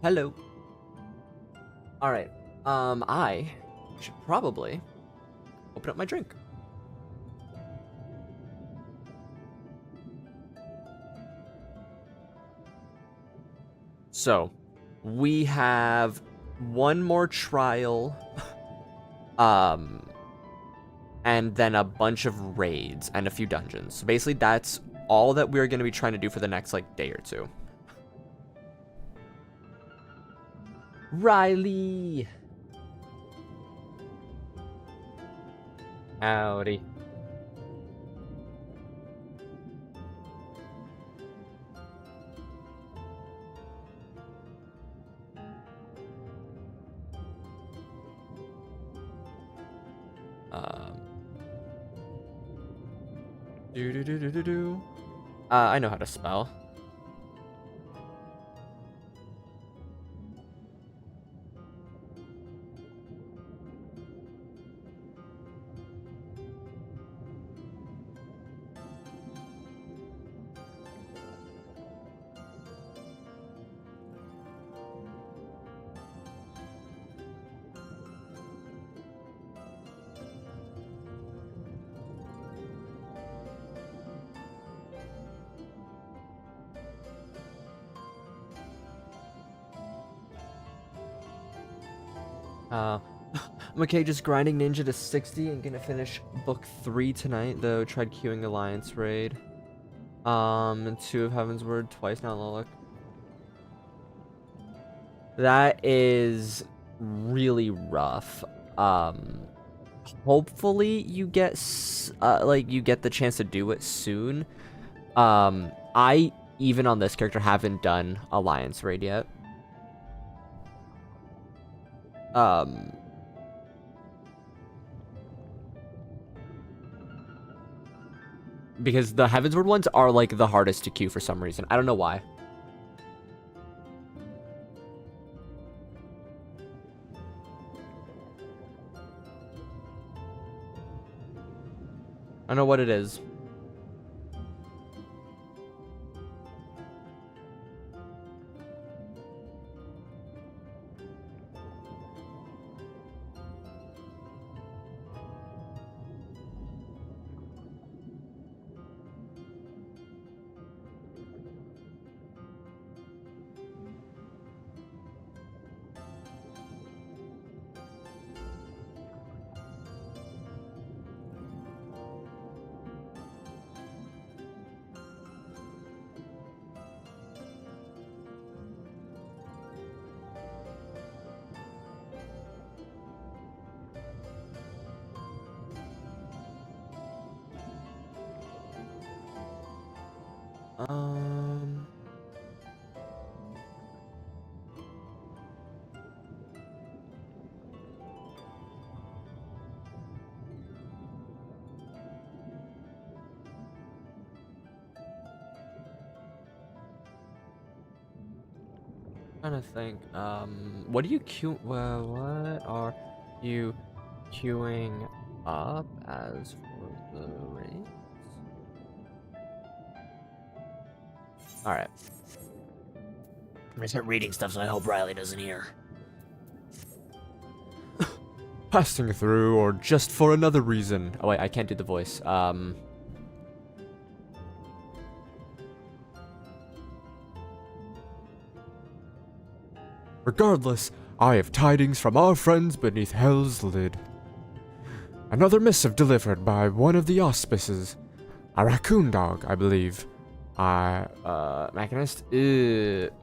Hello. Alright. I should probably open up my drink. So, we have one more trial, and then a bunch of raids and a few dungeons. So basically, that's all that we're going to be trying to do for the next, like, day or two. Riley! Howdy. I know how to spell. I'm okay, just grinding Ninja to 60 and gonna finish book 3 tonight, though. Tried queuing Alliance Raid. And 2 of Heaven's Word twice now, Lolek. That is really rough. Hopefully you get, you get the chance to do it soon. I, even on this character, haven't done Alliance Raid yet. Because the Heavensward ones are, like, the hardest to queue for some reason. I don't know why. I don't know what it is. Trying to think. What are you queue? Well, what are you queuing up as for the raids? All right. I'm gonna start reading stuff so I hope Riley doesn't hear. Passing through, or just for another reason. Oh wait, I can't do the voice. Regardless, I have tidings from our friends beneath Hell's lid. Another missive delivered by one of the auspices. A raccoon dog, I believe. Mechanist?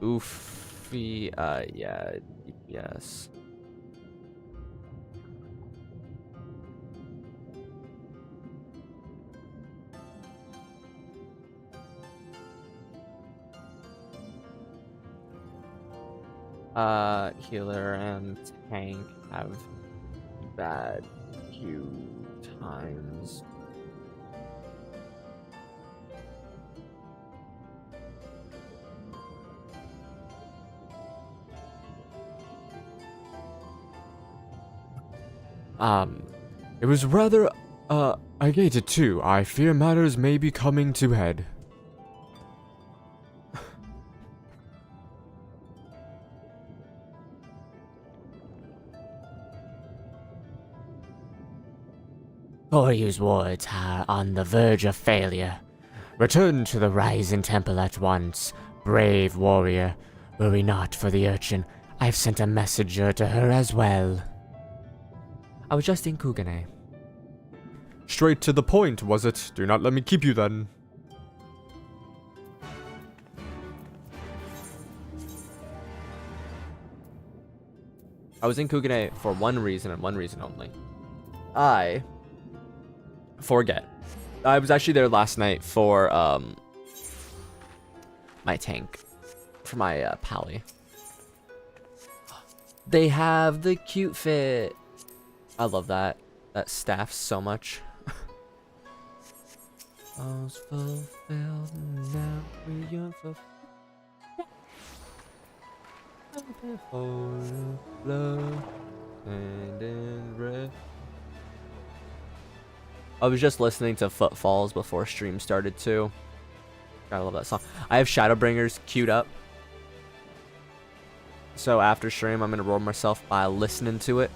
Oofy, yeah, yes. Healer and tank have bad queue times. It was rather, I gated too. I fear matters may be coming to head. Koryu's wards are on the verge of failure. Return to the Rising Temple at once, brave warrior. Were we not for the urchin, I've sent a messenger to her as well. I was just in Kugane. Straight to the point, was it? Do not let me keep you then. I was in Kugane for one reason and one reason only. I forget. I was actually there last night for my tank. For my pally. They have the cute fit. I love that. That staff so much. All's fulfilled, now we are fulfilled. I was just listening to Footfalls before stream started too. I love that song. I have Shadowbringers queued up. So after stream, I'm gonna roll myself by listening to it.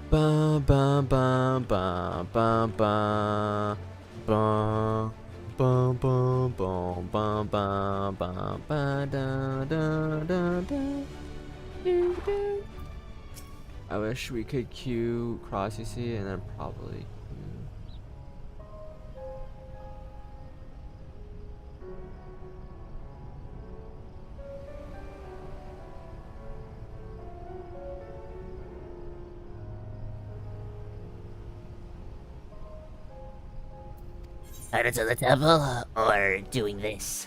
Ba ba ba ba ba ba ba. Bum bum bum bum bum bum ba da da da da. I wish we could queue cross UC and then probably. Headed to the temple, or doing this?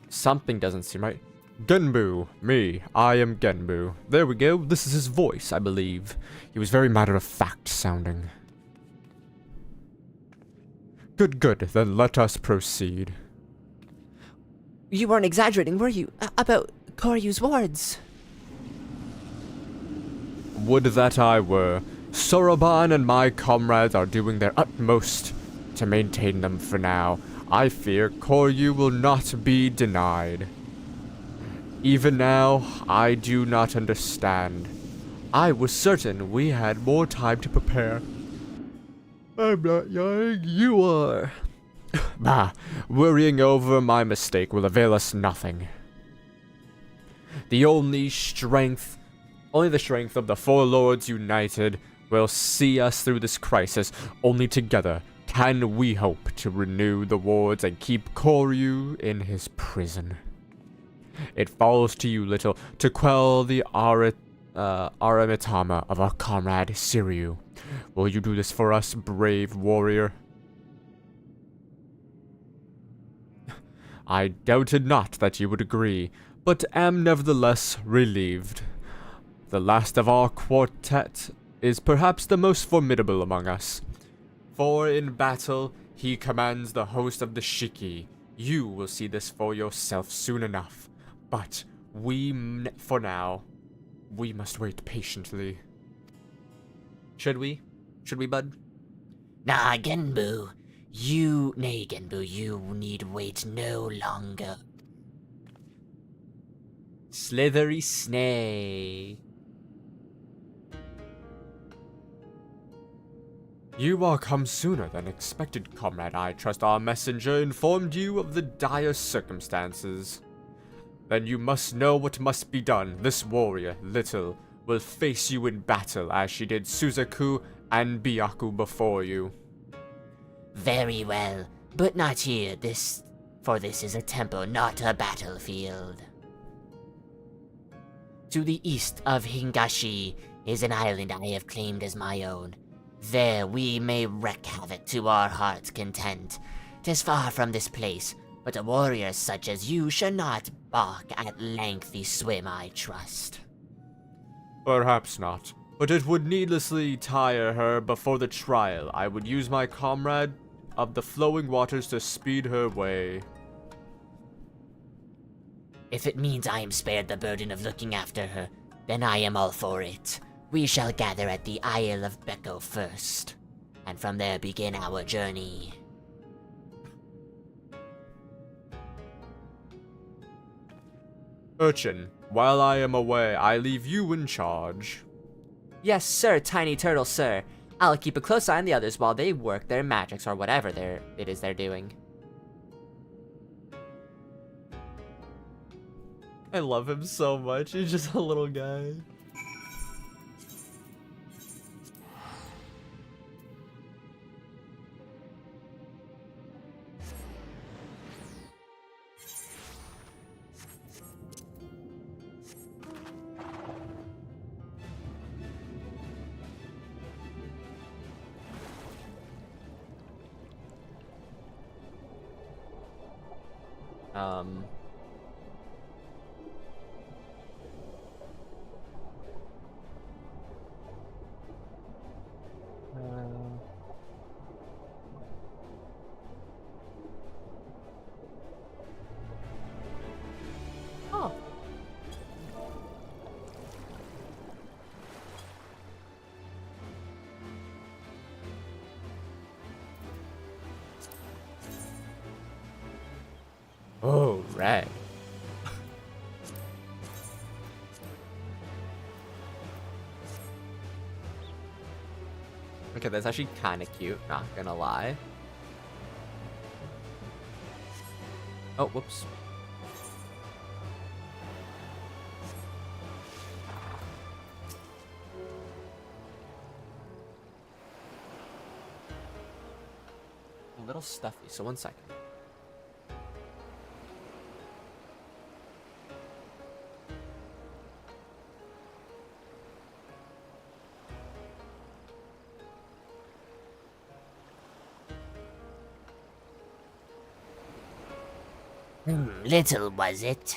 Something doesn't seem right. Genbu, me, I am Genbu. There we go, this is his voice, I believe. He was very matter-of-fact sounding. Good, good, then let us proceed. You weren't exaggerating, were you? About Koryu's wards? Would that I were. Soroban and my comrades are doing their utmost to maintain them for now. I fear Koryu will not be denied. Even now, I do not understand. I was certain we had more time to prepare. I'm not lying, you are. Bah, worrying over my mistake will avail us nothing. Only the strength of the four lords united will see us through this crisis. Only together can we hope to renew the wards and keep Koryu in his prison. It falls to you, little, to quell the Aramitama of our comrade Siryu. Will you do this for us, brave warrior? I doubted not that you would agree, but am nevertheless relieved. The last of our quartet is perhaps the most formidable among us. For in battle, he commands the host of the Shiki. You will see this for yourself soon enough. But for now, we must wait patiently. Should we? Should we, bud? Nah, Genbu. You need wait no longer. Slithery snake. You are come sooner than expected, comrade. I trust our messenger informed you of the dire circumstances. Then you must know what must be done. This warrior, Little, will face you in battle as she did Suzaku and Byaku before you. Very well, but not here. For this is a temple, not a battlefield. To the east of Hingashi is an island I have claimed as my own. There we may wreak havoc to our heart's content. 'Tis far from this place, but a warrior such as you should not balk at lengthy swim, I trust. Perhaps not, but it would needlessly tire her before the trial. I would use my comrade of the flowing waters to speed her way. If it means I am spared the burden of looking after her, then I am all for it. We shall gather at the Isle of Beko first, and from there begin our journey. Urchin, While I am away, I leave you in charge. Yes, sir, tiny turtle, sir. I'll keep a close eye on the others while they work their magics or whatever it is they're doing. I love him so much. He's just a little guy. Oh. Oh, right. Okay, that's actually kind of cute, not gonna lie. Oh, whoops. A little stuffy, so 1 second. Little was it.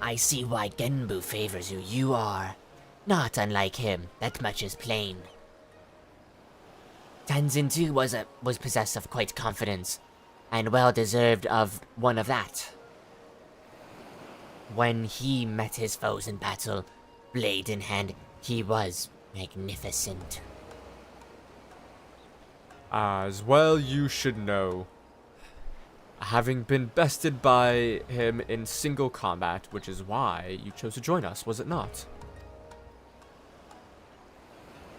I see why Genbu favors you. You are not unlike him. That much is plain. Tenzin too was possessed of quite confidence, and well deserved of one of that. When he met his foes in battle, blade in hand, he was magnificent. As well you should know. Having been bested by him in single combat, which is why you chose to join us, was it not?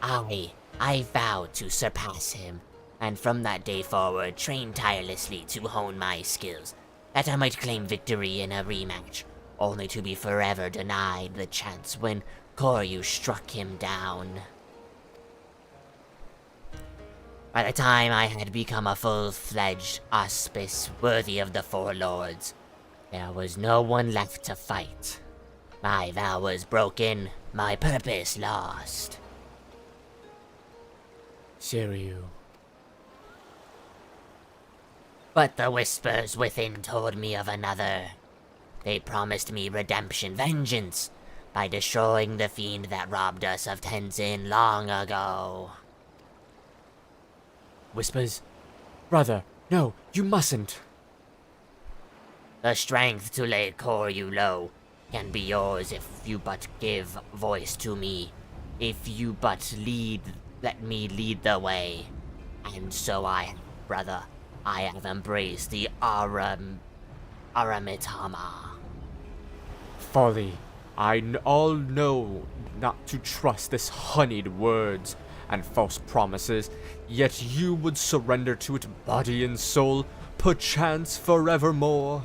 I vowed to surpass him, and from that day forward trained tirelessly to hone my skills, that I might claim victory in a rematch, only to be forever denied the chance when Koryu struck him down. By the time I had become a full-fledged auspice worthy of the Four Lords, there was no one left to fight. My vow was broken, my purpose lost. Shiryu. But the whispers within told me of another. They promised me redemption, vengeance, by destroying the fiend that robbed us of Tenzin long ago. Whispers? Brother, no, you mustn't. The strength to lay Koryu low can be yours if you but give voice to me. If you but let me lead the way. And so brother, I have embraced the Aramitama. Folly. All know not to trust this honeyed words and false promises, yet you would surrender to it body and soul, perchance forevermore.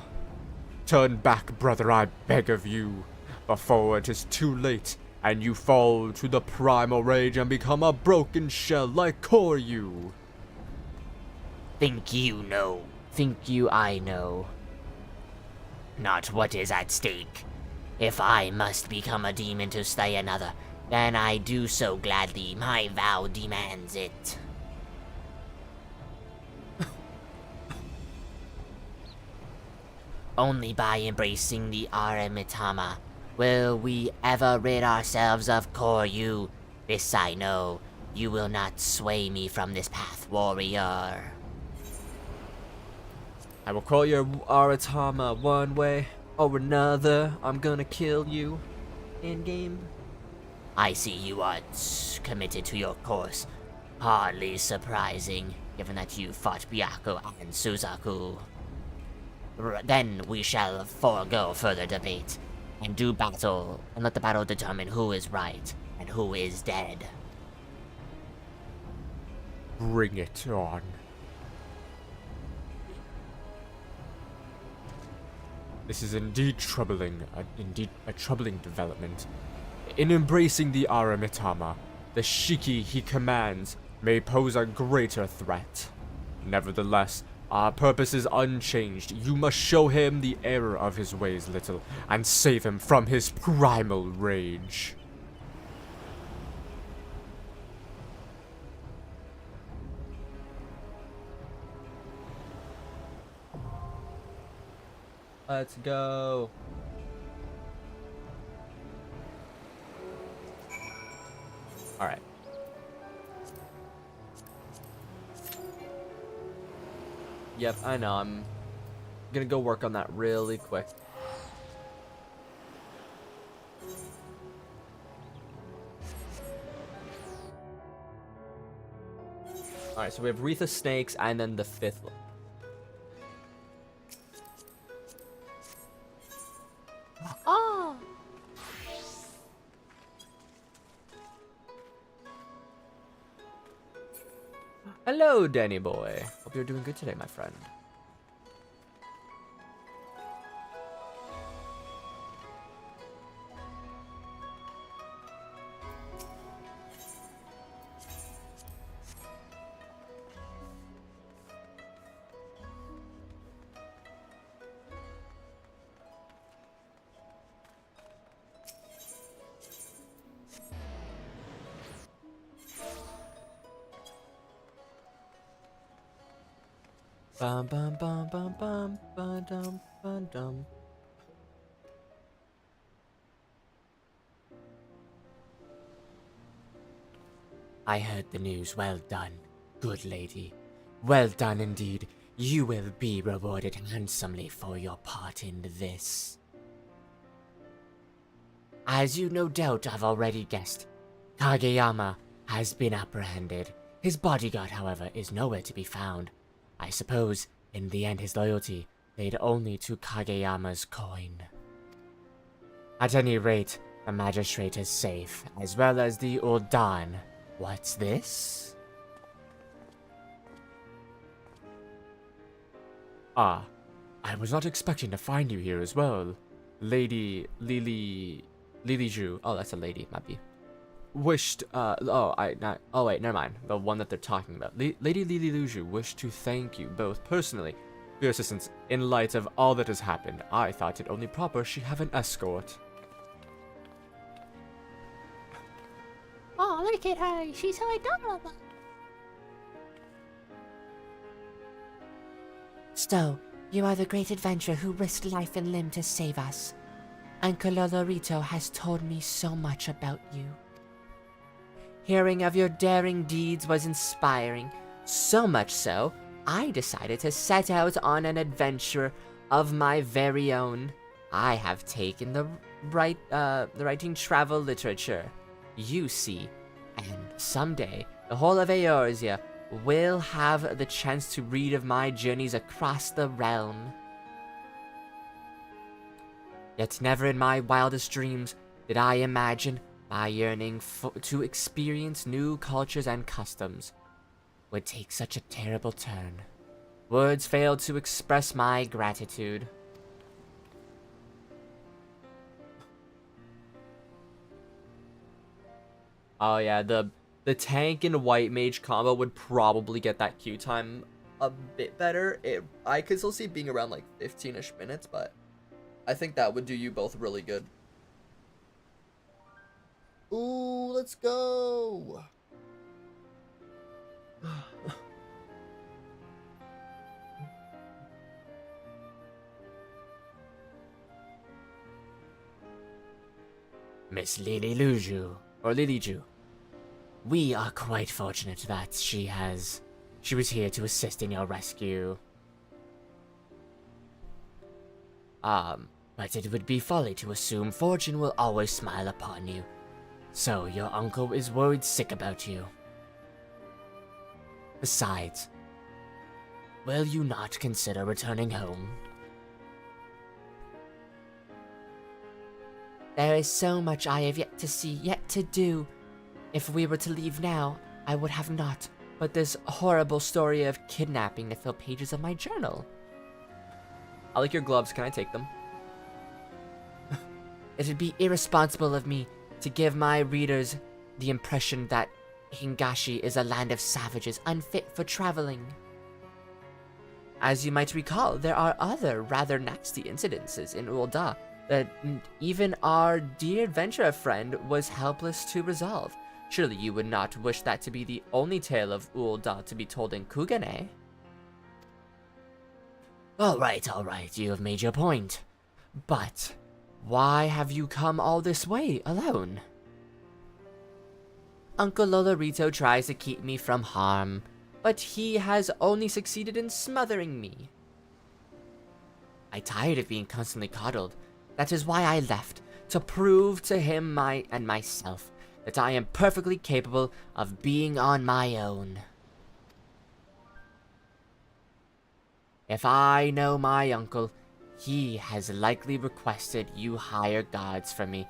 Turn back, brother, I beg of you, before it is too late, and you fall to the primal rage and become a broken shell like Koryu. Think you I know not what is at stake. If I must become a demon to slay another, then I do so gladly. My vow demands it. Only by embracing the Aramitama will we ever rid ourselves of Koryu. This I know. You will not sway me from this path, warrior. I will call your Aratama one way or another. I'm gonna kill you in game. I see you are committed to your course. Hardly surprising. given that you fought Byaku and Suzaku. Then we shall forego further debate, and do battle, and let the battle determine who is right and who is dead. Bring it on. This is indeed troubling, indeed a troubling development. In embracing the Aramitama, the Shiki he commands may pose a greater threat. Nevertheless, our purpose is unchanged. You must show him the error of his ways, little, and save him from his primal rage. Let's go. All right. Yep, I know. I'm gonna go work on that really quick. All right, so we have Wreath of Snakes and then the 5th one. Oh! Hello, Danny boy. Hope you're doing good today, my friend. Bum bum bum bum bum bum dum bum dum. I heard the news. Well done, good lady. Well done indeed. You will be rewarded handsomely for your part in this. As you no doubt have already guessed, Kageyama has been apprehended. His bodyguard, however, is nowhere to be found. I suppose, in the end, his loyalty laid only to Kageyama's coin. At any rate, the magistrate is safe, as well as the Uldan. What's this? Ah, I was not expecting to find you here as well. Lady Lily Ju Oh, that's a lady, might be. wished, Oh wait, never mind. The one that they're talking about. Lady Lily Luju wished to thank you both personally for your assistance. In light of all that has happened, I thought it only proper she have an escort. Oh, look at her. She's so adorable. So, you are the great adventurer who risked life and limb to save us. Uncle Lolorito has told me so much about you. Hearing of your daring deeds was inspiring, so much so, I decided to set out on an adventure of my very own. I have taken the writing travel literature, you see, and someday the whole of Eorzea will have the chance to read of my journeys across the realm. Yet never in my wildest dreams did I imagine my yearning to experience new cultures and customs would take such a terrible turn. Words fail to express my gratitude. Oh yeah, the tank and white mage combo would probably get that queue time a bit better. I could still see it being around like 15-ish minutes, but I think that would do you both really good. Ooh, let's go. Miss Lily Luju, or Lily Ju. We are quite fortunate that she was here to assist in your rescue. But it would be folly to assume fortune will always smile upon you. So your uncle is worried sick about you. Besides, Will you not consider returning home? There is so much I have yet to see, yet to do. If we were to leave now, I would have not but this horrible story of kidnapping to fill pages of my journal. I like your gloves. Can I take them? It would be irresponsible of me to give my readers the impression that Hingashi is a land of savages unfit for traveling. As you might recall, there are other rather nasty incidences in Ul'dah that even our dear adventurer friend was helpless to resolve. Surely you would not wish that to be the only tale of Ul'dah to be told in Kugane? All right, you have made your point. But why have you come all this way alone? Uncle Lolorito tries to keep me from harm, but he has only succeeded in smothering me. I tired of being constantly coddled. That is why I left, to prove to him and myself that I am perfectly capable of being on my own. If I know my uncle, he has likely requested you hire guards for me.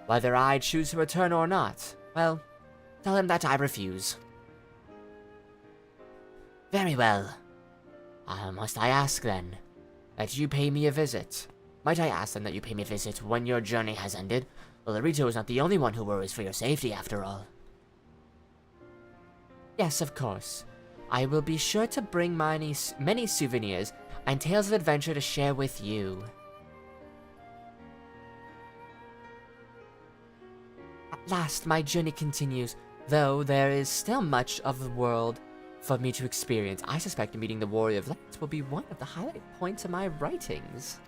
Whether I choose to return or not, well, tell him that I refuse. Very well. Must I ask then that you pay me a visit? Might I ask then that you pay me a visit when your journey has ended? Lolorito is not the only one who worries for your safety after all. Yes, of course. I will be sure to bring many souvenirs and tales of adventure to share with you. At last, my journey continues, though there is still much of the world for me to experience. I suspect meeting the Warrior of Light will be one of the highlight points of my writings.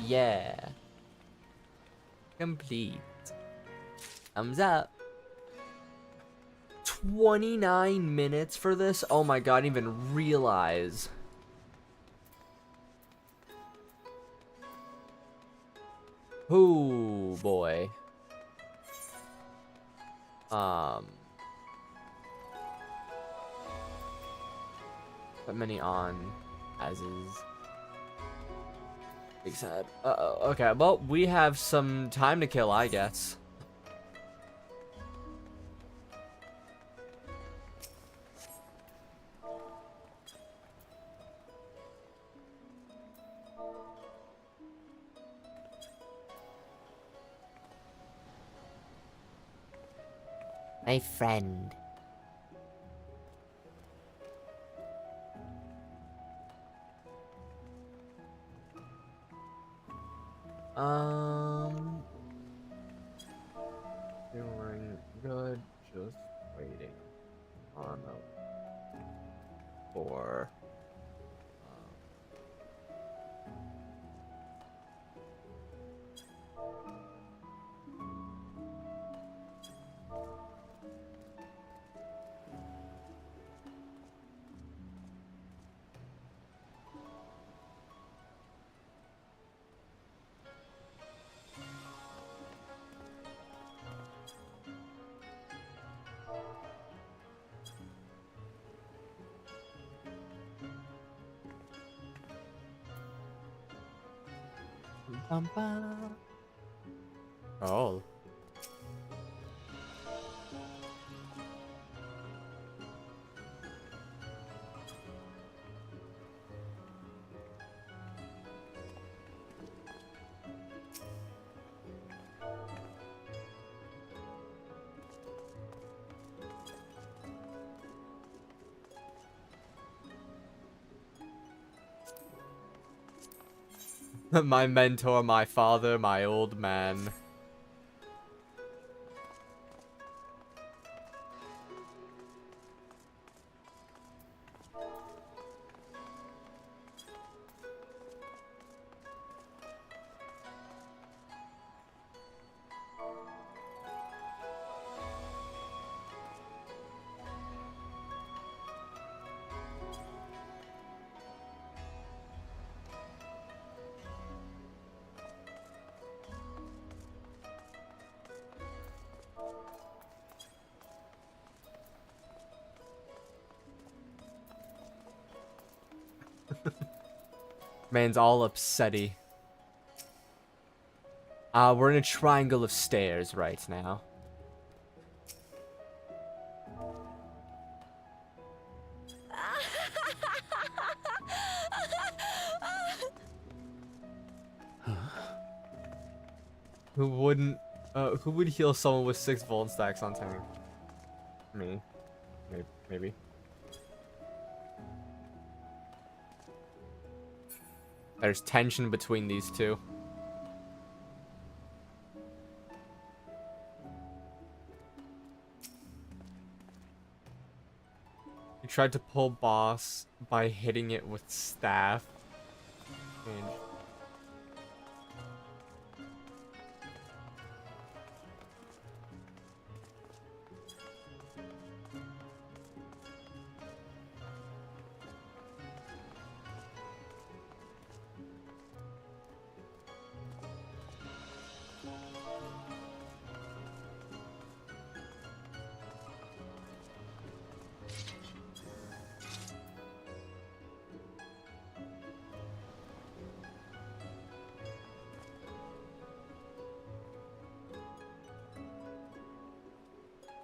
Yeah. Complete. Thumbs up. 29 minutes for this? Oh my god, I didn't even realize. Oh boy. How many on as is? Big sad. Okay, well, we have some time to kill, I guess. My friend. Feeling good, just waiting on For Bum, bum. Oh. my mentor, my father, my old man. Man's all upsetty. We're in a triangle of stairs right now. Who would heal someone with 6 Volt stacks on tank? Me. Maybe. There's tension between these two. He tried to pull boss by hitting it with staff. And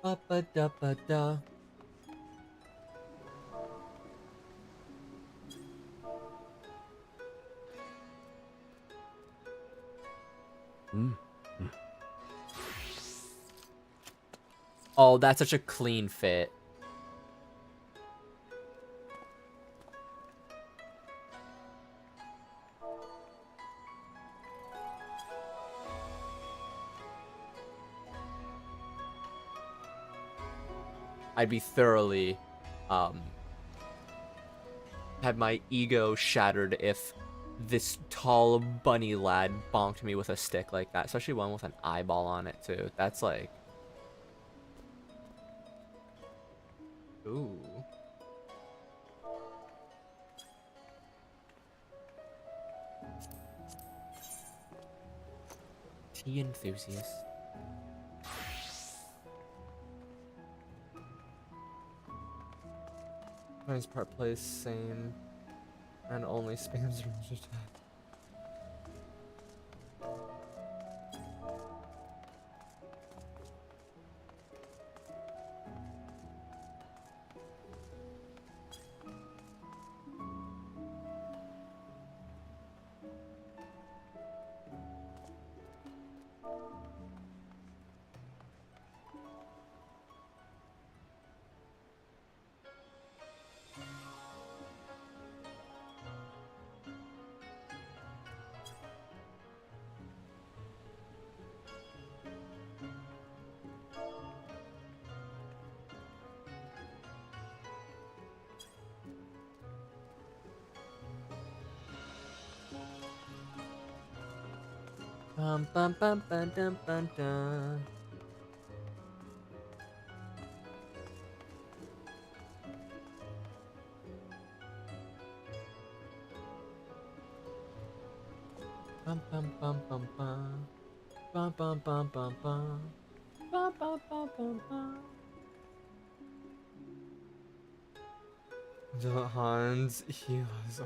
ba-ba-da-ba-da. Oh, that's such a clean fit. I'd be thoroughly, had my ego shattered if this tall bunny lad bonked me with a stick like that, especially one with an eyeball on it too. That's like, ooh. Tea enthusiast. His part plays same and only spams range attack. Bum bum bum bum dum bum dum. Bum bum bum bum bum. Bum bum bum bum bum. Bum bum bum bum bum. The Hans, he was.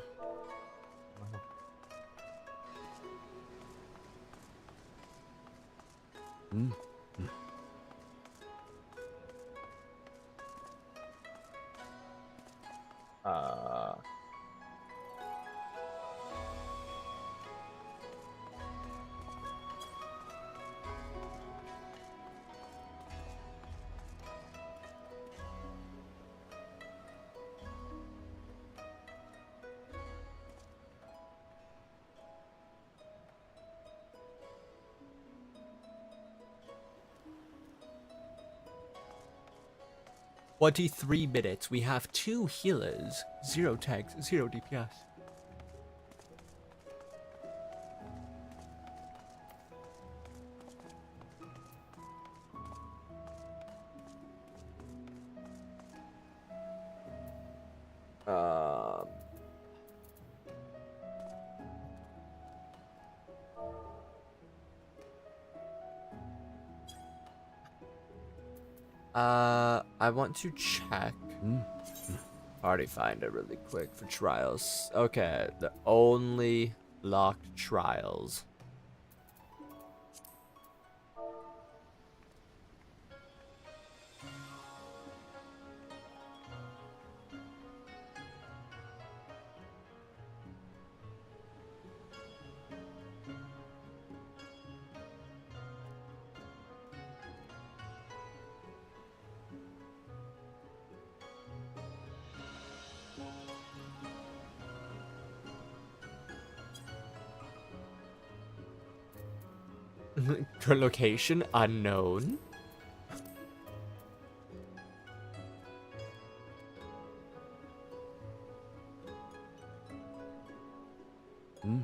"23 minutes. We have 2 healers, 0 tags, 0 DPS." I want to check. Party finder really quick for trials. Okay, the only locked trials. Location unknown. Mm.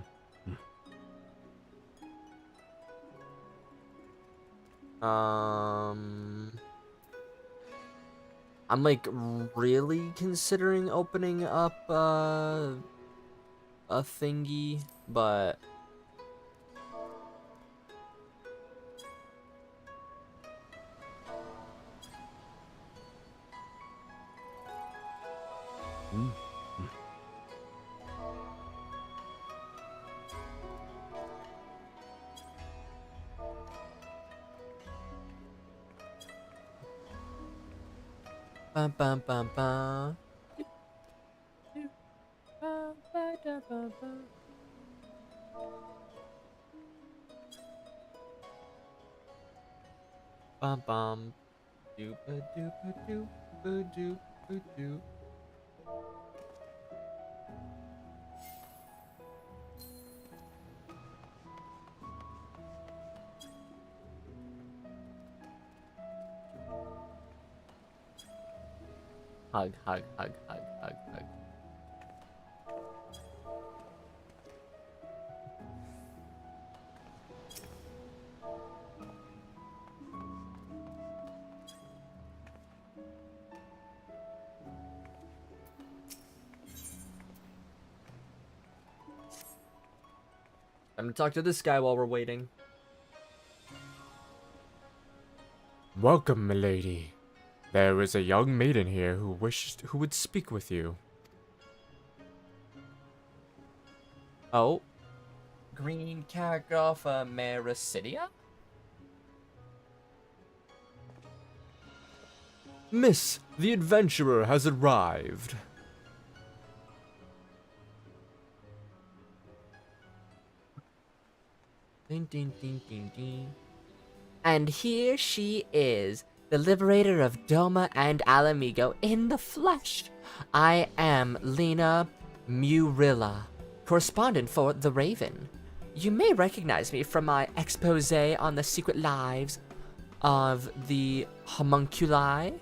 I'm like really considering opening up a thingy, but Mm. bum bum bum bum. Bum bum. Doopa doopa doopa doopa doo. Hug, hug, hug, hug, hug, hug. I'm gonna talk to this guy while we're waiting. Welcome, milady. There is a young maiden here who would speak with you. Oh. Green character off Mericidia? Miss, the adventurer has arrived. Ding ding ding ding ding. And here she is, the liberator of Doma and Alamigo in the flesh. I am Lena Murilla, correspondent for The Raven. You may recognize me from my expose on the secret lives of the homunculi.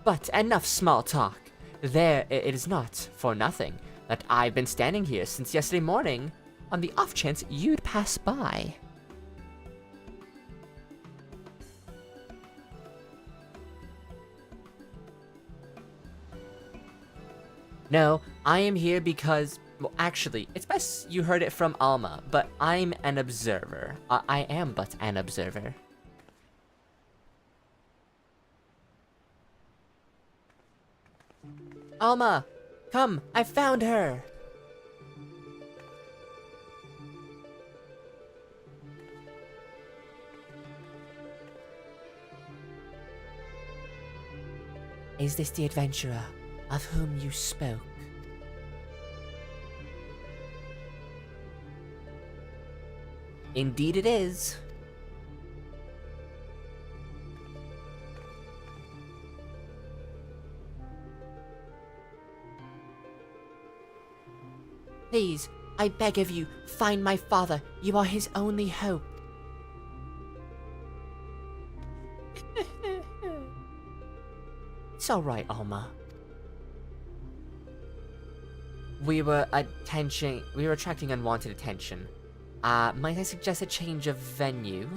But enough small talk. It is not for nothing that I've been standing here since yesterday morning on the off chance you'd pass by. No, I am here because, well, actually, it's best you heard it from Alma, but I'm an observer. I am but an observer. Alma, come, I found her! Is this the adventurer of whom you spoke? Indeed it is. Please, I beg of you, find my father. You are his only hope. It's alright, Alma. We were attracting unwanted attention. Might I suggest a change of venue?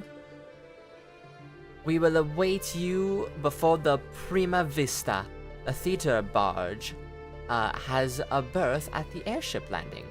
We will await you before the Prima Vista. The theater barge has a berth at the airship landing.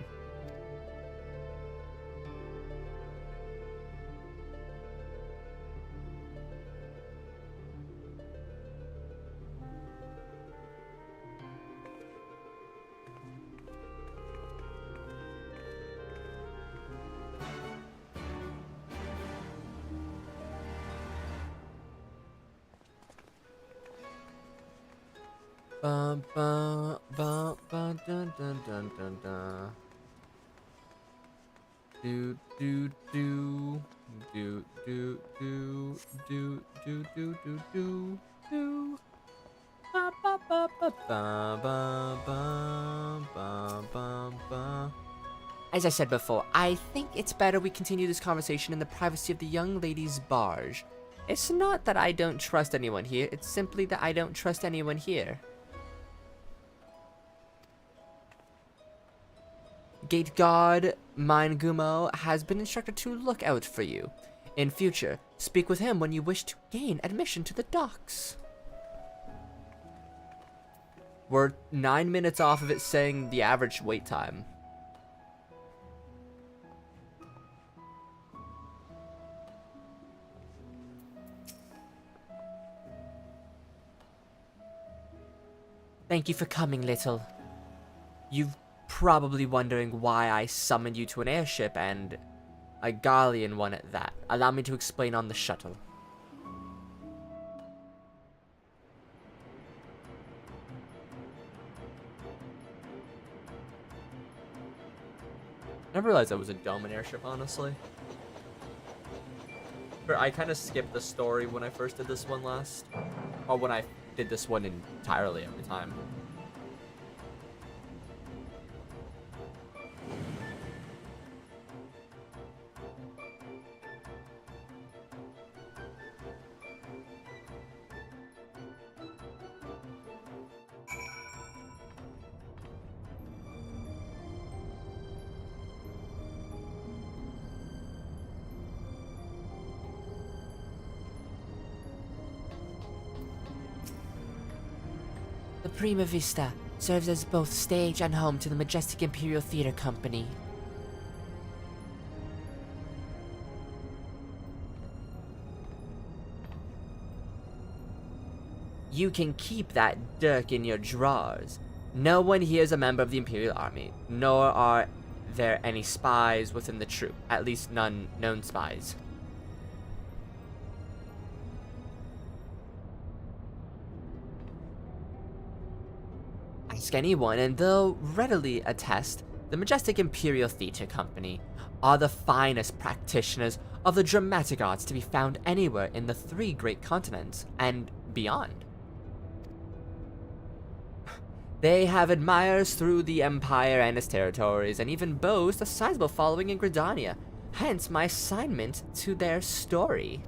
Ba, ba, ba, ba, dun, dun, dun, dun, dun. Do, do, do. Do, do, do, do, do, do, do, do, do. Ba, ba, ba, ba, ba, ba, ba, ba, ba, ba. As I said before, I think it's better we continue this conversation in the privacy of the young lady's barge. It's not that I don't trust anyone here, it's simply that I don't trust anyone here. Gate guard Gumo has been instructed to look out for you. In future, speak with him when you wish to gain admission to the docks. We're 9 minutes off of it saying the average wait time. Thank you for coming, little. You've probably wondering why I summoned you to an airship, and a Gallian one at that. Allow me to explain on the shuttle. I never realized that was a Doman airship, honestly. But I kind of skipped the story when I first did this one last. Or when I did this one entirely every time. The Prima Vista serves as both stage and home to the majestic Imperial Theater Company. You can keep that dirk in your drawers. No one here is a member of the Imperial Army, nor are there any spies within the troop, at least none known spies. Ask anyone, and they'll readily attest the majestic Imperial Theater Company are the finest practitioners of the dramatic arts to be found anywhere in the 3 great continents and beyond. They have admirers through the Empire and its territories, and even boast a sizable following in Gridania, hence my assignment to their story.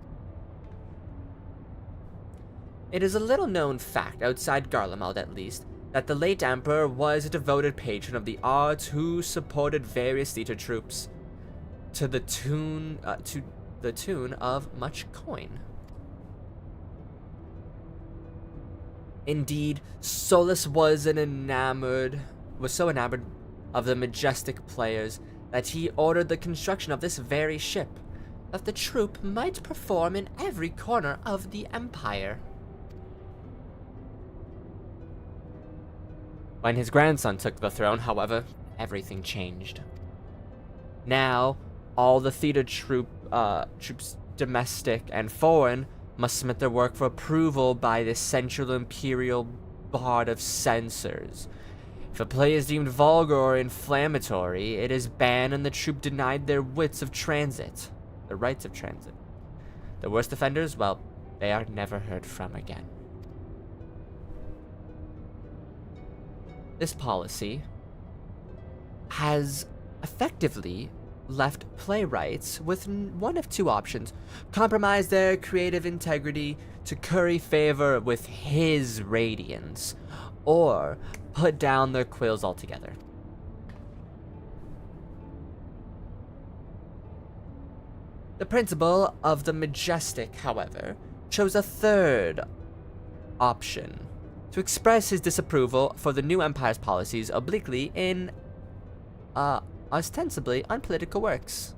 It is a little known fact, outside Garlemald at least, that the late Emperor was a devoted patron of the arts who supported various theater troupes to the tune of much coin. Indeed, Solus was so enamored of the majestic players that he ordered the construction of this very ship, that the troupe might perform in every corner of the Empire. When his grandson took the throne, however, everything changed. Now, all the theater troops, domestic and foreign, must submit their work for approval by the Central Imperial Board of Censors. If a play is deemed vulgar or inflammatory, it is banned and the troupe denied their rights of transit. The worst offenders, well, they are never heard from again. This policy has effectively left playwrights with one of 2 options: compromise their creative integrity to curry favor with his radiance, or put down their quills altogether. The principal of the Majestic, however, chose a 3rd option: to express his disapproval for the new Empire's policies obliquely in, ostensibly unpolitical works.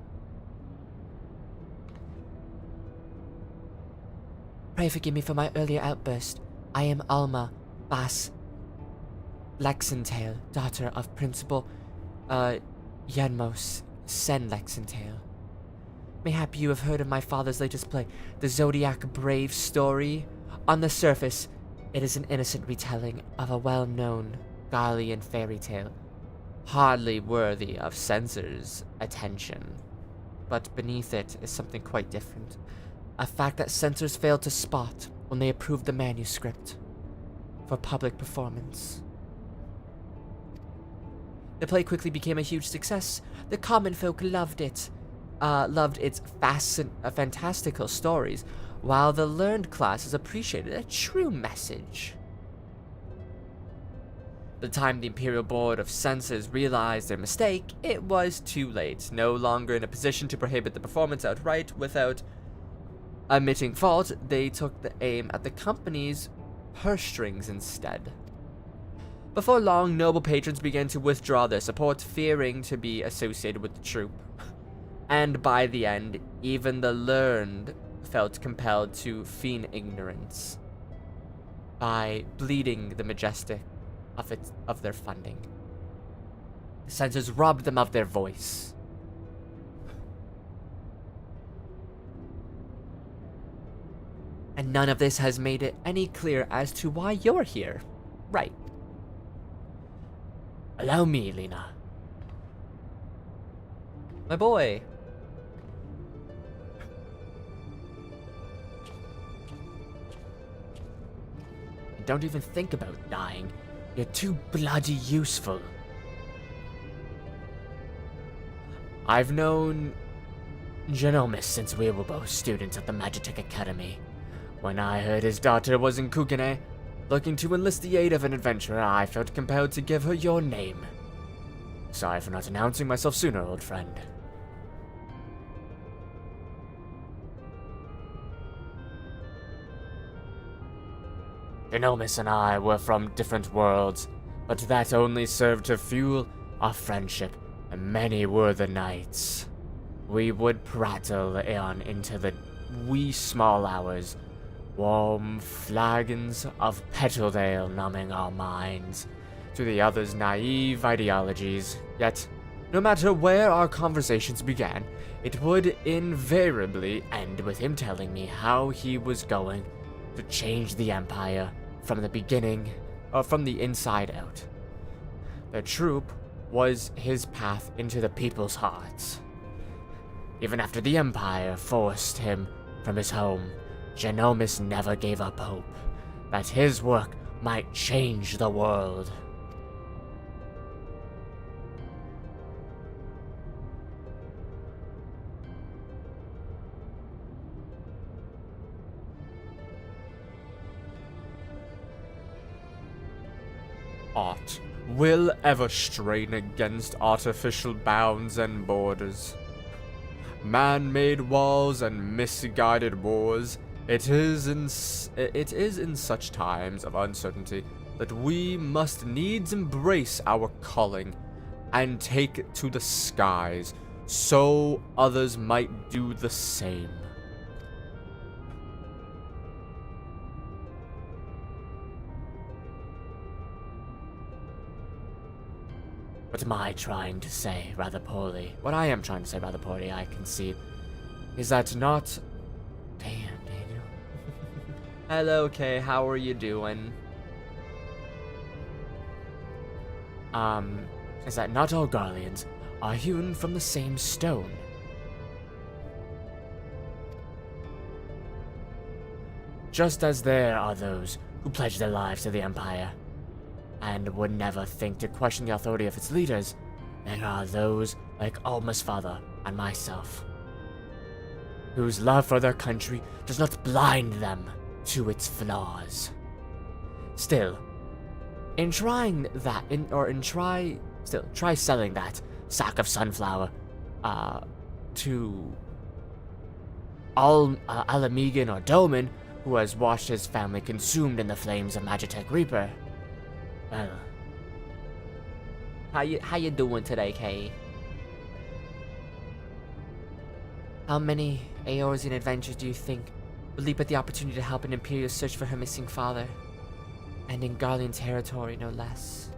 Pray forgive me for my earlier outburst. I am Alma Bas Lexentail, daughter of Principal, Yanmos Sen Lexentail. Mayhap you have heard of my father's latest play, the Zodiac Brave story? On the surface, It is an innocent retelling of a well-known Garlean fairy tale, hardly worthy of censors' attention. But beneath it is something quite different, a fact that censors failed to spot when they approved the manuscript for public performance. The play quickly became a huge success. The common folk loved it, loved its fantastical stories, while the learned classes appreciated a true message. By the time the Imperial Board of Censors realized their mistake, it was too late. No longer in a position to prohibit the performance outright without admitting fault, they took the aim at the company's purse strings instead. Before long, noble patrons began to withdraw their support, fearing to be associated with the troupe. And by the end, even the learned felt compelled to feign ignorance by bleeding the majestic of their funding. The censors robbed them of their voice. And none of this has made it any clear as to why you're here. Right. Allow me, Lena. My boy. And don't even think about dying. You're too bloody useful. I've known Genomus since we were both students at the Magitek Academy. When I heard his daughter was in Kugane, looking to enlist the aid of an adventurer, I felt compelled to give her your name. Sorry for not announcing myself sooner, old friend. Genomus and I were from different worlds, but that only served to fuel our friendship, and many were the nights. We would prattle on into the wee small hours, warm flagons of petal ale numbing our minds to the other's naive ideologies. Yet, no matter where our conversations began, it would invariably end with him telling me how he was going to change the Empire from the beginning, or from the inside out. The troop was his path into the people's hearts. Even after the Empire forced him from his home, Genomus never gave up hope that his work might change the world. Art will ever strain against artificial bounds and borders. Man-made walls and misguided wars. It is in such times of uncertainty that we must needs embrace our calling and take it to the skies, so others might do the same. What am I trying to say rather poorly? What I am trying to say rather poorly, I concede, is that not... Damn, Daniel. Hello, Kay. How are you doing? Is that not all Garleans are hewn from the same stone. Just as there are those who pledge their lives to the Empire, and would never think to question the authority of its leaders, there are those like Alma's father and myself, whose love for their country does not blind them to its flaws. Still, try selling that sack of sunflower, to Alamegan or Doman, who has watched his family consumed in the flames of Magitek Reaper. Well, How you doing today, Kay? how many Eorzean adventures do you think would leap at the opportunity to help an Imperial search for her missing father? And in Garlean territory, no less.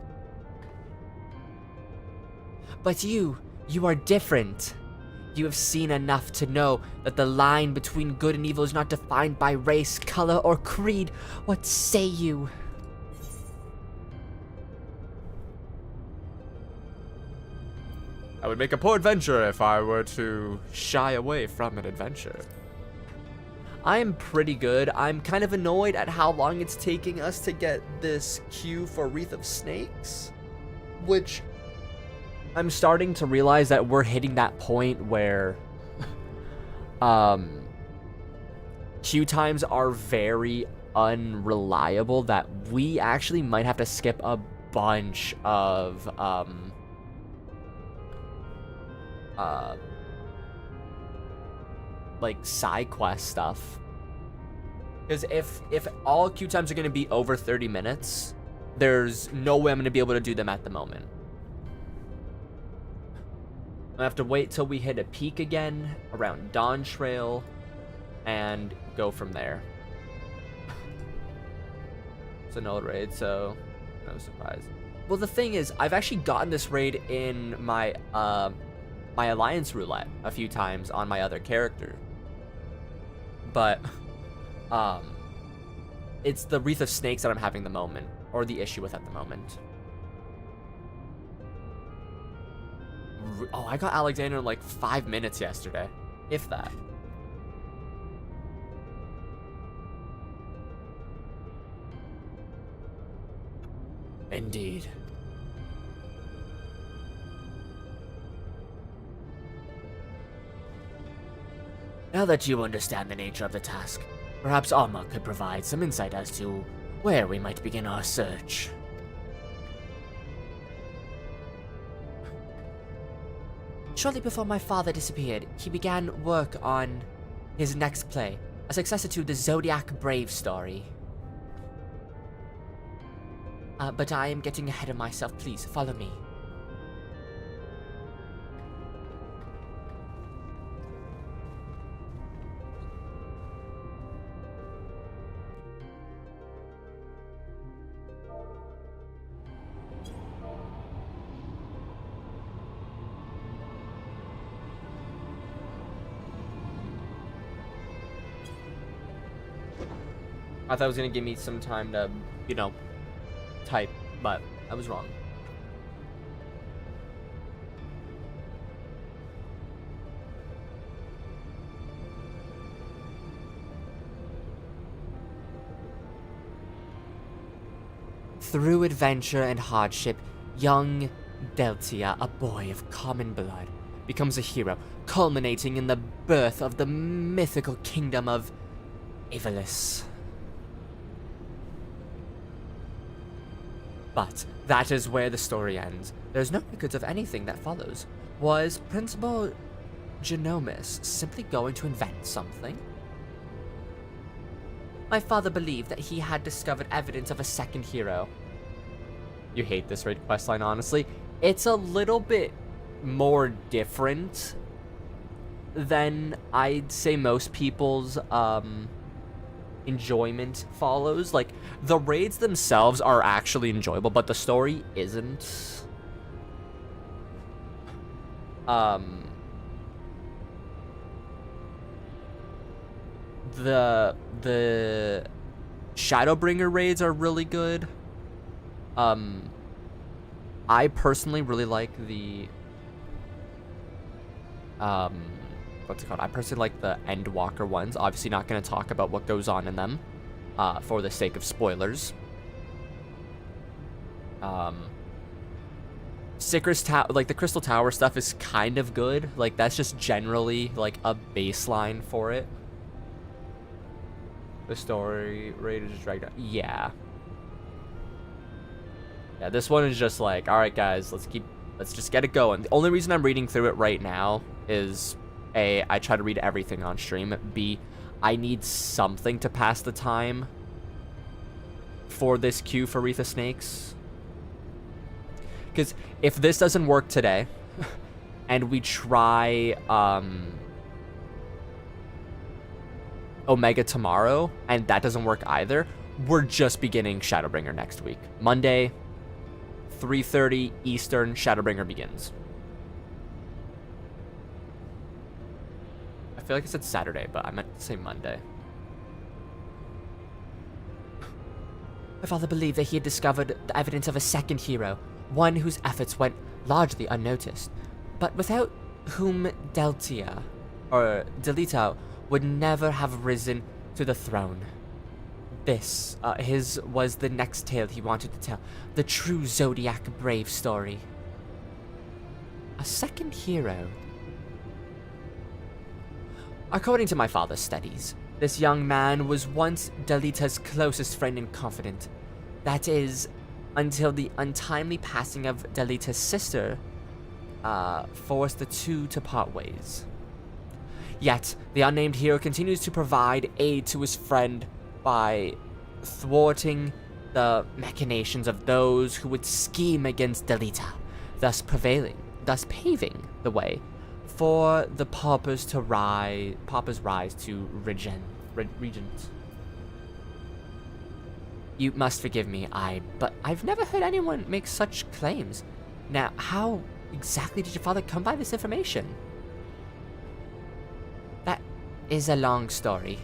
But you are different. You have seen enough to know that the line between good and evil is not defined by race, color, or creed. What say you? I would make a poor adventurer if I were to shy away from an adventure. I'm pretty good. I'm kind of annoyed at how long it's taking us to get this queue for Wreath of Snakes, which I'm starting to realize that we're hitting that point where queue times are very unreliable, that we actually might have to skip a bunch of like side quest stuff. Because if all queue times are going to be over 30 minutes, there's no way I'm going to be able to do them at the moment. I have to wait till we hit a peak again around Dawntrail and go from there. It's an old raid, so no surprise. Well, the thing is, I've actually gotten this raid in my my alliance roulette a few times on my other character, but it's the Wreath of Snakes that I'm having the moment, or the issue with at the moment. Oh, I got Alexander in like 5 minutes yesterday, if that. Indeed. Now that you understand the nature of the task, perhaps Alma could provide some insight as to where we might begin our search. Shortly before my father disappeared, he began work on his next play, a successor to the Zodiac Brave story. But I am getting ahead of myself. Please, follow me. I thought it was gonna give me some time to, you know, type, but I was wrong. Through adventure and hardship, young Deltia, a boy of common blood, becomes a hero, culminating in the birth of the mythical kingdom of Eorzea. But that is where the story ends. There's no records of anything that follows. Was Principal Genomus simply going to invent something? My father believed that he had discovered evidence of a second hero. You hate this raid questline, honestly. It's a little bit more different than I'd say most people's enjoyment follows. Like, the raids themselves are actually enjoyable, but the story isn't. The Shadowbringer raids are really good. I personally really like the what's it called? I personally like the Endwalker ones. Obviously not going to talk about what goes on in them for the sake of spoilers. Sickers Tower, like the Crystal Tower stuff is kind of good. Like, that's just generally like a baseline for it. The story rate is just dragged out. Yeah. Yeah, this one is just like, all right, guys, let's just get it going. The only reason I'm reading through it right now is A, I try to read everything on stream. B, I need something to pass the time for this queue for Wreath of Snakes. Because if this doesn't work today, and we try Omega tomorrow, and that doesn't work either, we're just beginning Shadowbringer next week. Monday, 3:30 Eastern, Shadowbringer begins. feel like I said Saturday, but I meant to say Monday. My father believed that he had discovered the evidence of a second hero, one whose efforts went largely unnoticed, but without whom Delita would never have risen to the throne. This, his was the next tale he wanted to tell, the true Zodiac Brave story. A second hero. According to my father's studies, this young man was once Delita's closest friend and confidant. That is, until the untimely passing of Delita's sister forced the two to part ways. Yet, the unnamed hero continues to provide aid to his friend by thwarting the machinations of those who would scheme against Delita, thus paving the way for the Pauper's rise to regent. You must forgive me, but I've never heard anyone make such claims. Now, how exactly did your father come by this information? That is a long story.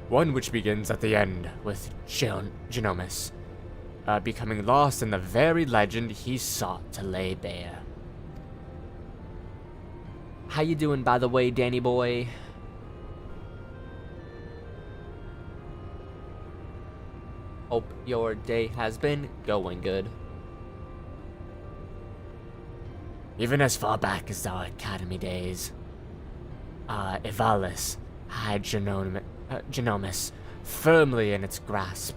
One which begins at the end with Genomus becoming lost in the very legend he sought to lay bare. How you doing, by the way, Danny boy? Hope your day has been going good. Even as far back as our academy days, Ivalis had Genomus firmly in its grasp.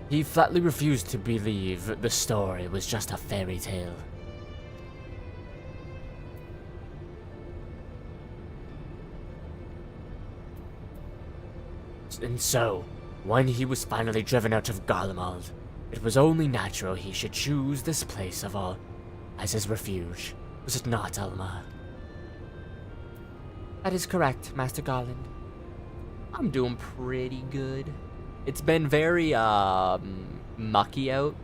He flatly refused to believe the story was just a fairy tale. And so, when he was finally driven out of Garlemald, it was only natural he should choose this place of all as his refuge. Was it not, Alma? That is correct, Master Garland. I'm doing pretty good. It's been very mucky out.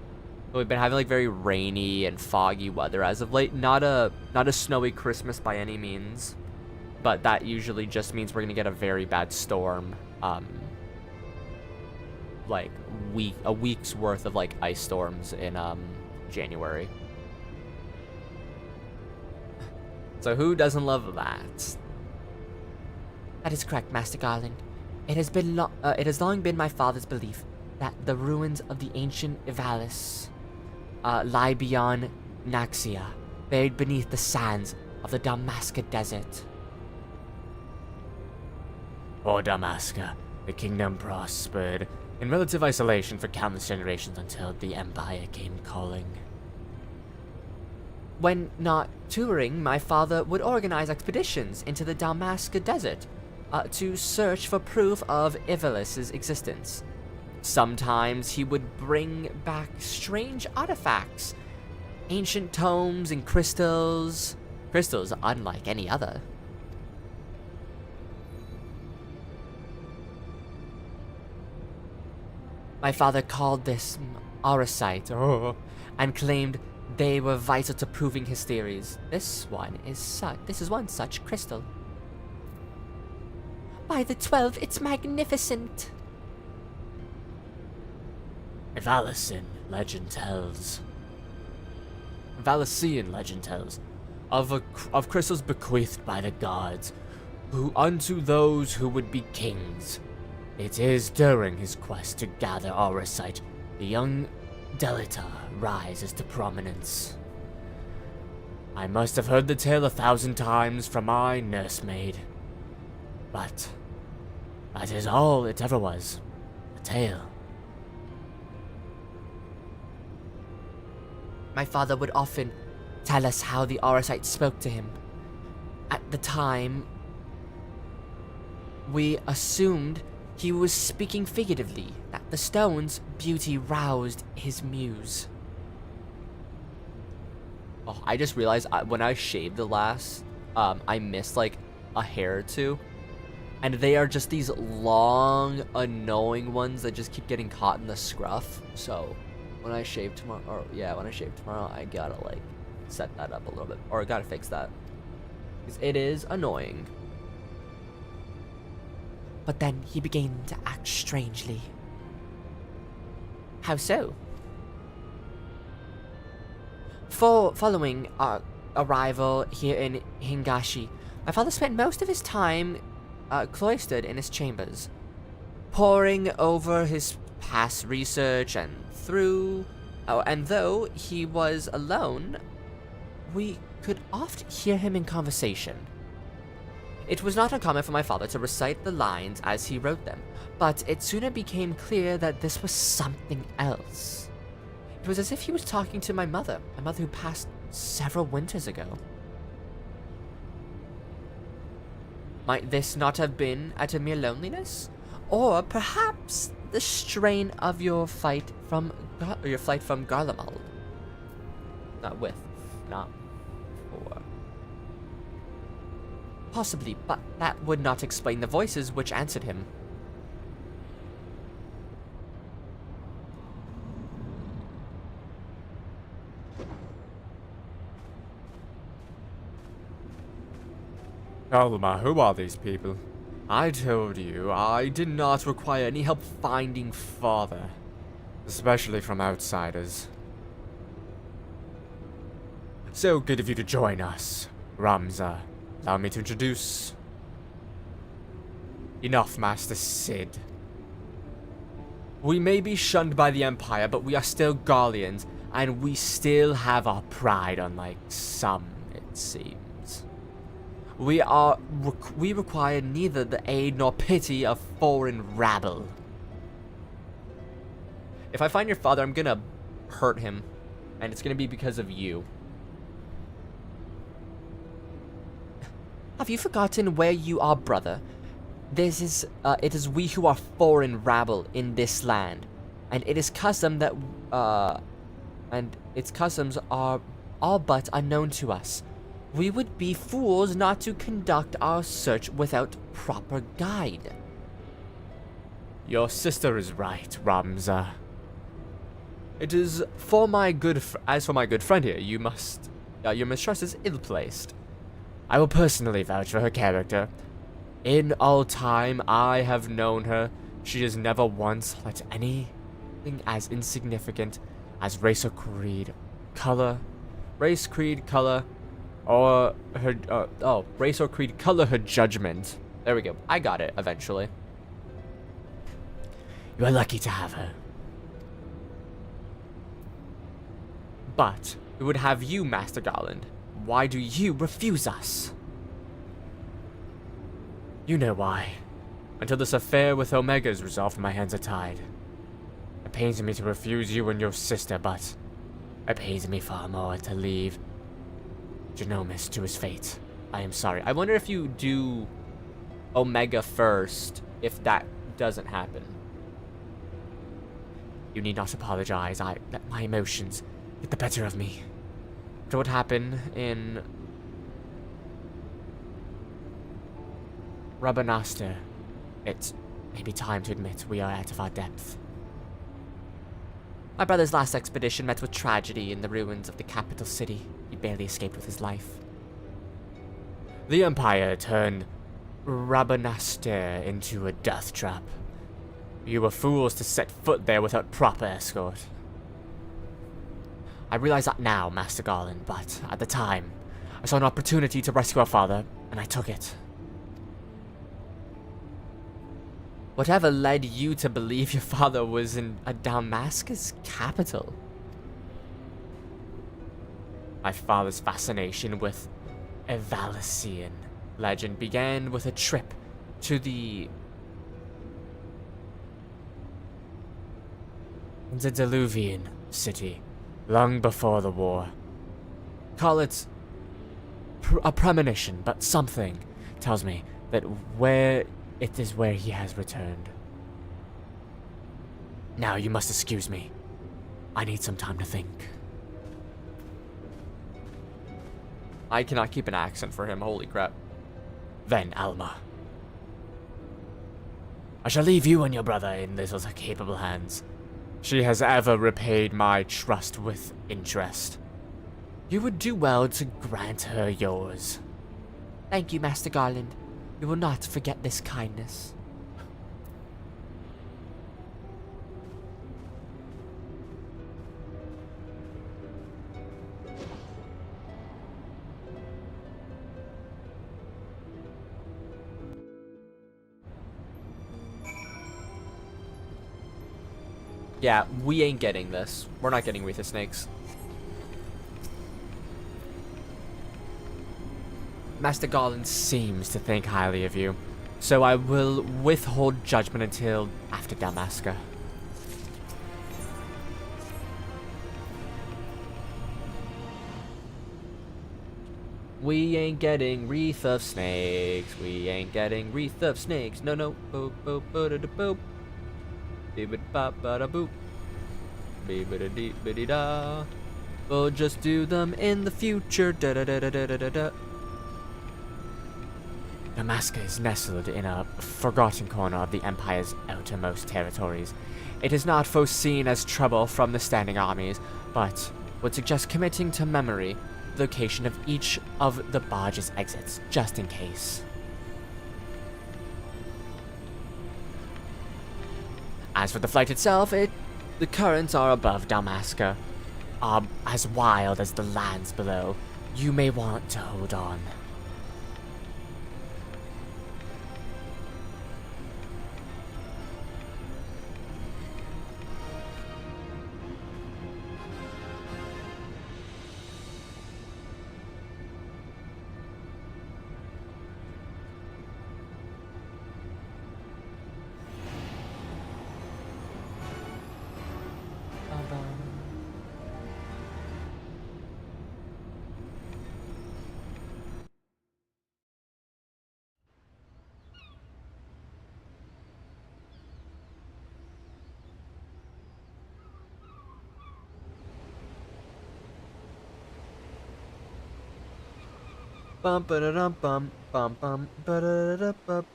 We've been having like very rainy and foggy weather as of late. Not a snowy Christmas by any means, but that usually just means we're gonna get a very bad storm. Like a week's worth of like ice storms in January. So who doesn't love that? That is correct, Master Garland. It has long been my father's belief that the ruins of the ancient Ivalis lie beyond Naxia, buried beneath the sands of the Damaska Desert. For Damaska, the kingdom prospered in relative isolation for countless generations until the Empire came calling. When not touring, my father would organize expeditions into the Damaska Desert to search for proof of Ivalis' existence. Sometimes he would bring back strange artifacts, ancient tomes and crystals unlike any other. My father called this Auracite, and claimed they were vital to proving his theories. This is one such crystal. By the 12, it's magnificent. Valician legend tells of crystals bequeathed by the gods, who unto those who would be kings. It is during his quest to gather Auracite, the young Delita rises to prominence. I must have heard the tale 1,000 times from my nursemaid, but that is all it ever was, a tale. My father would often tell us how the Auracite spoke to him. At the time, we assumed he was speaking figuratively, that the stone's beauty roused his muse. Oh, I just realized when I shaved the last, I missed like a hair or two. And they are just these long, annoying ones that just keep getting caught in the scruff. So when I shave tomorrow, or yeah, when I shave tomorrow, I gotta like set that up a little bit, or I gotta fix that, because it is annoying. But then he began to act strangely. How so? Following our arrival here in Hingashi, my father spent most of his time cloistered in his chambers, poring over his past research and though he was alone, we could often hear him in conversation. It was not uncommon for my father to recite the lines as he wrote them, but it soon became clear that this was something else. It was as if he was talking to my mother who passed several winters ago. Might this not have been out of mere loneliness? Or perhaps the strain of your flight from Garlemald? Not for. Possibly, but that would not explain the voices which answered him. Alma, who are these people? I told you, I did not require any help finding father. Especially from outsiders. So good of you to join us, Ramza. Allow me to introduce... Enough, Master Sid. We may be shunned by the Empire, but we are still Garleans, and we still have our pride, unlike some, it seems. We require neither the aid nor pity of foreign rabble. If I find your father, I'm gonna hurt him, and it's gonna be because of you. Have you forgotten where you are, brother? It is we who are foreign rabble in this land, and it is custom that, and its customs are all but unknown to us. We would be fools not to conduct our search without proper guide. Your sister is right, Ramza. It is for my good, as for my good friend here, your mistrust is ill-placed. I will personally vouch for her character. In all time I have known her, she has never once let anything as insignificant as race, creed, color, or her judgment. There we go. I got it eventually. You are lucky to have her. But we would have you, Master Garland. Why do you refuse us? You know why. Until this affair with Omega is resolved, my hands are tied. It pains me to refuse you and your sister, but it pains me far more to leave Genomus to his fate. I am sorry. I wonder if you do Omega first, if that doesn't happen. You need not apologize. I let my emotions get the better of me. After what happened in Rabanaster, it may be time to admit we are out of our depth. My brother's last expedition met with tragedy in the ruins of the capital city. He barely escaped with his life. The Empire turned Rabanaster into a death trap. You were fools to set foot there without proper escort. I realize that now, Master Garland, but at the time, I saw an opportunity to rescue our father, and I took it. Whatever led you to believe your father was in a Damascus capital? My father's fascination with Evalician legend began with a trip to the Diluvian city, long before the war. Call it a premonition, but something tells me that it is where he has returned. Now you must excuse me. I need some time to think. I cannot keep an accent for him, holy crap. Then, Alma, I shall leave you and your brother in little capable hands. She has ever repaid my trust with interest. You would do well to grant her yours. Thank you, Master Garland. We will not forget this kindness. Yeah, we ain't getting this. We're not getting Wreath of Snakes. Master Garland seems to think highly of you, so I will withhold judgment until after Damaska. We ain't getting Wreath of Snakes. We ain't getting Wreath of Snakes. No, no. Boop, boop, boop, da, boop. Beep, bop, ba, da, boop. Beep, da, dee, biddy, da. We'll just do them in the future. Da, da, da, da, da, da, da. Damaska is nestled in a forgotten corner of the Empire's outermost territories. It is not foreseen as trouble from the standing armies, but would suggest committing to memory the location of each of the barge's exits, just in case. As for the flight itself, the currents are above Damaska, are as wild as the lands below. You may want to hold on. Bum ba da dum bum bum bum ba da da bum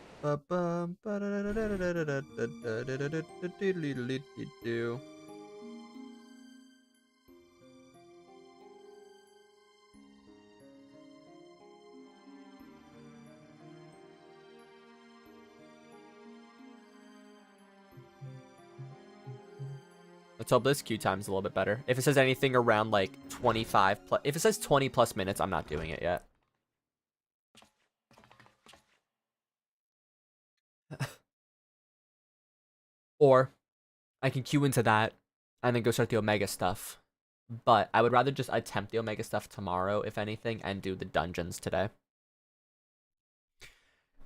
bum ba da da da da da da da da da da. Let's hope this queue time's a little bit better. If it says anything around like 25 plus, if it says 20 plus minutes, I'm not doing it yet. Or I can queue into that and then go start the Omega stuff. But I would rather just attempt the Omega stuff tomorrow, if anything, and do the dungeons today.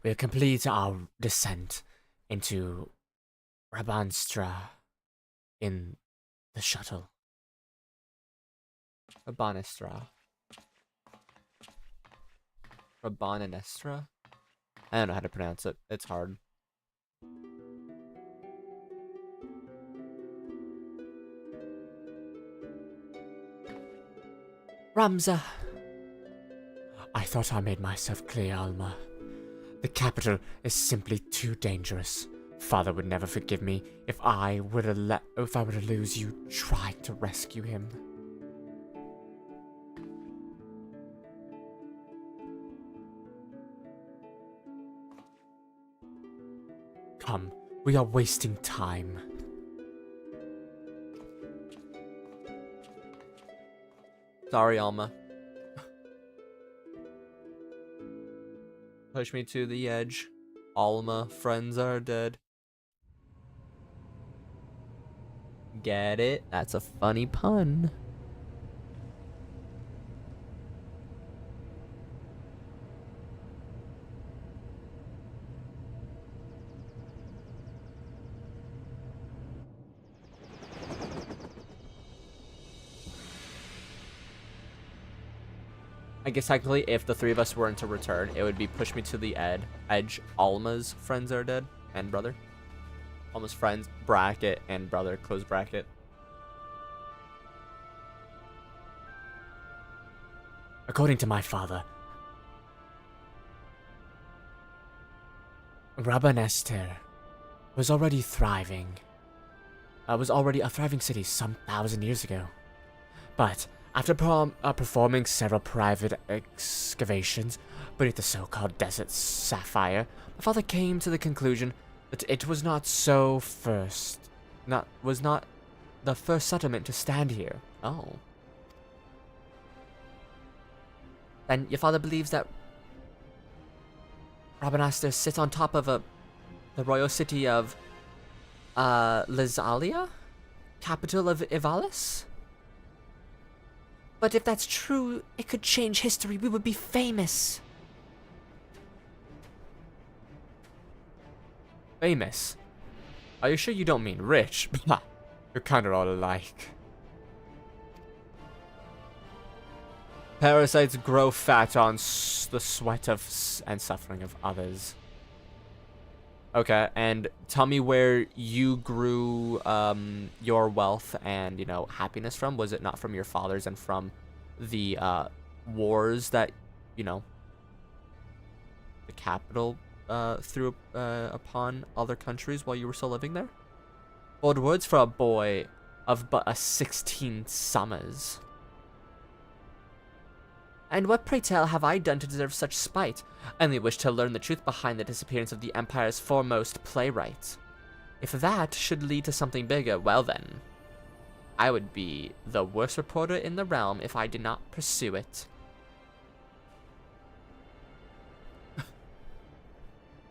We'll complete our descent into Rabanstra in the shuttle. Rabanestra. Rabanestra? I don't know how to pronounce it. It's hard. Ramza. I thought I made myself clear, Alma. The capital is simply too dangerous. Father would never forgive me if I were to lose you trying to rescue him. Come, we are wasting time. Sorry, Alma. Push me to the edge. Alma, friends are dead. Get it? That's a funny pun. I guess technically, if the three of us weren't to return, it would be push me to the edge. Alma's friends are dead, and brother. Alma's friends, bracket, and brother, close bracket. According to my father, Rabanester was already thriving. was already a thriving city some 1,000 years ago. But after performing several private excavations beneath the so-called Desert Sapphire, my father came to the conclusion that it was not the first settlement to stand here. Oh. Then your father believes that Rabanastre sits on top of the royal city of Lysalia, capital of Ivalis? But if that's true, it could change history. We would be famous. Famous? Are you sure you don't mean rich? You're kinda all alike. Parasites grow fat on the sweat and suffering of others. Okay, and tell me where you grew your wealth and, happiness from. Was it not from your fathers and from the wars that, the capital threw upon other countries while you were still living there? Bold words for a boy of but 16 summers. And what, pray tell, have I done to deserve such spite? I only wish to learn the truth behind the disappearance of the Empire's foremost playwright. If that should lead to something bigger, well then, I would be the worst reporter in the realm if I did not pursue it.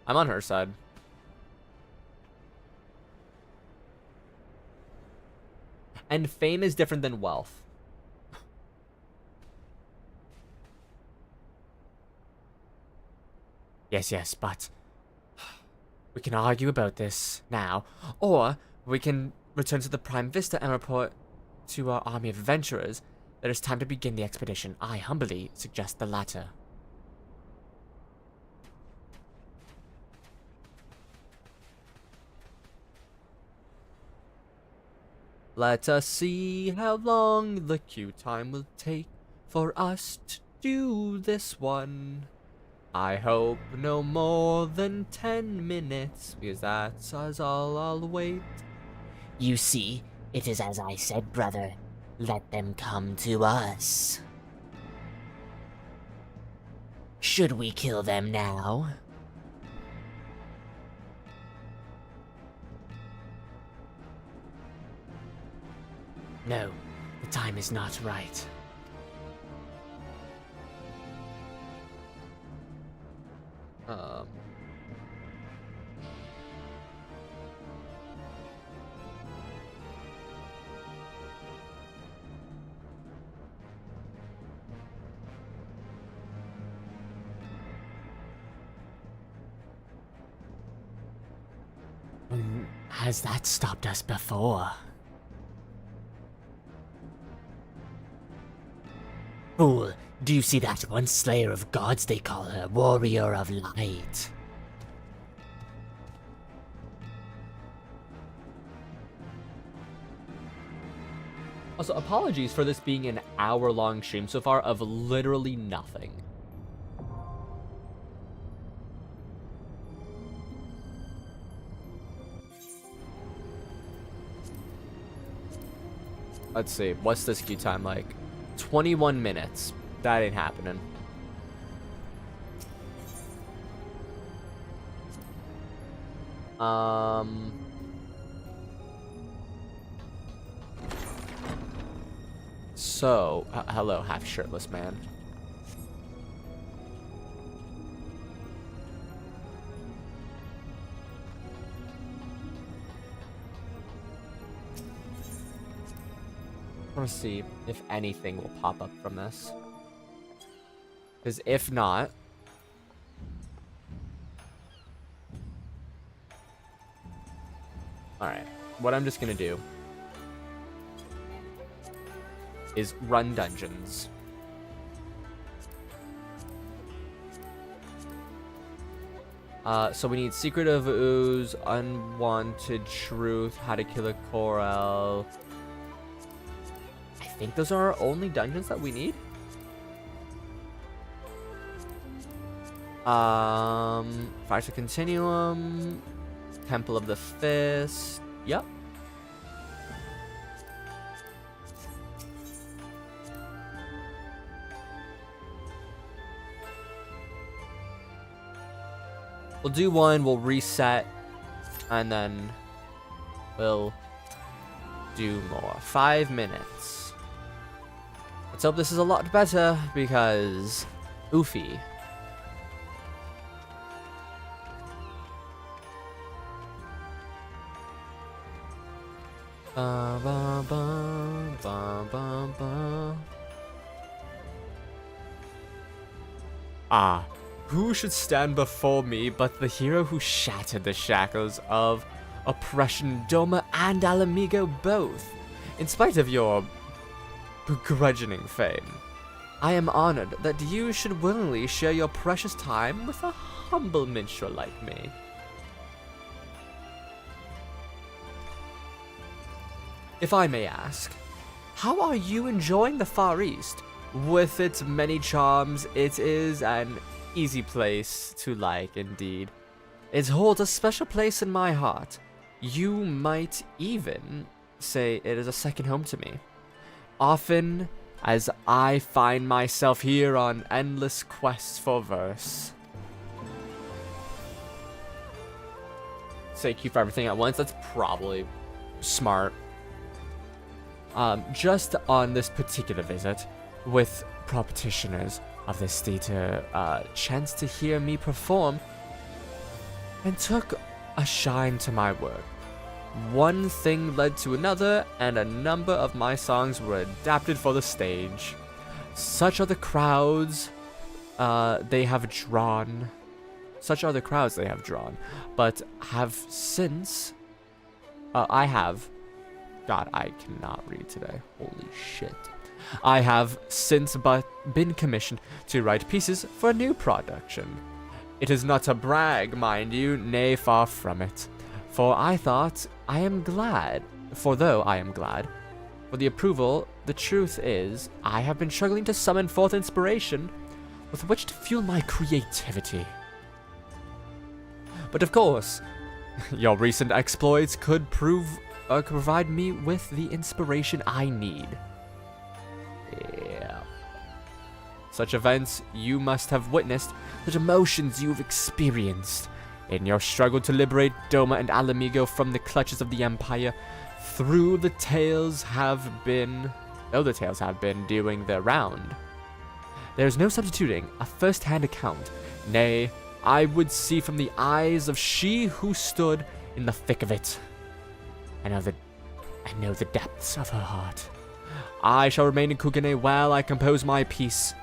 I'm on her side. And fame is different than wealth. Yes, but we can argue about this now, or we can return to the Prime Vista and report to our army of adventurers that it's time to begin the expedition. I humbly suggest the latter. Let us see how long the queue time will take for us to do this one. I hope no more than 10 minutes, because that's all I'll wait. You see, it is as I said, brother. Let them come to us. Should we kill them now? No, the time is not right. Has that stopped us before? Fool, do you see that one slayer of gods they call her, warrior of light? Also, apologies for this being an hour-long stream so far of literally nothing. Let's see, what's this queue time like? 21 minutes. That ain't happening. So, hello, half-shirtless man. I want to see if anything will pop up from this. Because if not... Alright, what I'm just going to do is run dungeons. So we need Secret of Ooze, Unwanted Truth, How to Kill a Corel. I think those are our only dungeons that we need. Fractal Continuum, Temple of the Fist. Yep. We'll do one, we'll reset, and then we'll do more. 5 minutes. Let's hope this is a lot better, because oofy. Ba, ba, ba, ba, ba, ba. Ah, who should stand before me but the hero who shattered the shackles of oppression, Doma and Alamigo both, in spite of your begrudging fame. I am honored that you should willingly share your precious time with a humble minstrel like me. If I may ask, how are you enjoying the Far East? With its many charms, it is an easy place to like indeed. It holds a special place in my heart. You might even say it is a second home to me. Often, as I find myself here on endless quests for verse. Say keep everything at once, that's probably smart. Just on this particular visit, with practitioners of this theater, chanced to hear me perform, and took a shine to my work. One thing led to another, and a number of my songs were adapted for the stage. Such are the crowds they have drawn. But have since... God, I cannot read today. Holy shit. I have since but been commissioned to write pieces for a new production. It is not a brag, mind you, nay, far from it. For though I am glad for the approval, the truth is, I have been struggling to summon forth inspiration with which to fuel my creativity. But of course, your recent exploits could provide me with the inspiration I need. Yeah. Such events you must have witnessed, such emotions you've experienced. In your struggle to liberate Doma and Alamigo from the clutches of the Empire, the tales have been doing their round. There is no substituting a first-hand account. Nay, I would see from the eyes of she who stood in the thick of it. I know the depths of her heart. I shall remain in Kugane while I compose my piece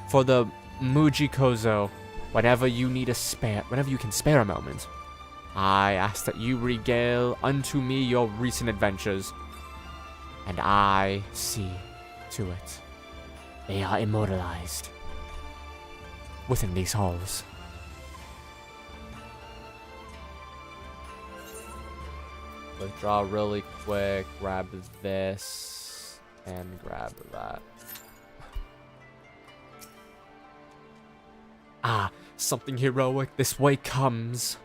for the Mujikozo. Whenever you can spare a moment, I ask that you regale unto me your recent adventures, and I see to it they are immortalized within these halls. Withdraw really quick, grab this, and grab that. Ah, something heroic this way comes.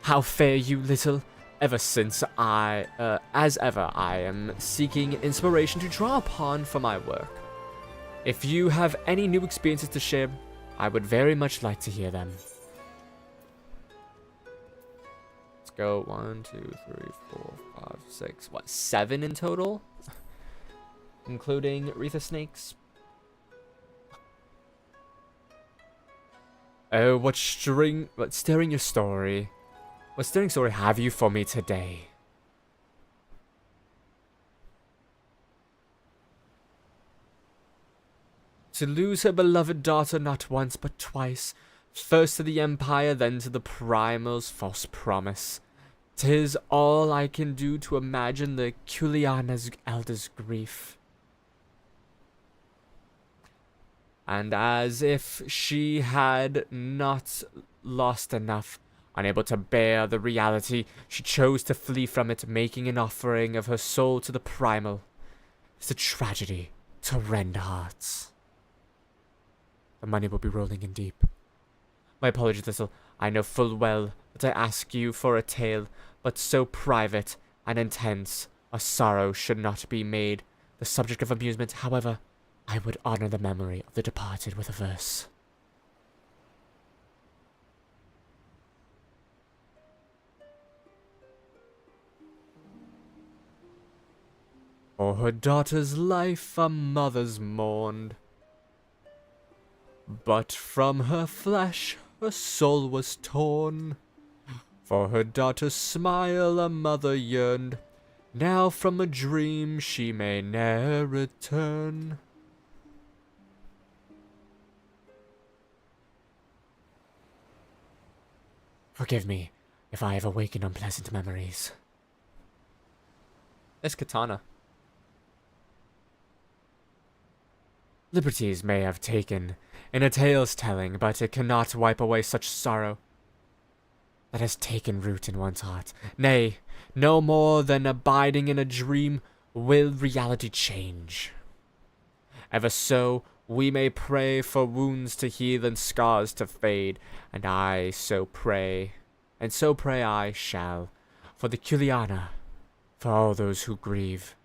How fare you, little? Ever since as ever, I am seeking inspiration to draw upon for my work. If you have any new experiences to share, I would very much like to hear them. Let's go 1, 2, 3, 4, 5, 6, 7 in total? Including Aretha Snakes. Oh, what stirring story have you for me today? To lose her beloved daughter not once but twice, first to the Empire, then to the Primal's false promise. 'Tis all I can do to imagine the Kuliana's elder's grief. And as if she had not lost enough, unable to bear the reality, she chose to flee from it, making an offering of her soul to the Primal. It's a tragedy to rend hearts. The money will be rolling in deep. My apologies, Thistle. I know full well that I ask you for a tale, but so private and intense a sorrow should not be made the subject of amusement. However, I would honor the memory of the departed with a verse. For her daughter's life a mother's mourned. But from her flesh her soul was torn. For her daughter's smile a mother yearned. Now from a dream she may ne'er return. Forgive me if I have awakened unpleasant memories. It's katana. Liberties may have taken in a tale's telling, but it cannot wipe away such sorrow that has taken root in one's heart. Nay, no more than abiding in a dream will reality change. Ever so, we may pray for wounds to heal and scars to fade, and so pray I shall, for the Kuliana, for all those who grieve,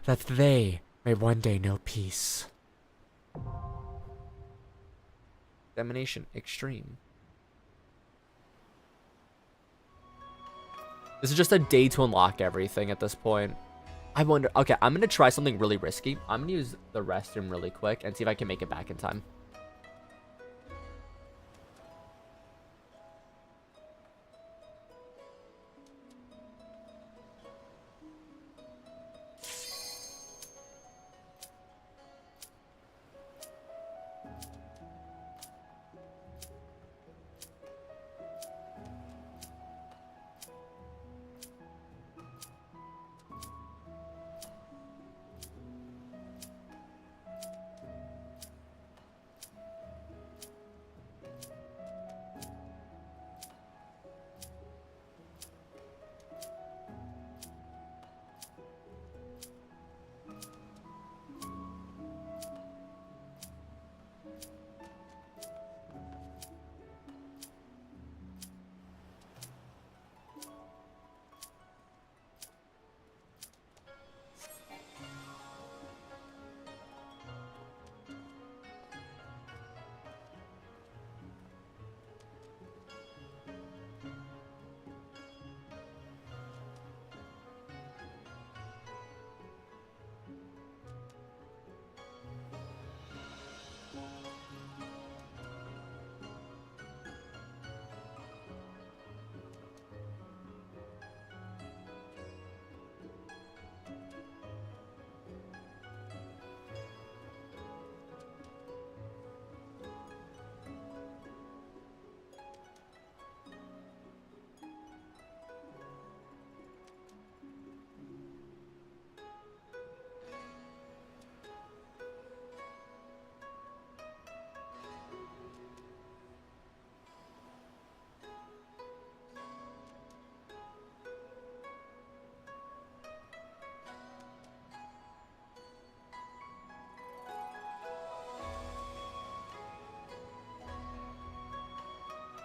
that they may one day know peace. Domination extreme. This is just a day to unlock everything at this point. I wonder, okay, I'm gonna try something really risky. I'm gonna use the restroom really quick and see if I can make it back in time.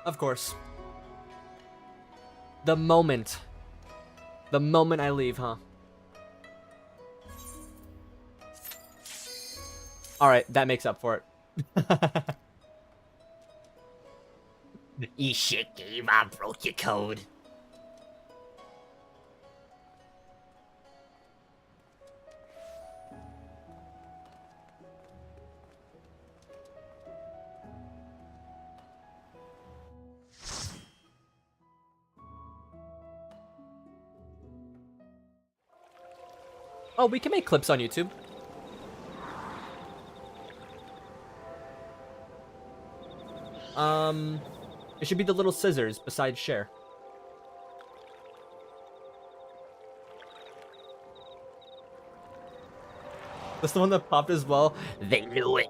Of course. The moment I leave, huh? Alright, that makes up for it. You shit, Gabe, I broke your code. Oh, we can make clips on YouTube. It should be the little scissors beside share. That's the one that popped as well. They knew it.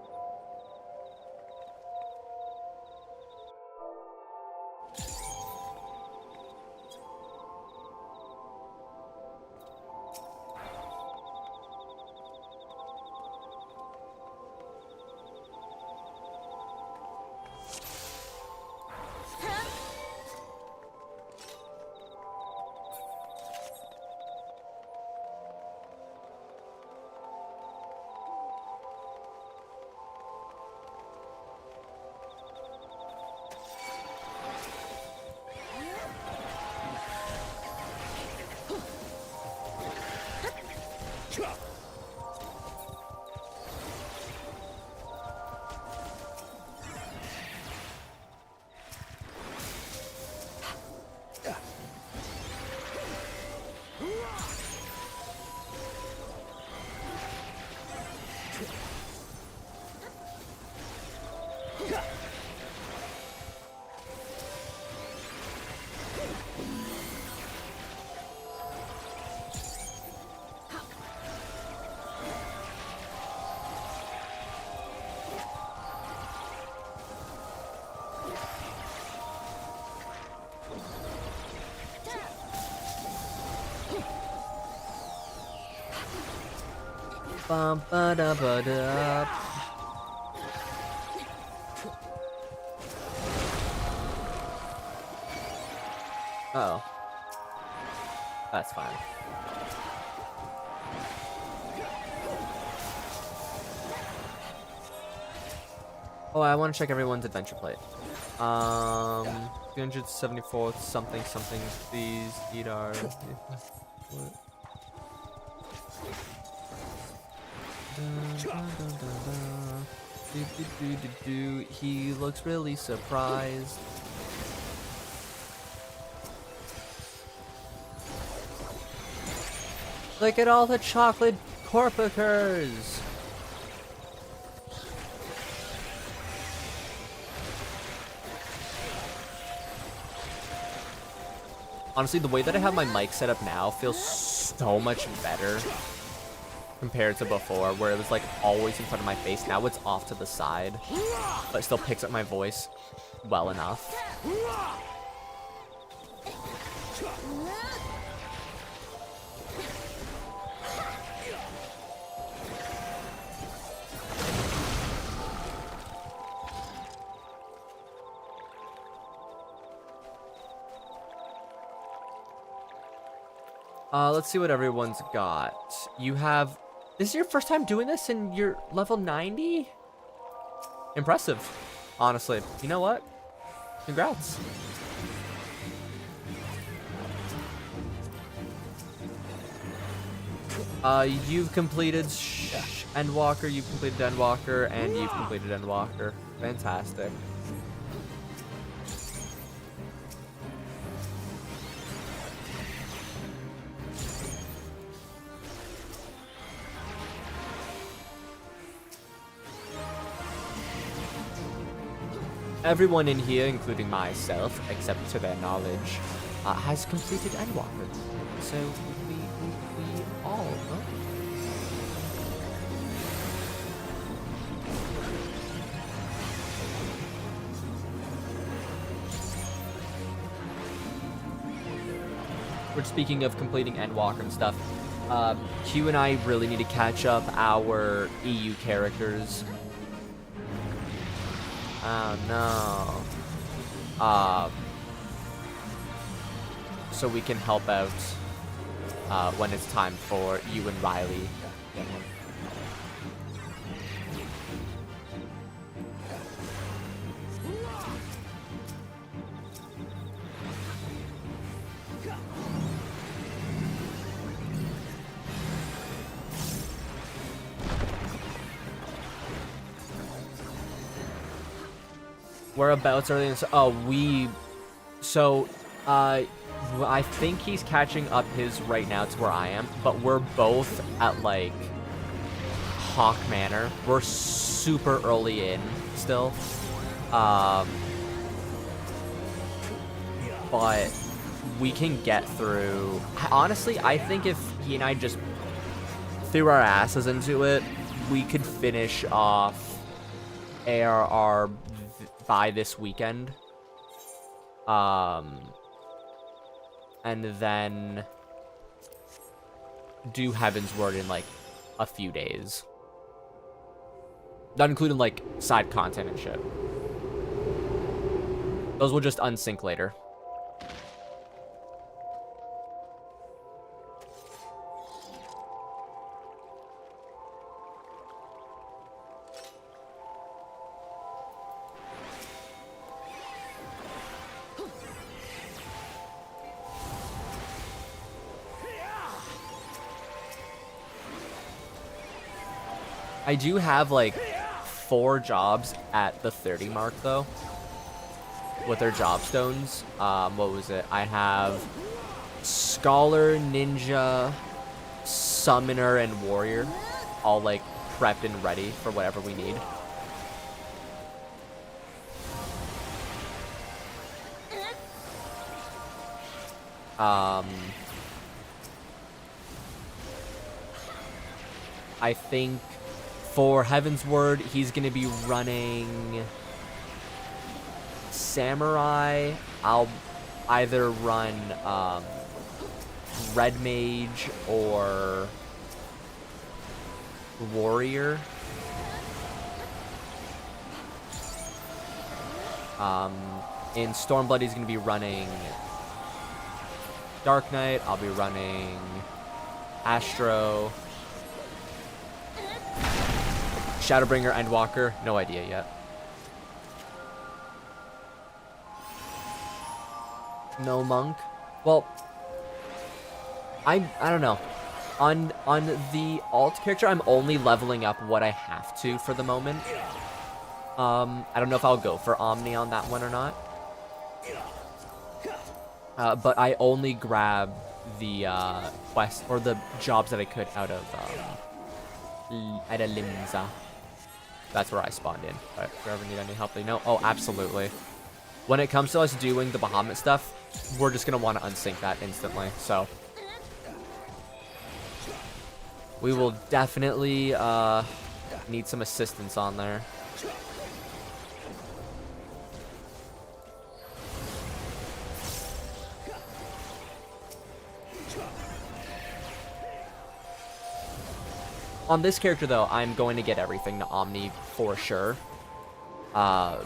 Bum, ba, da, ba, da. Uh oh. That's fine. Oh, I want to check everyone's adventure plate. 374 something something. Please eat our. He looks really surprised. Look at all the chocolate corpicers! Honestly, the way that I have my mic set up now feels so much better compared to before, where it was like always in front of my face. Now it's off to the side, but it still picks up my voice well enough. Let's see what everyone's got. You have... This is your first time doing this and you're level 90? Impressive, honestly. You know what? Congrats. You've completed Endwalker, you've completed Endwalker, and you've completed Endwalker. Fantastic. Everyone in here, including myself, except to their knowledge, has completed Endwalker. So we all, huh? We're speaking of completing Endwalker and stuff. Q and I really need to catch up our EU characters. Oh no. So we can help out when it's time for you and Riley. Whereabouts are they? I think he's catching up his right now to where I am, but we're both at like Hawk Manor. We're super early in still. But we can get through. Honestly, I think if he and I just threw our asses into it, we could finish off ARR by this weekend. And then do Heaven's Word in like a few days. Not including like side content and shit. Those will just unsync later. I do have like 4 jobs at the 30 mark though, with their job stones. What was it? I have Scholar, Ninja, Summoner, and Warrior, all like prepped and ready for whatever we need. I think for Heaven's Word, he's going to be running Samurai. I'll either run Red Mage or warrior. In Stormblood, he's going to be running Dark Knight. I'll be running Astro. Shadowbringer, Endwalker. No idea yet. No monk. Well, I don't know. On the alt character, I'm only leveling up what I have to for the moment. I don't know if I'll go for Omni on that one or not. But I only grabbed the quest or the jobs that I could out of Hydaelyn. That's where I spawned in. But if you ever need any help, let me know. Oh, absolutely. When it comes to us doing the Bahamut stuff, we're just gonna want to unsync that instantly. So we will definitely need some assistance on there. On this character, though, I'm going to get everything to Omni for sure. So,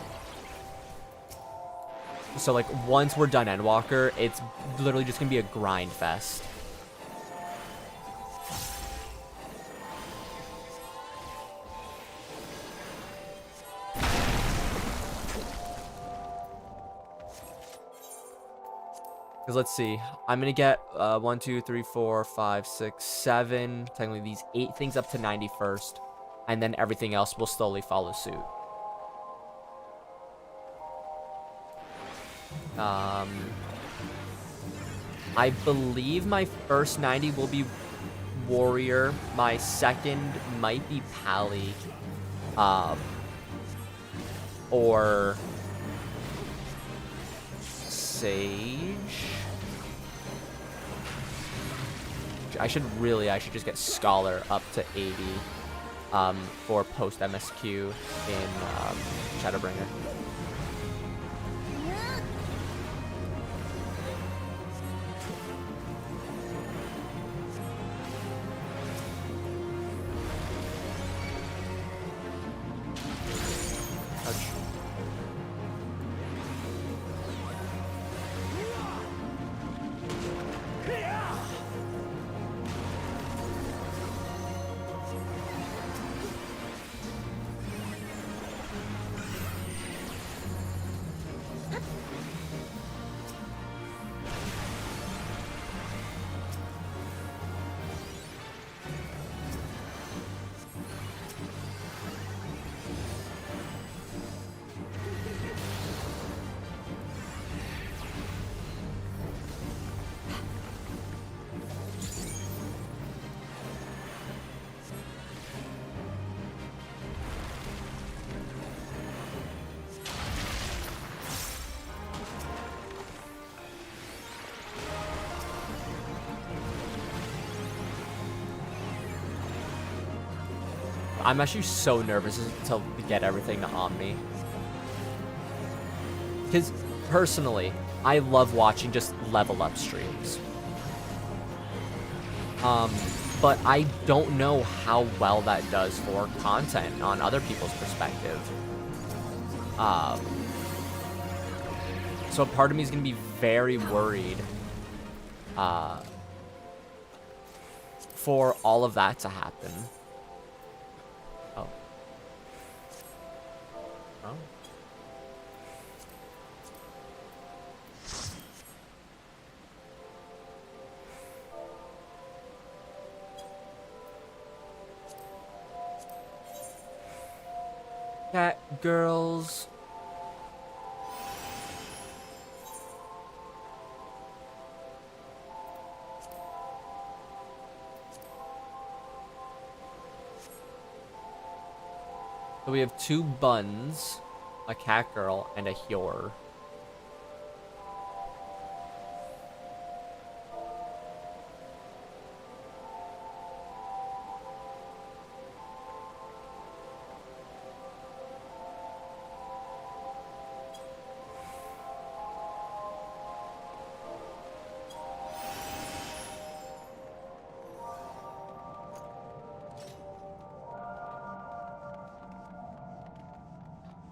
like, once we're done Endwalker, it's literally just going to be a grind fest. Because let's see, I'm going to get 1, 2, 3, 4, 5, 6, 7, technically these 8 things up to 91st, and then everything else will slowly follow suit. I believe my first 90 will be Warrior, my second might be Pally, or Sage. I should just get Scholar up to 80 for post MSQ in Shadowbringer. I'm actually so nervous to get everything to Omni. Because, personally, I love watching just level up streams. But I don't know how well that does for content on other people's perspective. So part of me is going to be very worried for all of that to happen. Oh. Oh. Cat girls. So we have 2 buns, a cat girl, and a Hjor.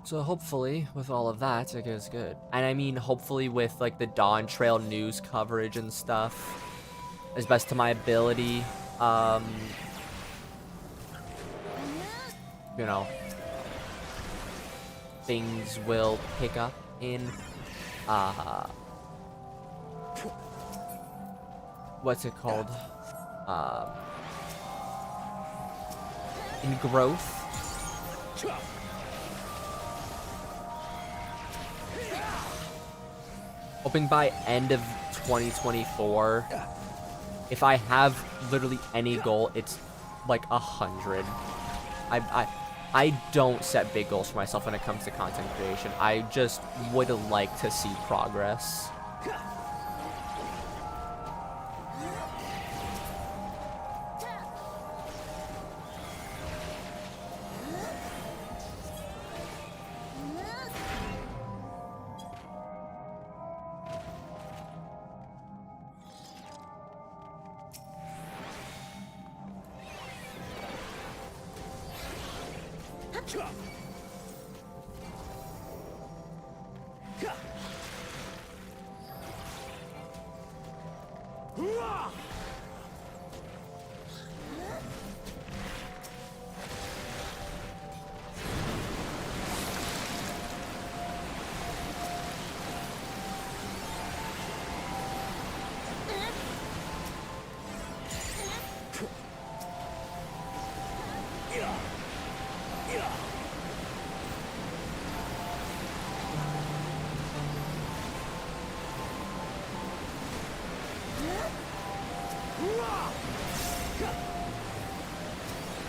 So hopefully, with all of that, it goes good. And I mean, hopefully with, like, the dawntrail news coverage and stuff, as best to my ability, you know, things will pick up in, what's it called? In growth. Hoping by end of 2024, if I have literally any goal, it's like 100. I don't set big goals for myself when it comes to content creation. I just would like to see progress.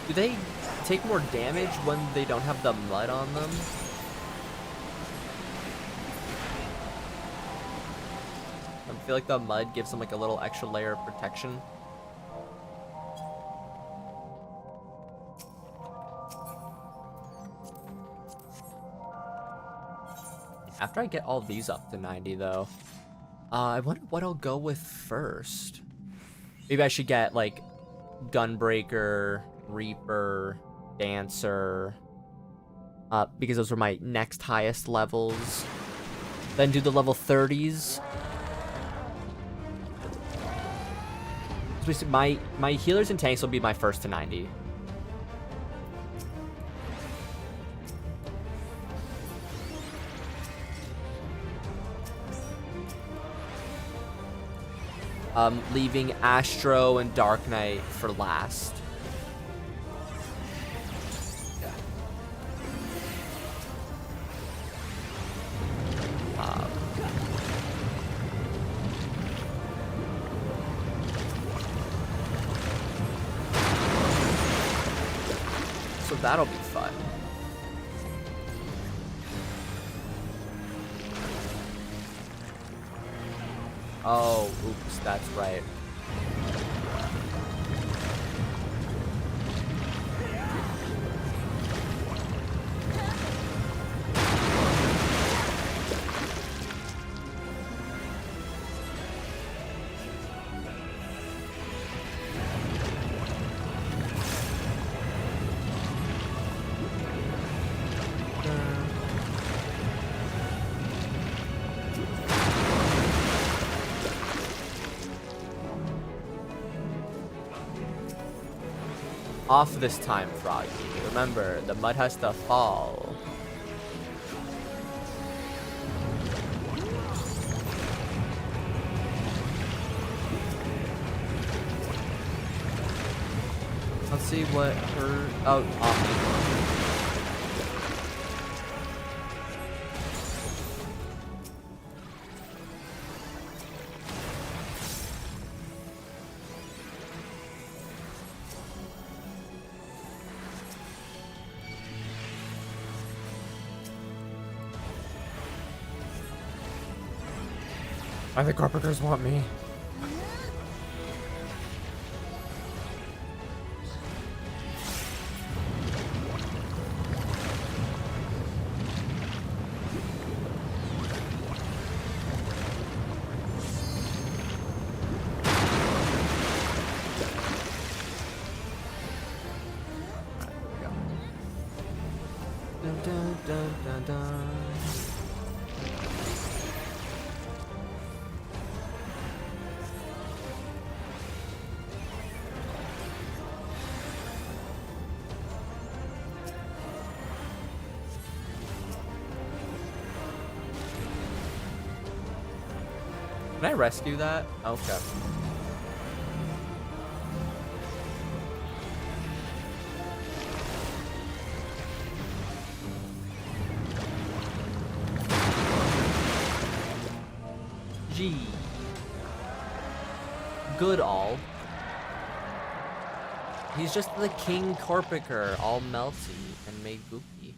Do they take more damage when they don't have the mud on them? I feel like the mud gives them like a little extra layer of protection. After I get all these up to 90 though, I wonder what I'll go with first. Maybe I should get like Gunbreaker, Reaper, Dancer, because those were my next highest levels. Then do the level 30s. So my healers and tanks will be my first to 90. Leaving Astro and Dark Knight for last. So that'll be fun. Oh, oops, that's right. Off this time, Froggy. Remember, the mud has to fall. Let's see what her... Oh, Omni. I think carpenters want me. Dun, dun, dun, dun, dun. Can I rescue that? Okay. G. Good all. He's just the King Corpiker, all melty and made goopy.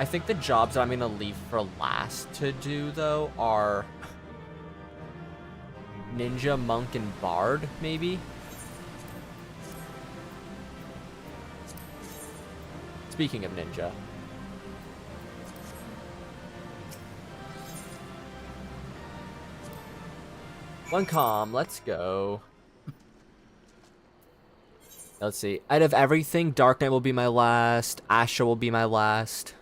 I think the jobs that I'm gonna leave for last to do, though, are Ninja, Monk, and Bard, maybe? Speaking of Ninja. One calm, let's go. Let's see. Out of everything, Dark Knight will be my last. Astra will be my last.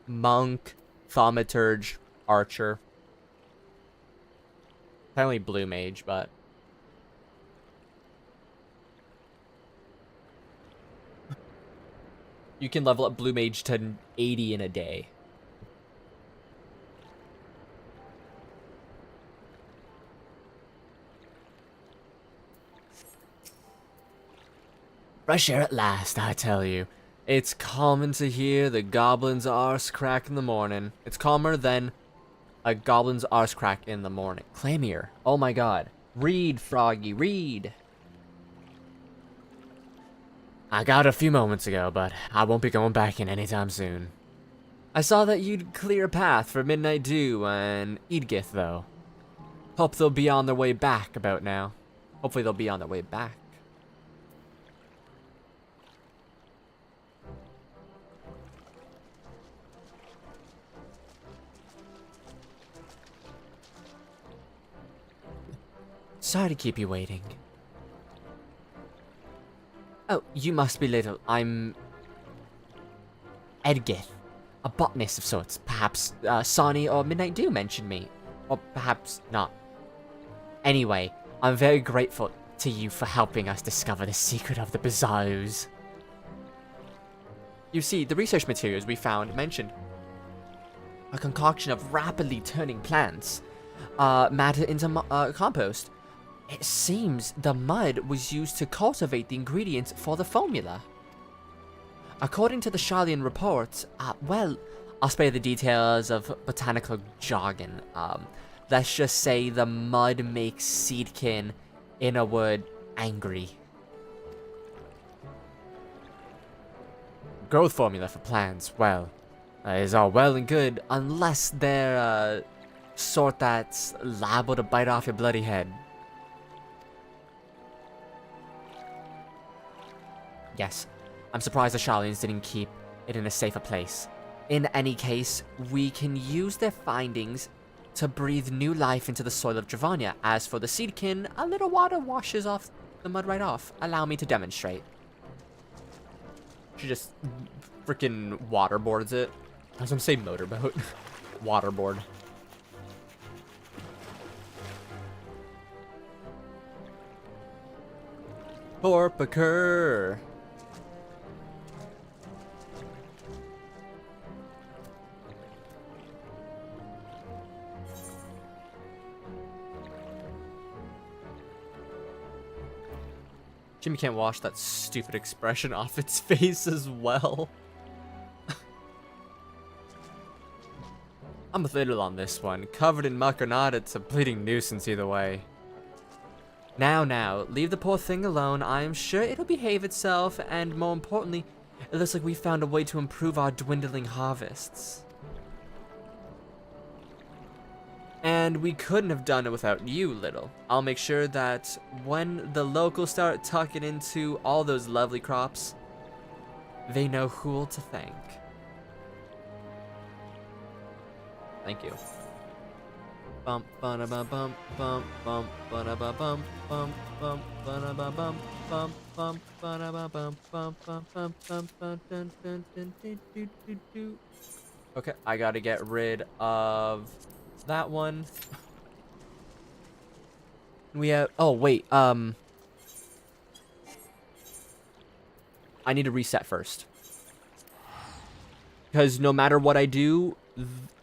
Monk, Thaumaturge, Archer. Apparently Blue Mage, but... You can level up Blue Mage to 80 in a day. Fresh air at last, I tell you. It's common to hear the goblin's arse crack in the morning. It's calmer than a goblin's arse crack in the morning. Clamier. Oh my god. Read, Froggy, read. I got a few moments ago, but I won't be going back in anytime soon. I saw that you'd clear a path for Midnight Dew and Edgith, though. Hope they'll be on their way back about now. Hopefully they'll be on their way back. Sorry to keep you waiting. Oh, you must be little. I'm... Edgith. A botanist of sorts. Perhaps Sani or Midnight Dew mentioned me. Or perhaps not. Anyway, I'm very grateful to you for helping us discover the secret of the bizarre ooze. You see, the research materials we found mentioned a concoction of rapidly turning plants, matter into compost. It seems the mud was used to cultivate the ingredients for the formula. According to the Charlian reports, well, I'll spare the details of botanical jargon. Let's just say the mud makes Seedkin, in a word, angry. Growth formula for plants, well, is all well and good, unless they're, sort that's liable to bite off your bloody head. Yes, I'm surprised the Charlians didn't keep it in a safer place. In any case, we can use their findings to breathe new life into the soil of Dravania. As for the Seedkin, a little water washes off the mud right off. Allow me to demonstrate. She just freaking waterboards it. I was gonna say motorboat. Waterboard. Corpiker. Jimmy can't wash that stupid expression off its face as well. I'm with Little on this one. Covered in muck or not, it's a bleeding nuisance either way. Now, leave the poor thing alone. I am sure it'll behave itself, and more importantly, it looks like we found a way to improve our dwindling harvests. And we couldn't have done it without you, Little. I'll make sure that when the locals start tucking into all those lovely crops, they know who'll to thank. Thank you. Bump bum bum bum bum bum bum bum bum bum bum bum bum bum. Okay, I gotta get rid of that one. We have... Oh, wait. I need to reset first. Because no matter what I do,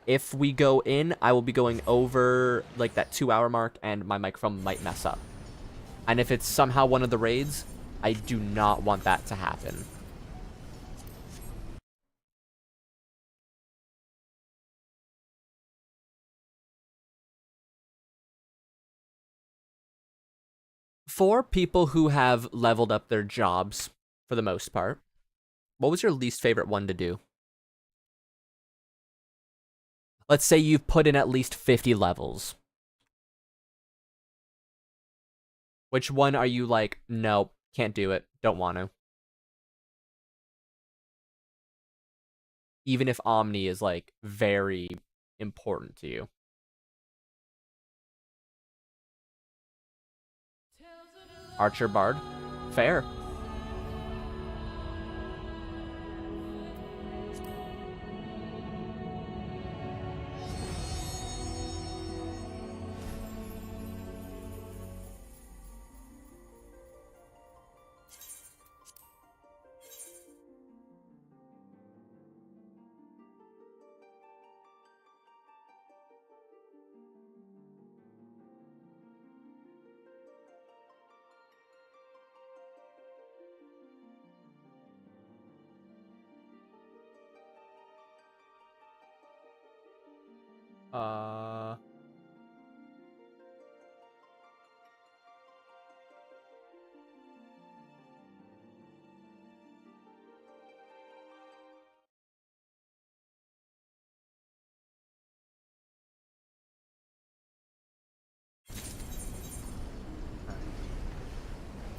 if we go in, I will be going over, like, that 2-hour mark, and my microphone might mess up. And if it's somehow one of the raids, I do not want that to happen. For people who have leveled up their jobs, for the most part, what was your least favorite one to do? Let's say you've put in at least 50 levels. Which one are you like, no, can't do it, don't want to? Even if Omni is, like, very important to you. Archer Bard. Fair.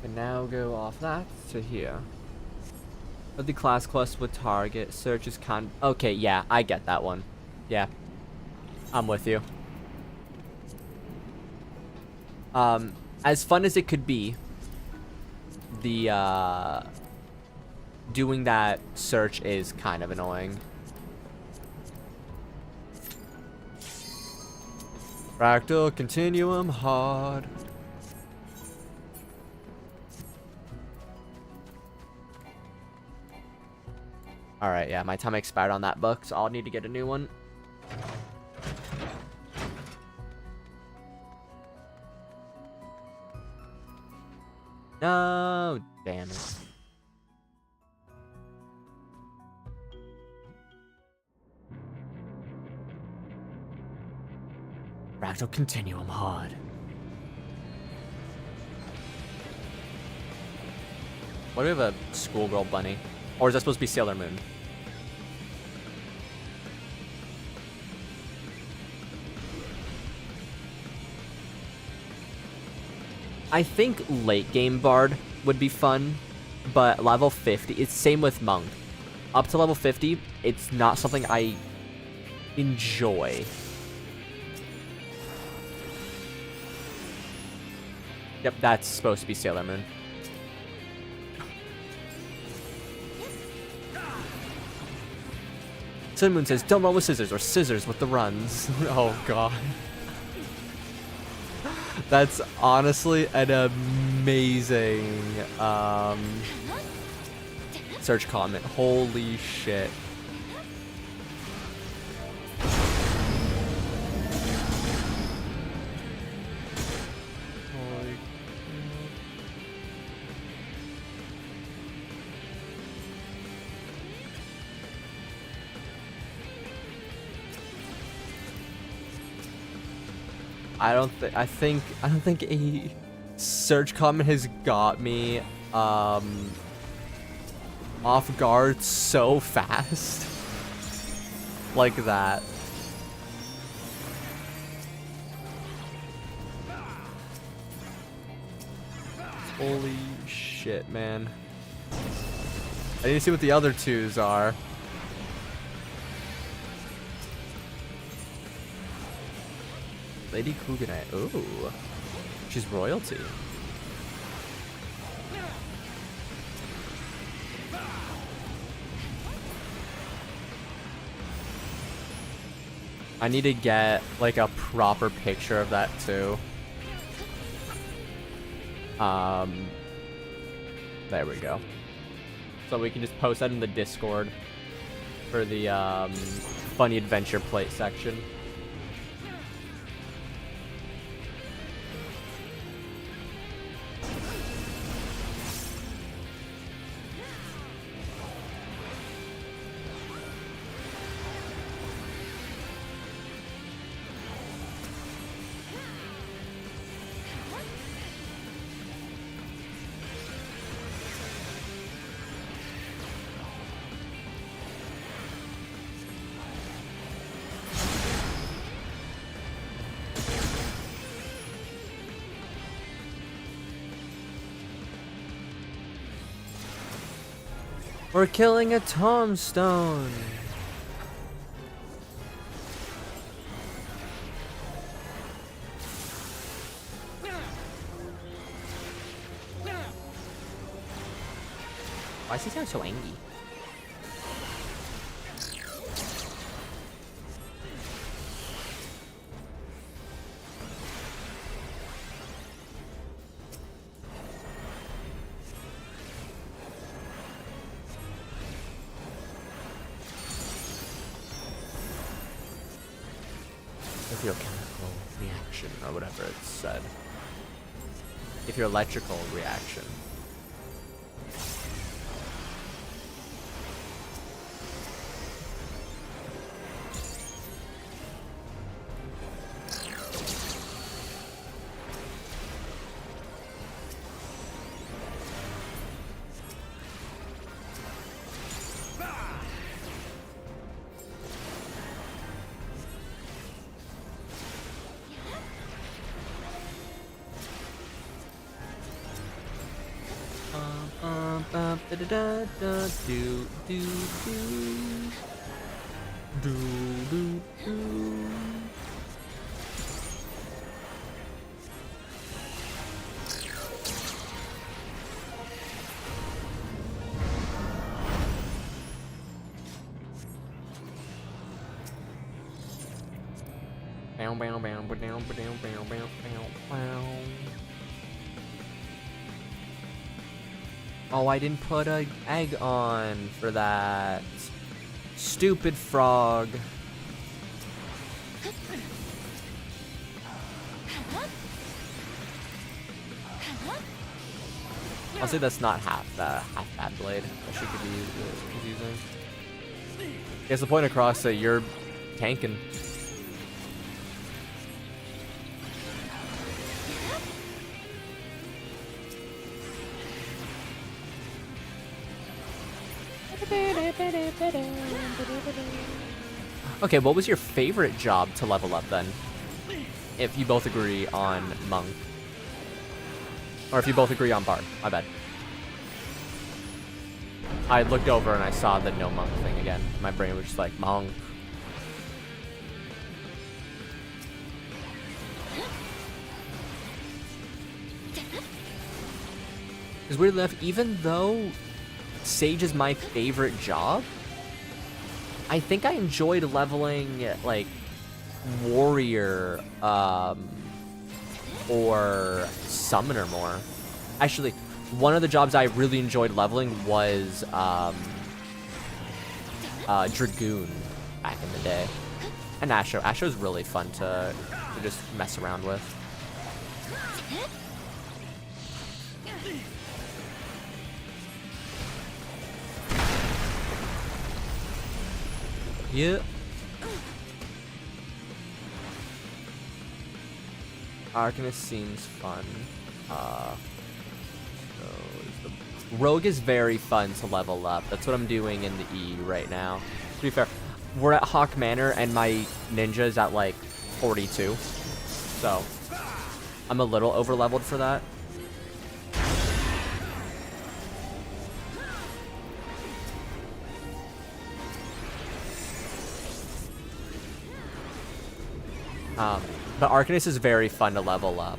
Can now go off that to here. But the class quest with target searches can. Okay, yeah, I get that one. Yeah, I'm with you. As fun as it could be, the doing that search is kind of annoying. Fractal continuum hard. Alright, yeah, my time expired on that book, so I'll need to get a new one. No, damn it. Fractal continuum hard. What do we have a schoolgirl bunny? Or is that supposed to be Sailor Moon? I think late game Bard would be fun, but level 50, it's same with Monk. Up to level 50, it's not something I enjoy. Yep, that's supposed to be Sailor Moon. Sailor Moon says, don't run with scissors, or scissors with the runs. Oh, God. That's honestly an amazing search comment. Holy shit. Holy. I don't think a search comment has got me off guard so fast like that. Holy shit, man. I need to see what the other twos are. Lady Kuganite. Ooh. She's royalty. I need to get like a proper picture of that too. There we go. So we can just post that in the Discord for the funny adventure plate section. We're killing a tombstone. Why does he sound so angry? If your chemical reaction, or whatever it's said. If your electrical reaction. Do do do. Oh, I didn't put a egg on for that. Stupid frog. I'll say that's not half that blade that she could be using. Guess the point across that you're tanking. Okay, what was your favorite job to level up then? If you both agree on Monk. Or if you both agree on Bard. My bad. I looked over and I saw the no Monk thing again. My brain was just like, Monk. Because weirdly enough, even though Sage is my favorite job, I think I enjoyed leveling like warrior or summoner more. Actually, one of the jobs I really enjoyed leveling was dragoon back in the day, and Asho. Asho's really fun to just mess around with. Yeah. Arcanist seems fun. Rogue is very fun to level up. That's what I'm doing in the E right now. To be fair, we're at Hawk Manor and my ninja is at like 42. So I'm a little over leveled for that. But Arcanist is very fun to level up.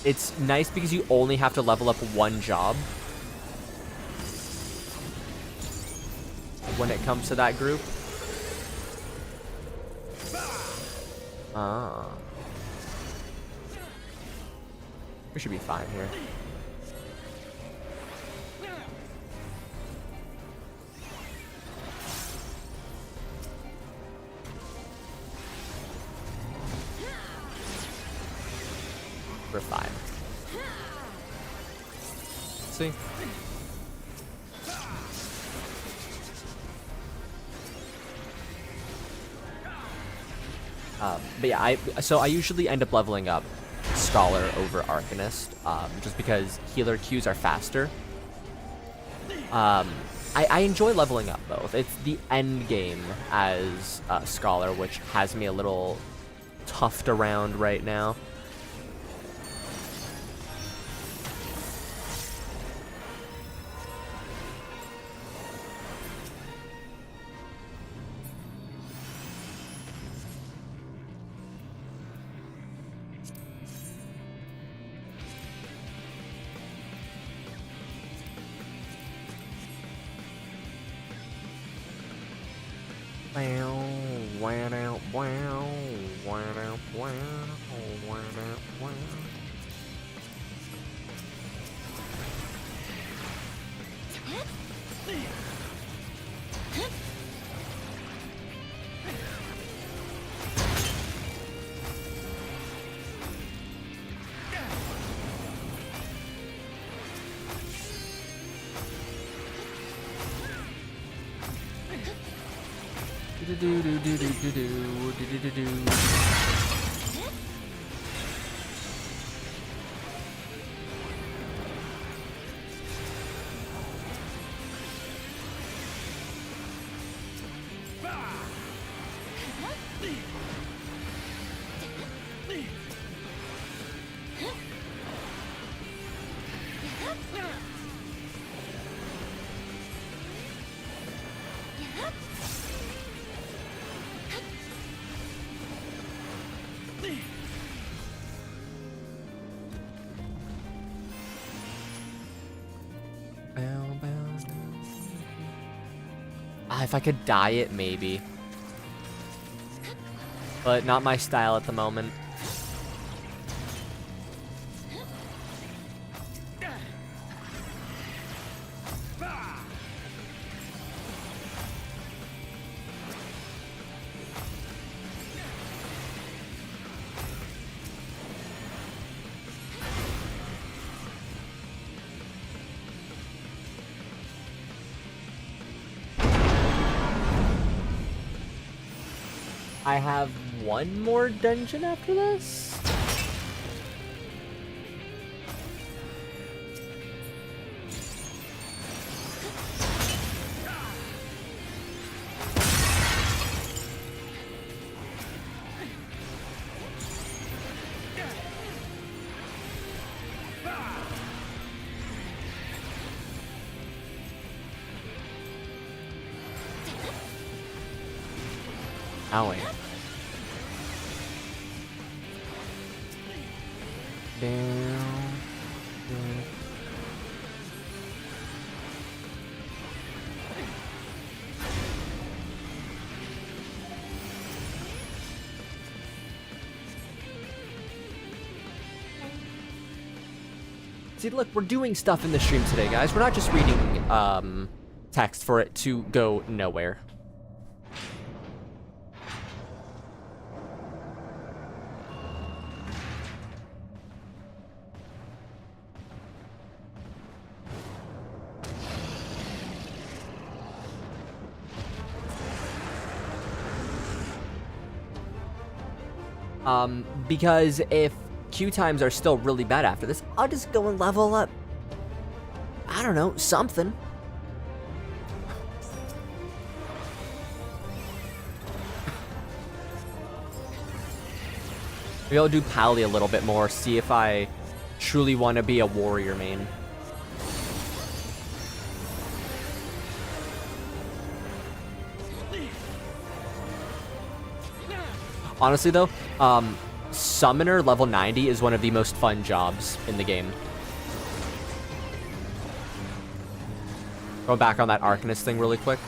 It's nice because you only have to level up one job when it comes to that group. We should be fine here. We're fine. See? But yeah, I usually end up leveling up Scholar over Arcanist, just because healer Qs are faster. I enjoy leveling up both. It's the end game as Scholar, which has me a little toughed around right now. If I could dye it, maybe. But not my style at the moment. I have one more dungeon after this? Oh wait. Down. See, look, we're doing stuff in the stream today, guys. We're not just reading text for it to go nowhere. Because if queue times are still really bad after this, I'll just go and level up, I don't know, something. Maybe I'll do Pally a little bit more, see if I truly want to be a warrior main. Honestly though, Summoner level 90 is one of the most fun jobs in the game. Going back on that Arcanist thing really quick.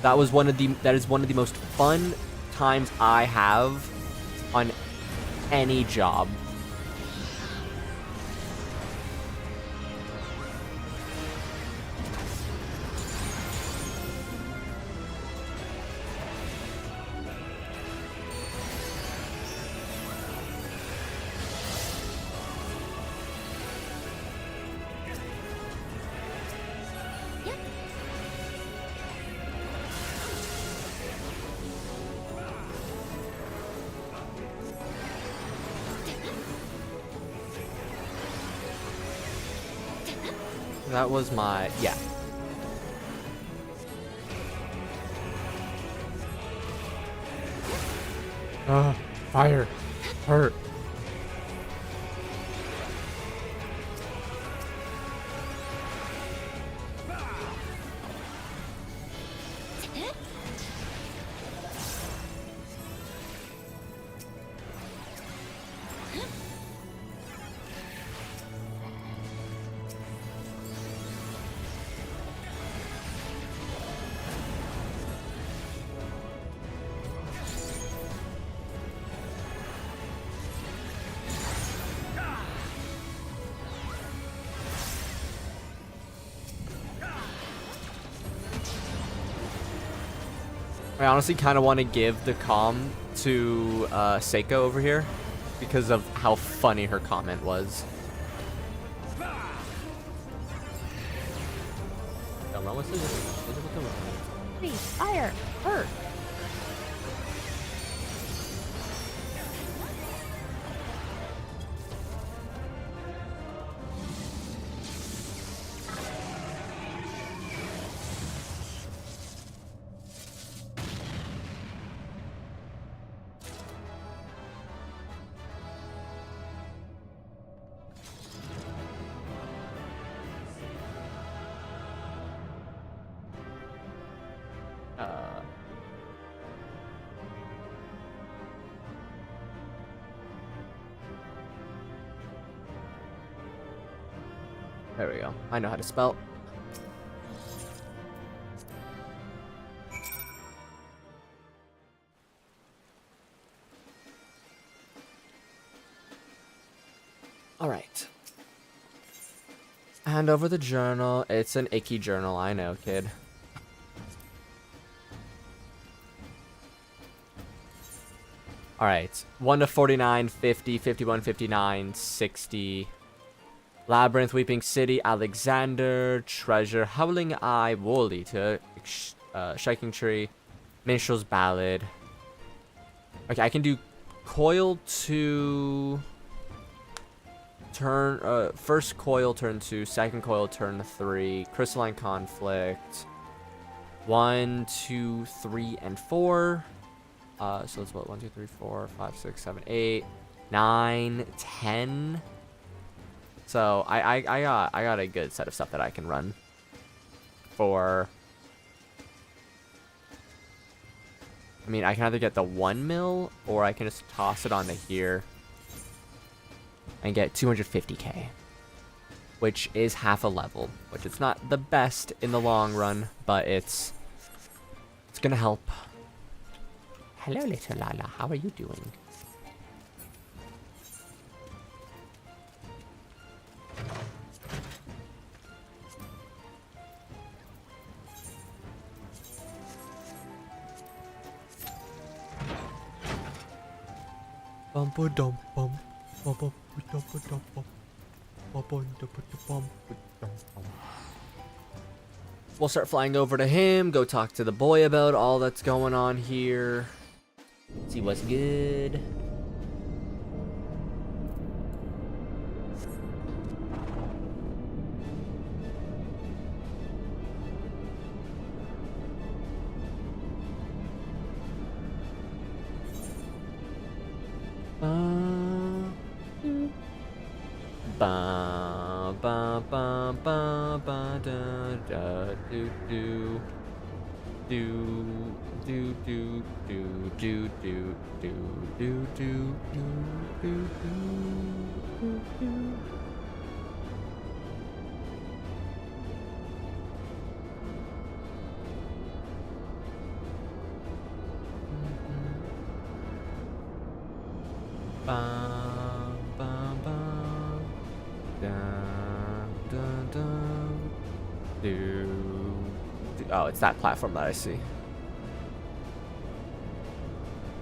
That is one of the most fun times I have on any job. That was my, yeah. Fire. Hurt. I honestly kind of want to give the calm to Seiko over here because of how funny her comment was. Don't run with it. Please, fire, hurt. There we go. I know how to spell. All right. Hand over the journal. It's an icky journal, I know, kid. All right. 1 to 49, 50, 51, 59, 60. Labyrinth, Weeping City, Alexander, Treasure, Howling Eye, Woolly to Shaking Tree, Minstrel's Ballad. Okay, I can do Coil to turn, first Coil turn 2, second Coil turn 3, Crystalline Conflict, 1, 2, 3, and 4. So that's what, 1, 2, 3, 4, 5, 6, 7, 8, 9, 10. So I got a good set of stuff that I can run for. I mean, I can either get the 1 mil or I can just toss it onto here and get 250k, which is half a level, which it's not the best in the long run, but it's gonna help. Hello, little Lala. How are you doing? We'll start flying over to him, go talk to the boy about all that's going on here. See what's good. Ba ba ba ba ba da da do do do do do do do do do do do do do do. Ba ba ba da da da do. Oh, it's that platform that I see.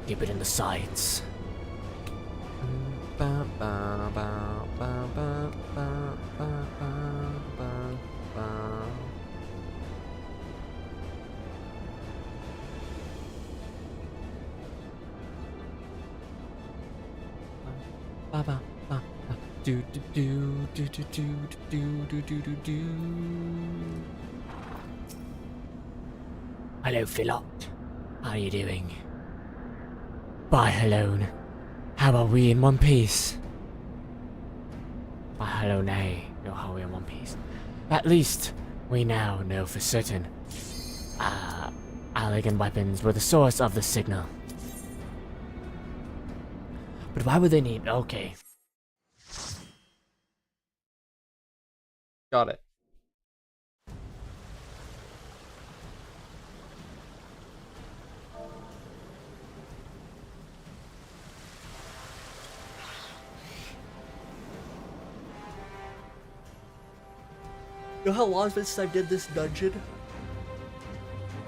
Keep it in the sights. Ba ba ba ba ba ba ba ba ba. Ba ba ba ba Do do do do do do do do do do do. Hello, Philot. How are you doing? By Hydaelyn, how are we in one piece? By Hydaelyn, nay, no, how are we in one piece? At least, we now know for certain. Elegant weapons were the source of the signal. But why would they need... Okay. Got it. You know how long it's been since I did this dungeon?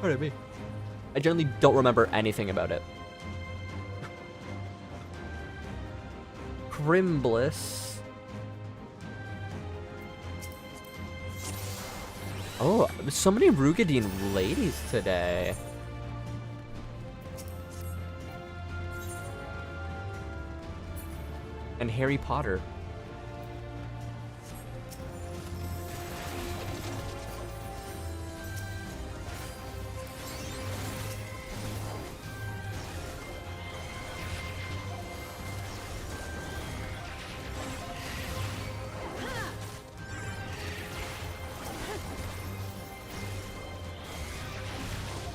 Pardon me. I generally don't remember anything about it. Crimbliss. Oh, so many Rugadine ladies today. And Harry Potter.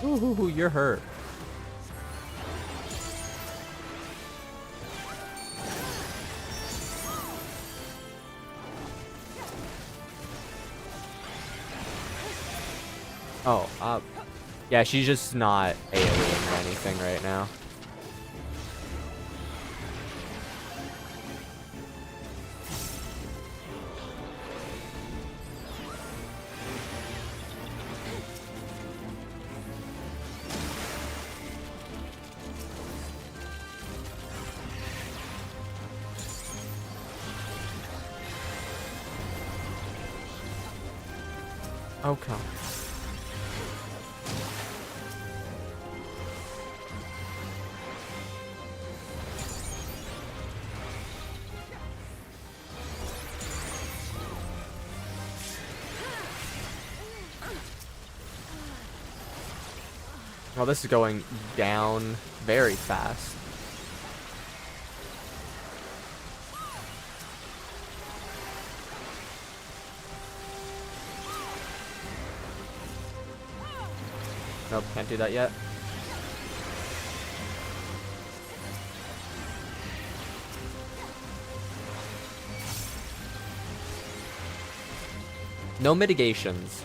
Ooh, you're hurt. Oh, yeah, she's just not alien or anything right now. Okay. Oh, this is going down very fast. Nope, can't do that yet. No mitigations.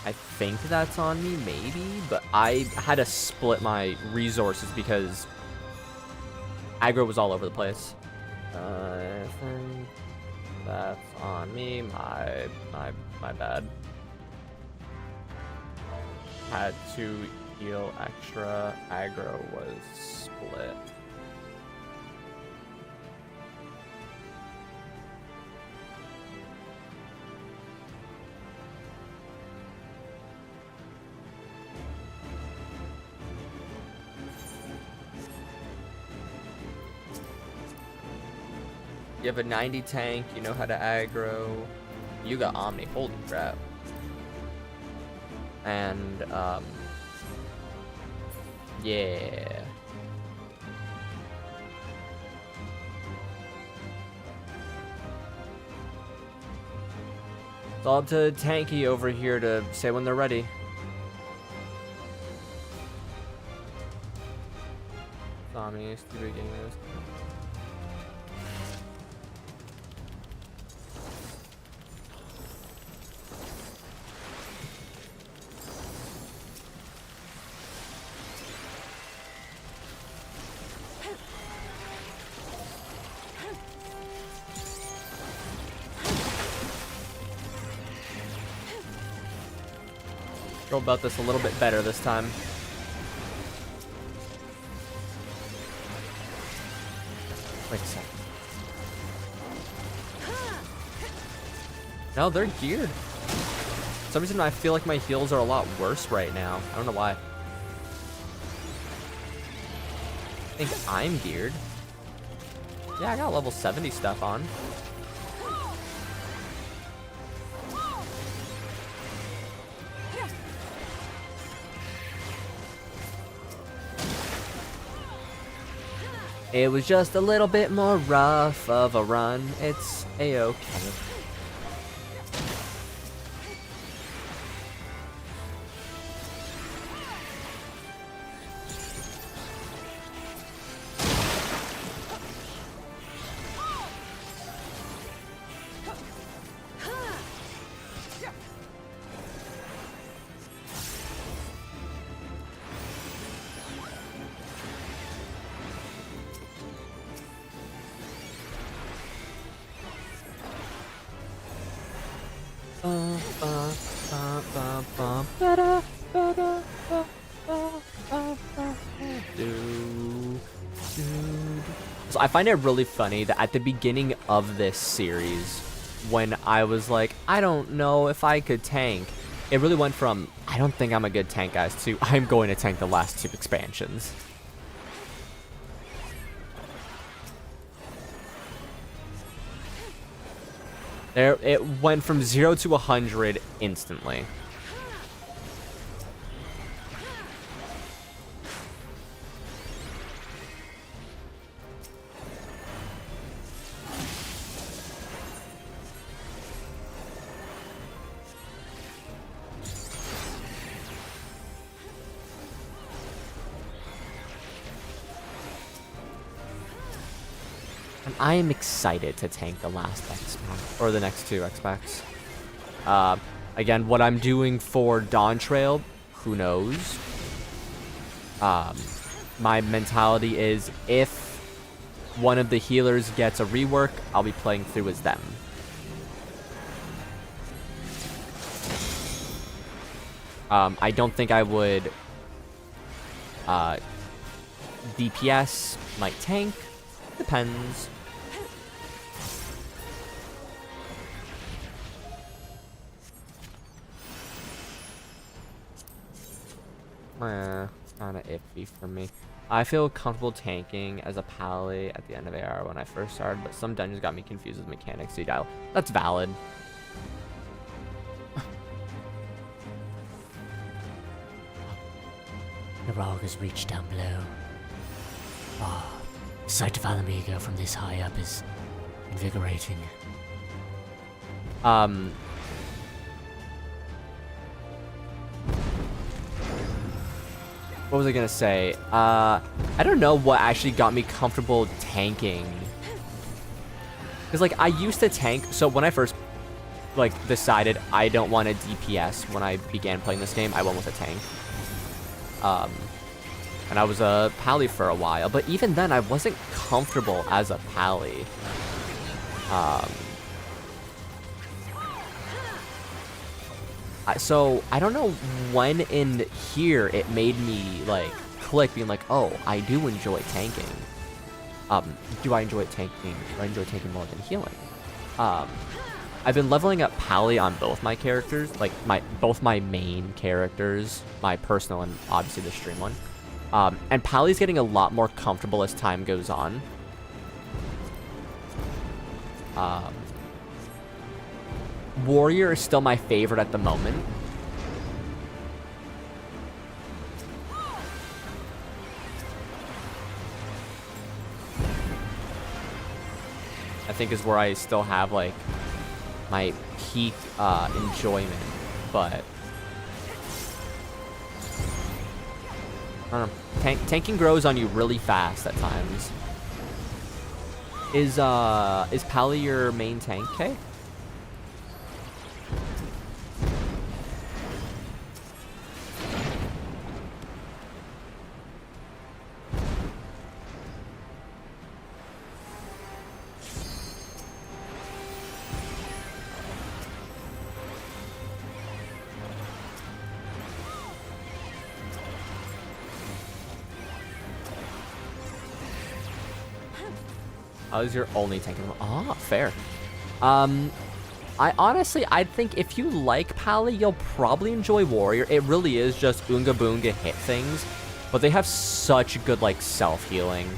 I think that's on me, maybe, but I had to split my resources because aggro was all over the place. I think that's on me. My bad. Had to heal extra. Aggro was split. You have a 90 tank, you know how to aggro. You got Omni, holy crap. And, yeah. It's all up to Tanky over here to say when they're ready. Tommy, stupid gamers. Go about this a little bit better this time. Wait a second. No, they're geared. For some reason, I feel like my heals are a lot worse right now. I don't know why. I think I'm geared. Yeah, I got level 70 stuff on. It was just a little bit more rough of a run. It's a-okay. So I find it really funny that at the beginning of this series, when I was like, I don't know if I could tank, it really went from, I don't think I'm a good tank, guys, to I'm going to tank the last 2 expansions. There, it went from 0 to 100 instantly. And I am excited to tank the last X-Pack, or the next 2 X-Packs. Again, what I'm doing for Dawntrail, who knows? My mentality is if one of the healers gets a rework, I'll be playing through as them. I don't think I would DPS, might tank, depends. Kind of iffy for me. I feel comfortable tanking as a pally at the end of AR when I first started, but some dungeons got me confused with mechanics. Hydaelyn. That's valid. The rogue has reached down below. Ah, the sight of Alamigo from this high up is invigorating. What was I gonna say? I don't know what actually got me comfortable tanking. Cause like I used to tank, so when I first like decided I don't want to DPS when I began playing this game, I went with a tank. And I was a pally for a while, but even then I wasn't comfortable as a pally. So I don't know when in here it made me like click, being like, oh, I do enjoy tanking. Do I enjoy tanking? Do I enjoy tanking more than healing? I've been leveling up pally on both my characters, like both my main characters, my personal and obviously the stream one. And pally's getting a lot more comfortable as time goes on. Warrior is still my favorite at the moment. I think is where I still have like my peak enjoyment, but I don't know. Tanking grows on you really fast at times. Is Pally your main tank, Kay? I was your only tank in the... Ah, fair. I think if you like Pally, you'll probably enjoy Warrior. It really is just Oonga Boonga hit things, but they have such good, like, self-healing.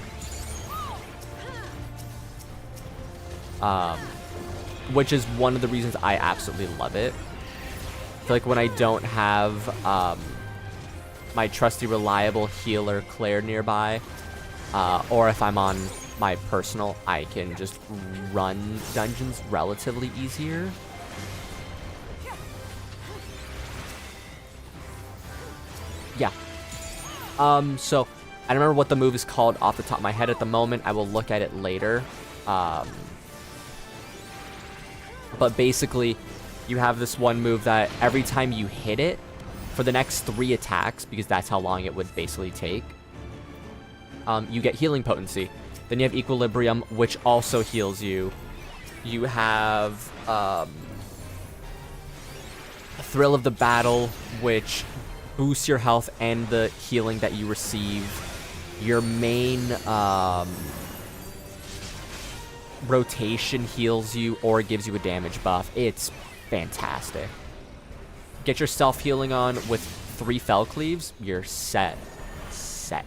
Which is one of the reasons I absolutely love it. I feel like when I don't have, my trusty, reliable healer Claire nearby, or if I'm on my personal, I can just run dungeons relatively easier. Yeah. So I don't remember what the move is called off the top of my head at the moment. I will look at it later. But basically, you have this one move that every time you hit it, for the next 3 attacks, because that's how long it would basically take, you get healing potency. Then you have Equilibrium, which also heals you. You have Thrill of the Battle, which boosts your health and the healing that you receive. Your main rotation heals you or gives you a damage buff. It's fantastic. Get your self-healing on with 3 Fell Cleaves, you're set. Set.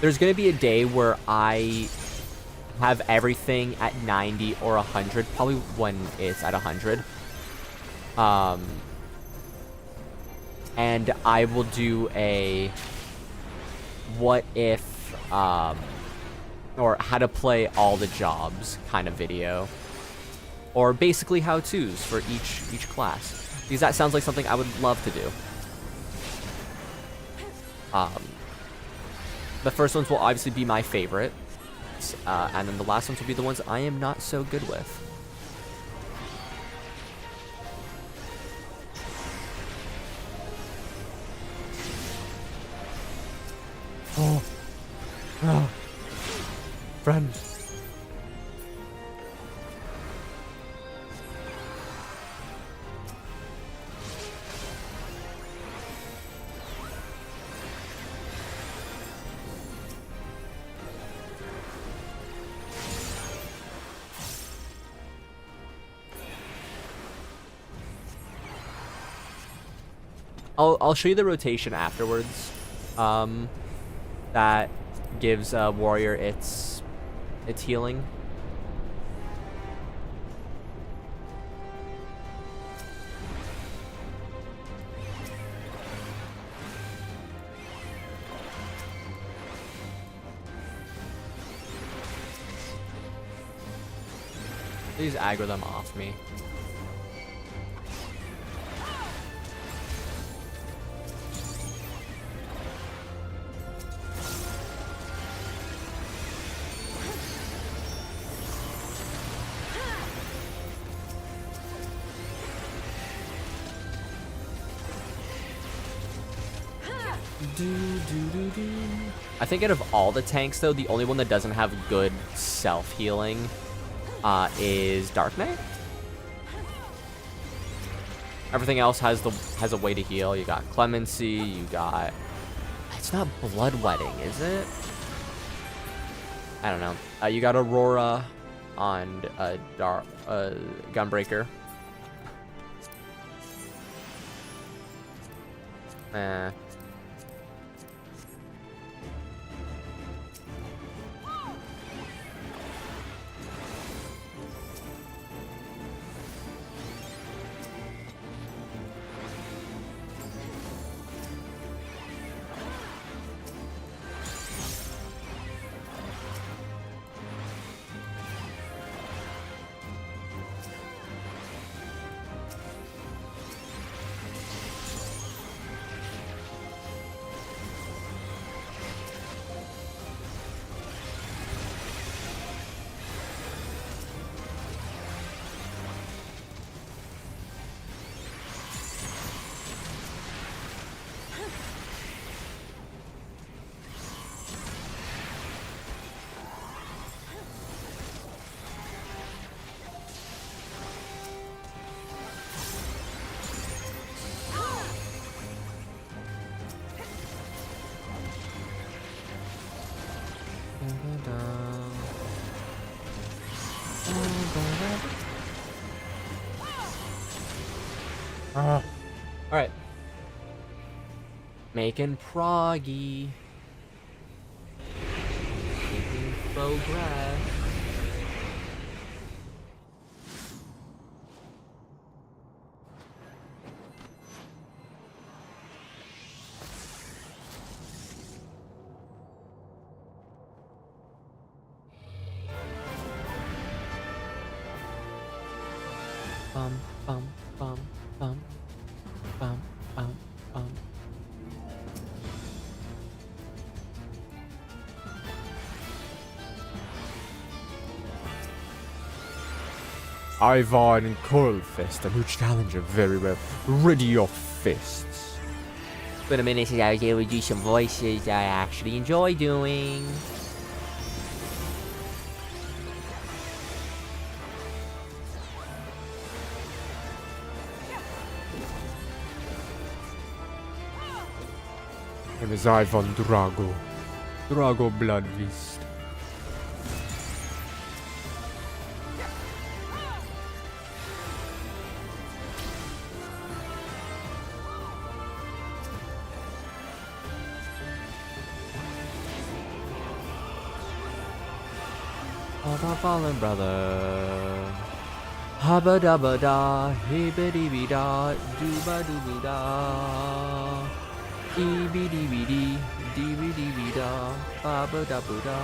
There's going to be a day where I have everything at 90 or 100, probably when it's at 100. And I will do a what if, or how to play all the jobs kind of video. Or basically how-tos for each class. Because that sounds like something I would love to do. The first ones will obviously be my favorite, and then the last ones will be the ones I am not so good with. Oh. Oh. Friend. I'll show you the rotation afterwards. That gives Warrior its healing. Please aggro them off me. I think out of all the tanks, though, the only one that doesn't have good self-healing is Dark Knight. Everything else has a way to heal. You got Clemency, you got... It's not Bloodwetting, is it? I don't know. You got Aurora on Gunbreaker. Alright. Making proggy. Making progress. Bum, bum, bum, bum, bum, bum, bum. Ivar and Coralfist, a new challenger, very well. Ready your fists. Been a minute since I was able to do some voices I actually enjoy doing. Name is Ivan Drago. Drago Bloodfist. Of our fallen brother. Hubba dubba da, hibba dibby da, dooba dooby da. Eebee deebee dee, deebee deebee da, babba dabba da.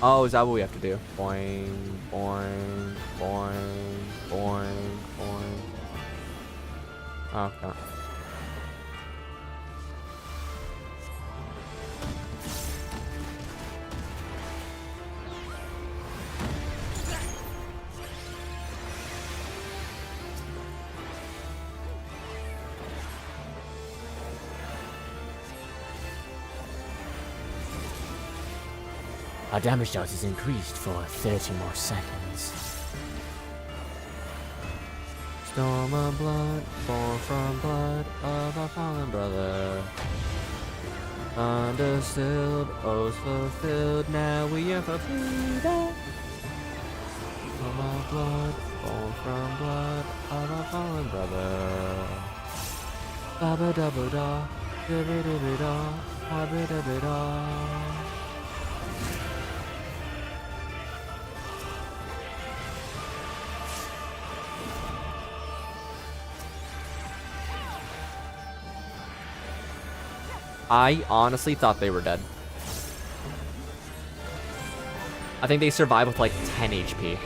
Oh, is that what we have to do? Boing, boing, boing, boing, boing. Oh, okay. Our damage dose is increased for 30 more seconds. Storm of blood, born from blood of our fallen brother. Undistilled, oaths fulfilled, now we are for freedom. Storm of blood, born from blood of our fallen brother. Babba dabba da, dibba dibba da, habba dabba da. I honestly thought they were dead. I think they survived with like 10 HP.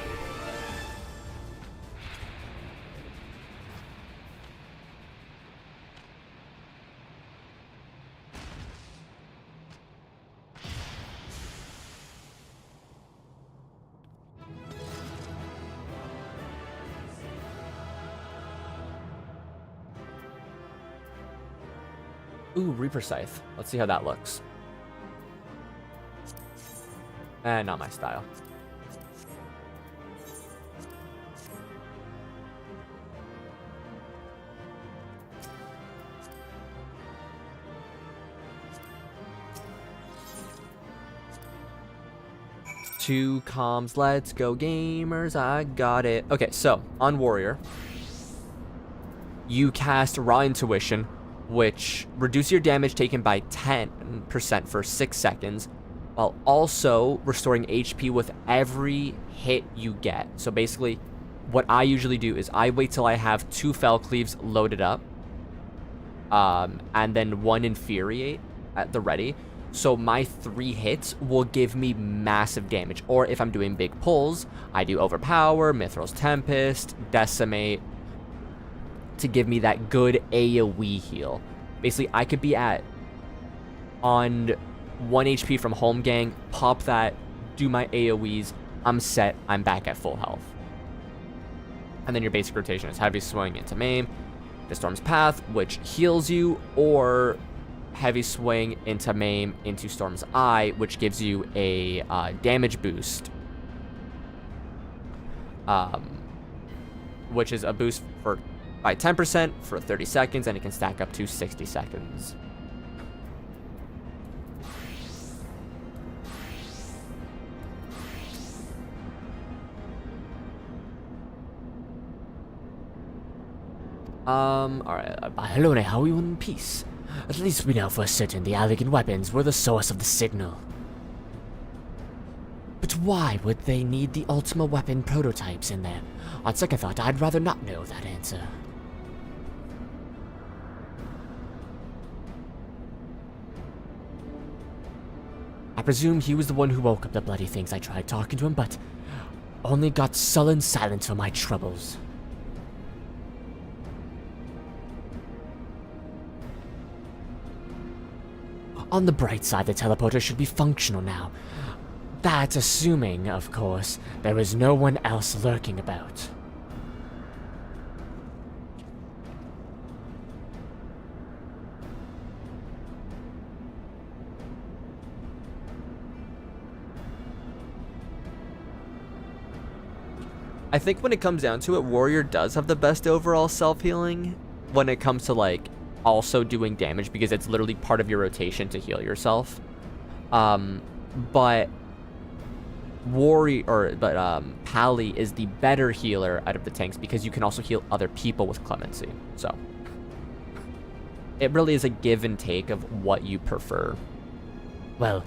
Ooh, Reaper Scythe. Let's see how that looks. Not my style. Two comms, let's go gamers, I got it. Okay, so, on Warrior, you cast Raw Intuition, which reduces your damage taken by 10% for 6 seconds, while also restoring HP with every hit you get. So basically, what I usually do is I wait till I have 2 Fell Cleaves loaded up, and then 1 Infuriate at the ready. So my 3 hits will give me massive damage. Or if I'm doing big pulls, I do Overpower, Mithril's Tempest, Decimate, to give me that good AoE heal. Basically, I could be on 1 HP from home gang, pop that, do my AoEs, I'm set, I'm back at full health. And then your basic rotation is Heavy Swing into Maim, the Storm's Path, which heals you, or heavy swing into maim into Storm's Eye, which gives you a damage boost. Which is a boost by 10% for 30 seconds, and it can stack up to 60 seconds. Alright, Hydaelyn, how are you in peace? At least we know for certain the elegant weapons were the source of the signal. But why would they need the Ultima weapon prototypes in there? On second thought, I'd rather not know that answer. I presume he was the one who woke up the bloody things. I tried talking to him, but only got sullen silence for my troubles. On the bright side, the teleporter should be functional now. That's assuming, of course, there is no one else lurking about. I think when it comes down to it, Warrior does have the best overall self-healing when it comes to, like, also doing damage, because it's literally part of your rotation to heal yourself. But Pally is the better healer out of the tanks because you can also heal other people with Clemency. So it really is a give and take of what you prefer. Well,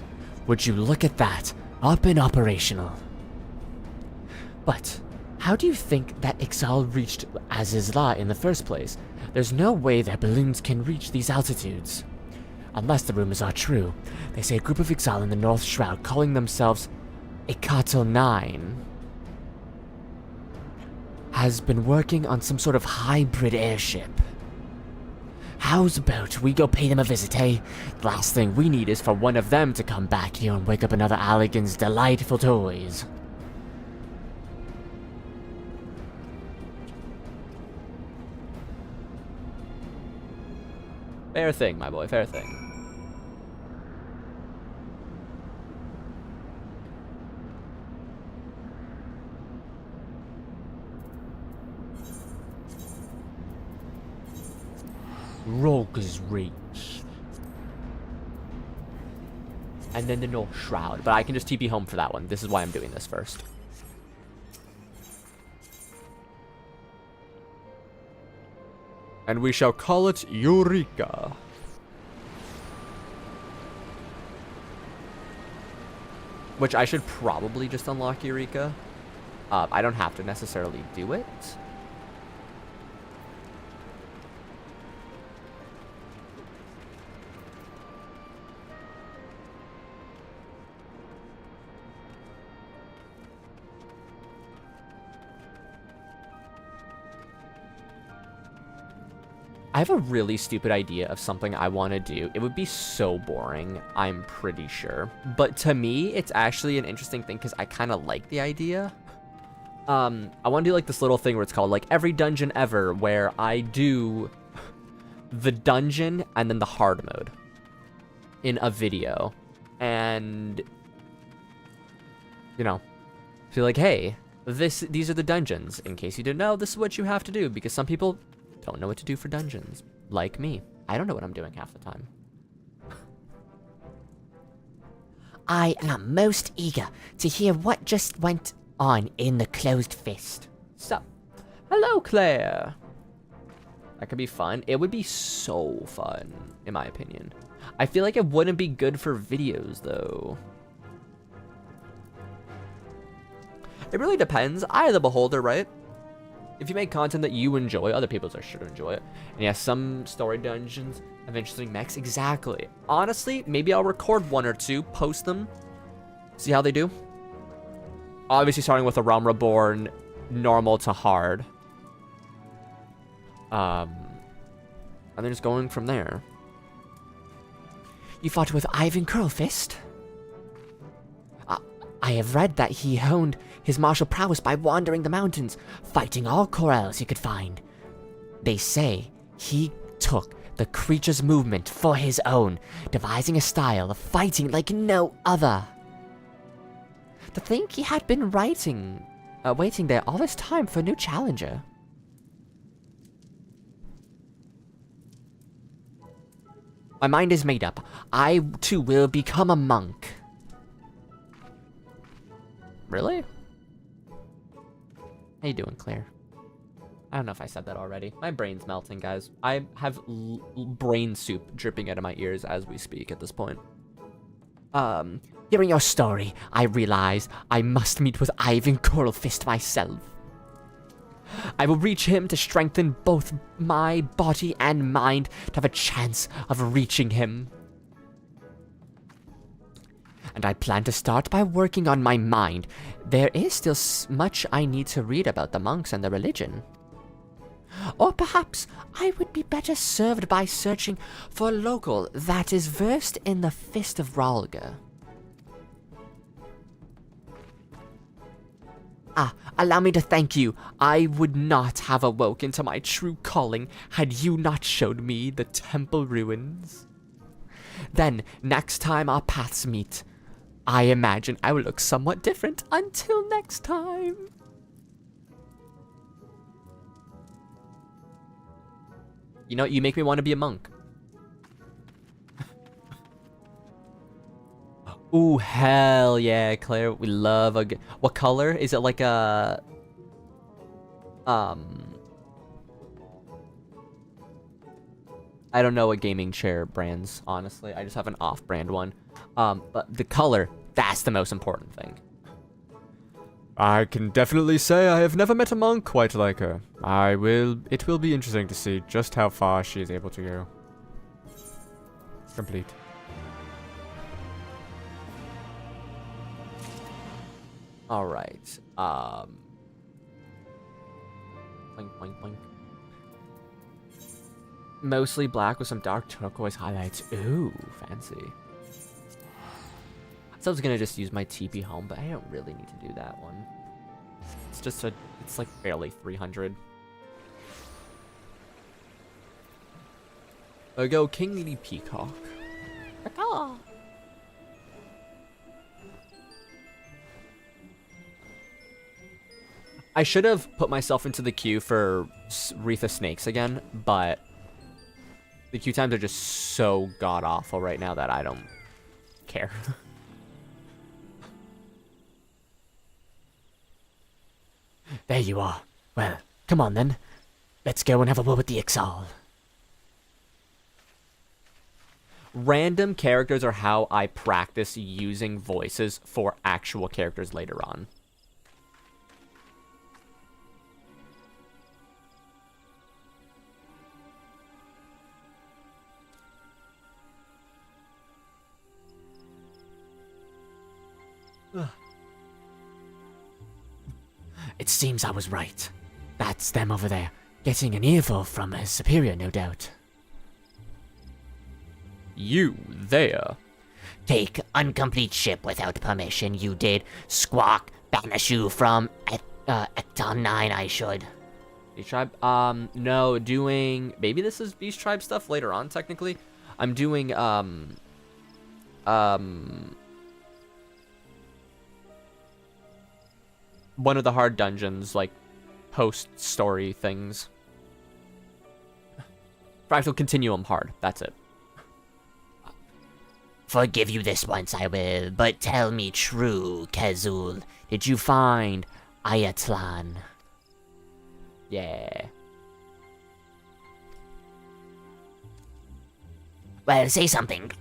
would you look at that, up and operational. But how do you think that Ixal reached Azizla in the first place? There's no way their balloons can reach these altitudes. Unless the rumors are true. They say a group of Ixal in the North Shroud calling themselves Ikatel 9 has been working on some sort of hybrid airship. How's about we go pay them a visit, eh? The last thing we need is for one of them to come back here and wake up another Allegan's delightful toys. Fair thing, my boy, fair thing. Rogue's Reach. And then the North Shroud, but I can just TP home for that one. This is why I'm doing this first. And we shall call it Eureka. Which I should probably just unlock Eureka. I don't have to necessarily do it. I have a really stupid idea of something I want to do. It would be so boring, I'm pretty sure. But to me, it's actually an interesting thing because I kind of like the idea. I want to do like this little thing where it's called like every dungeon ever, where I do the dungeon and then the hard mode in a video. And, you know, feel like, hey, these are the dungeons. In case you didn't know, this is what you have to do, because some people don't know what to do for dungeons. Like me. I don't know what I'm doing half the time. I am most eager to hear what just went on in the closed fist. So, hello, Claire. That could be fun. It would be so fun, in my opinion. I feel like it wouldn't be good for videos, though. It really depends. Eye of the beholder, right? If you make content that you enjoy, other people are sure to enjoy it. And yeah, some story dungeons have interesting mechs. Exactly. Honestly, maybe I'll record one or two, post them, see how they do. Obviously, starting with a Realm Reborn, normal to hard. And then just going from there. You fought with Ivan Curlfist? I have read that he honed his martial prowess by wandering the mountains, fighting all Corels he could find. They say he took the creature's movement for his own, devising a style of fighting like no other. To think he had been waiting there all this time for a new challenger. My mind is made up. I, too, will become a monk. Really? How you doing, Claire? I don't know if I said that already. My brain's melting, guys. I have brain soup dripping out of my ears as we speak at this point. Hearing your story, I realize I must meet with Ivan Coralfist myself. I will reach him to strengthen both my body and mind to have a chance of reaching him. And I plan to start by working on my mind. There is still much I need to read about the monks and the religion. Or perhaps I would be better served by searching for a local that is versed in the Fist of Rhalga. Allow me to thank you. I would not have awoken to my true calling had you not showed me the temple ruins. Then, next time our paths meet, I imagine I will look somewhat different. Until next time. You know, you make me want to be a monk. Ooh, hell yeah, Claire. We love a... What color? Is it like a... I don't know what gaming chair brands, honestly. I just have an off-brand one. But the color, that's the most important thing. I can definitely say I have never met a monk quite like her. It will be interesting to see just how far she is able to go. Complete. Alright. Boink, boink, boink. Mostly black with some dark turquoise highlights. Ooh, fancy. So I was gonna just use my TP home, but I don't really need to do that one. It's just it's like barely 300. I go Kingly Peacock. Peacock. I should have put myself into the queue for Wreath of Snakes again, but the queue times are just so god-awful right now that I don't care. There you are. Well, come on then. Let's go and have a word with the Exal. Random characters are how I practice using voices for actual characters later on. It seems I was right. That's them over there, getting an earful from a superior, no doubt. You there. Take incomplete ship without permission, you did. Squawk, banish you from Ecton 9, I should. Beast Tribe? No, doing... Maybe this is Beast Tribe stuff later on, technically. I'm doing, one of the hard dungeons, like, post-story things. Fractal Continuum hard, that's it. Forgive you this once, I will, but tell me true, Kezul. Did you find Ayatlan? Yeah. Well, say something.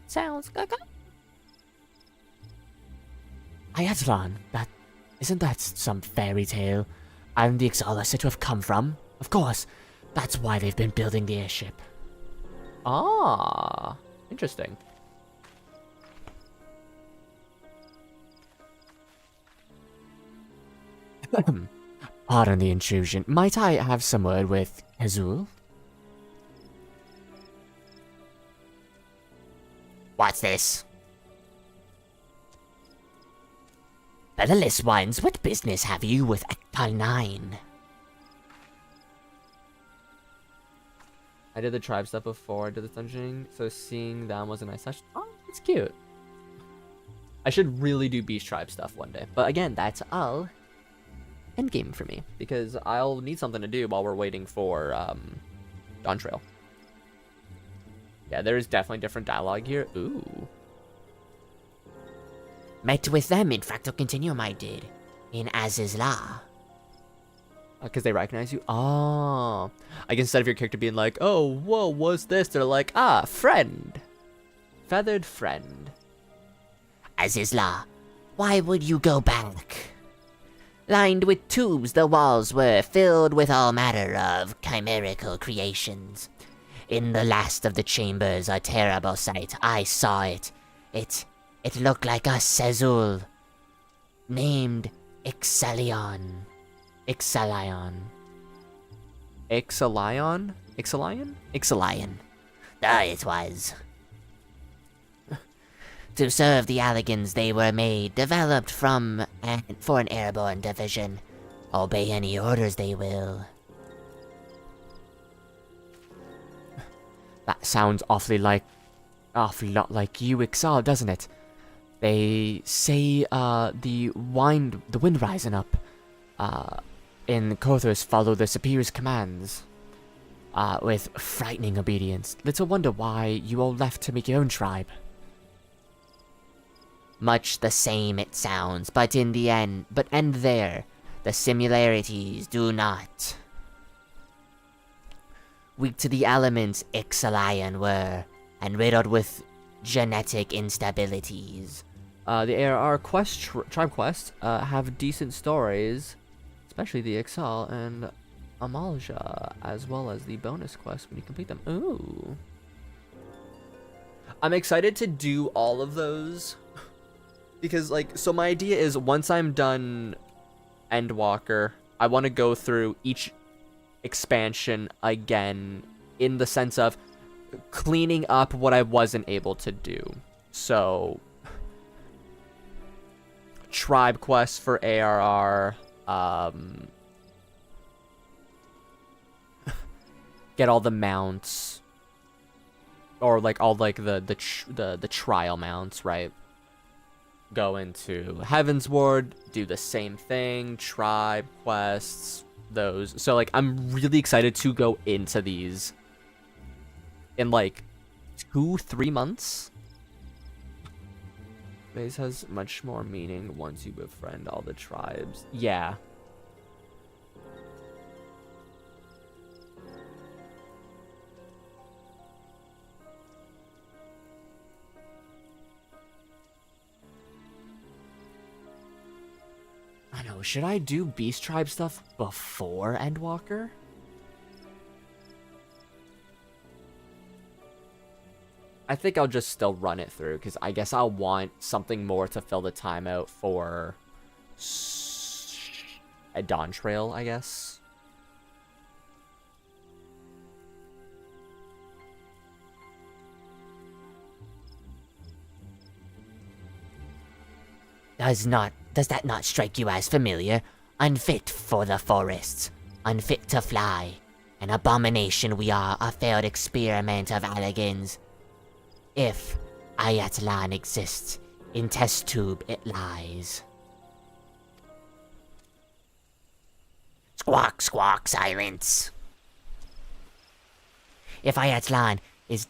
Sounds good. Ayatlan, isn't that some fairy tale? And the Exal are said to have come from? Of course, that's why they've been building the airship. Ah, interesting. Pardon the intrusion. Might I have some word with Azul? What's this? Featherless ones, what business have you with Ectal 9? I did the tribe stuff before I did the dungeoning, so seeing them was a nice touch. Oh, it's cute. I should really do beast tribe stuff one day. But again, that's all endgame for me, because I'll need something to do while we're waiting for dawntrail. Yeah, there is definitely different dialogue here. Ooh. Met with them in Fractal Continuum I did. In Azizla. Because they recognize you? Oh. Like, instead of your character being like, oh, whoa, what's this? They're like, ah, friend. Feathered friend. Azizla, why would you go back? Lined with tubes, the walls were filled with all manner of chimerical creations. In the last of the chambers, a terrible sight. I saw it. It looked like a Sezul. Named Ixalion. Ixalion? Ixalion? There it was. To serve the Alligans they were made, developed from and for an airborne division. Obey any orders they will. That sounds awful lot like you, Ixal, doesn't it? They say the wind rising up in Kothos follow the superior's commands with frightening obedience. Little wonder why you all left to make your own tribe. Much the same it sounds, but in the end, the similarities do not. Weak to the elements Ixalion were, and riddled with genetic instabilities. The ARR tribe quests have decent stories, especially the Ixal and Amalja, as well as the bonus quests when you complete them. Ooh. I'm excited to do all of those. Because, like, so my idea is once I'm done Endwalker, I want to go through each expansion again in the sense of cleaning up what I wasn't able to do. So, tribe quests for ARR, get all the mounts, or like all like the trial mounts, right? Go into Heaven's Ward, do the same thing, tribe quests, those. So like I'm really excited to go into these in like 2-3 months. Base has much more meaning once you befriend all the tribes. Yeah. I know, should I do Beast Tribe stuff before Endwalker? I think I'll just still run it through, because I guess I'll want something more to fill the time out for a dawntrail, I guess. Does that not strike you as familiar? Unfit for the forests, unfit to fly. An abomination we are, a failed experiment of Alligans. If Ayatlan exists, in test tube it lies. Squawk, squawk, silence. If Ayatlan is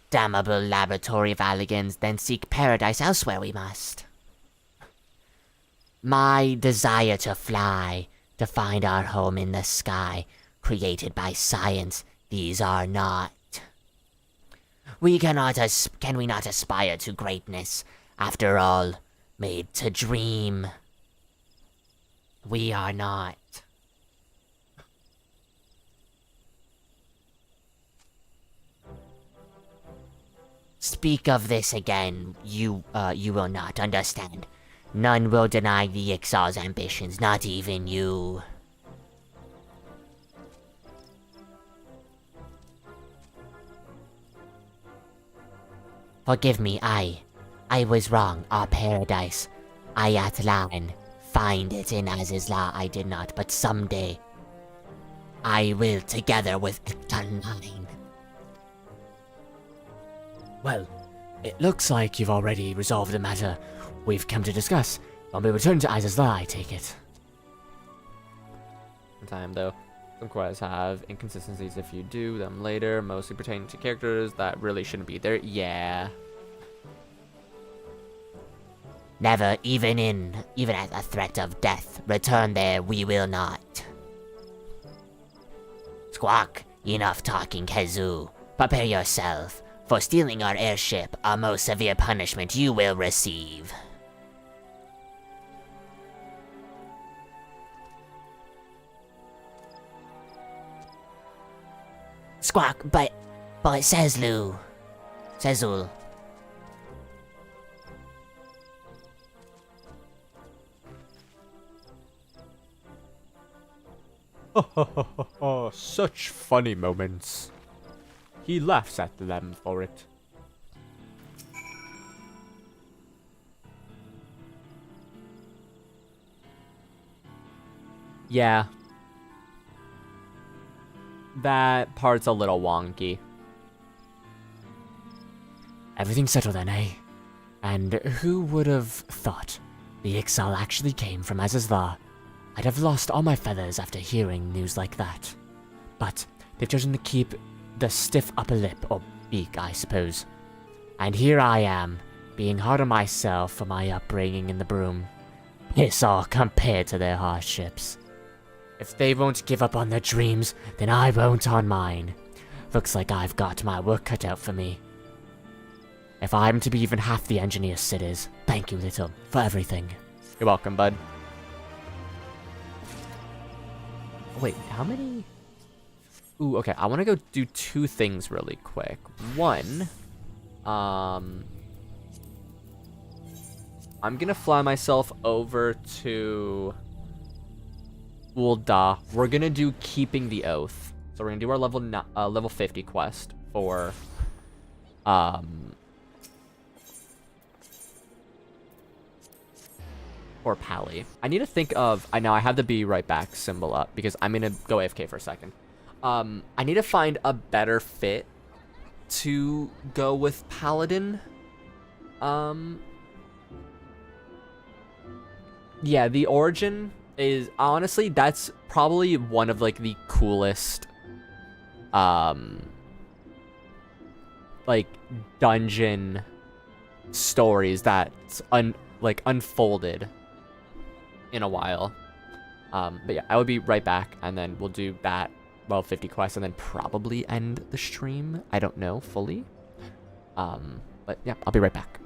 damnable laboratory of Alligans, then seek paradise elsewhere we must. My desire to fly, to find our home in the sky, created by science, these are not. Can we not aspire to greatness? After all, made to dream. We are not. Speak of this again, you will not understand. None will deny the Ixal's ambitions, not even you. Forgive me, I was wrong. Our paradise, Ayatlan, find it in Azizla. I did not, but someday, I will, together with Ectaline, Well, it looks like you've already resolved the matter we've come to discuss. When we return to Izazla, I take it. Time though. Some quests have inconsistencies if you do them later, mostly pertaining to characters that really shouldn't be there. Yeah. Never, even at the threat of death, return there we will not. Squawk, enough talking, Kazoo. Prepare yourself. For stealing our airship, a most severe punishment you will receive. Squawk, but Sezul. Oh, such funny moments. He laughs at them for it. Yeah. That part's a little wonky. Everything settled then, eh? And who would have thought the exile actually came from Azazla? I'd have lost all my feathers after hearing news like that. But they've chosen to keep the stiff upper lip, or beak, I suppose. And here I am, being hard on myself for my upbringing in the broom. Piss all compared to their hardships. If they won't give up on their dreams, then I won't on mine. Looks like I've got my work cut out for me. If I'm to be even half the engineer Sid is, thank you, Little, for everything. You're welcome, bud. Wait, how many? Ooh, okay, I want to go do two things really quick. One, I'm gonna fly myself over to Ul'dah. We're gonna do Keeping the Oath. So we're gonna do our level 50 quest for Pally. I need to think of, I know I have the be right back symbol up because I'm gonna go AFK for a second. I need to find a better fit to go with Paladin. Yeah, the Origin is, honestly, that's probably one of, like, the coolest, like, dungeon stories that's, unfolded in a while. But yeah, I will be right back, and then we'll do that, well, 50 quests, and then probably end the stream. I don't know fully. But yeah, I'll be right back.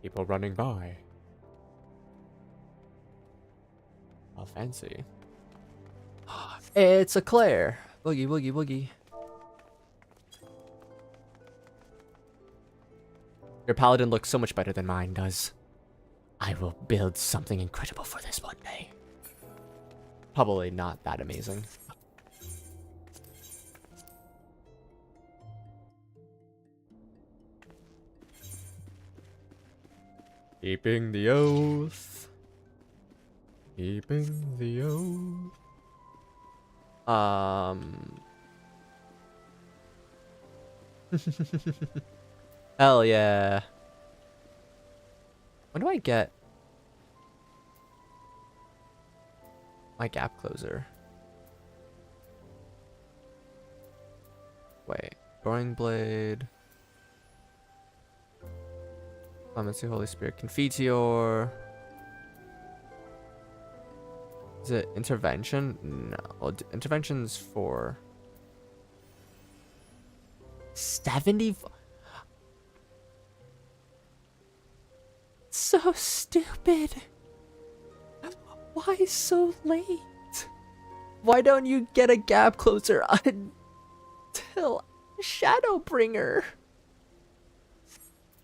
People running by. How fancy. It's a Claire. Boogie, woogie, woogie. Your paladin looks so much better than mine does. I will build something incredible for this one day. Probably not that amazing. Keeping the oath. Keeping the oath. Hell yeah. When do I get my gap closer? Wait, Roaring Blade. Clemency, Holy Spirit, Confiteor. Is it intervention? No. Well, intervention's for 70. So stupid. Why so late? Why don't you get a gap closer until Shadowbringer?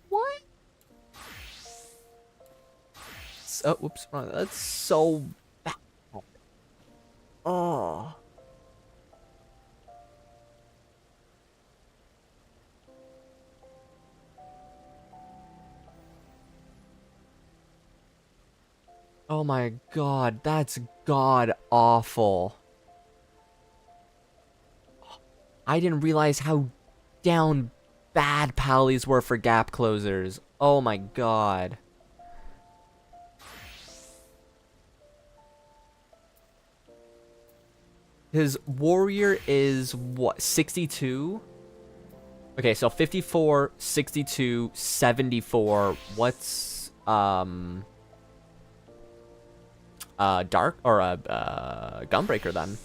What? So, whoops, wrong. That's so bad. Oh. Oh my god, that's god awful. I didn't realize how down bad Pallies were for gap closers. Oh my god. His warrior is what, 62? Okay, so 54, 62, 74. What's dark or gunbreaker then?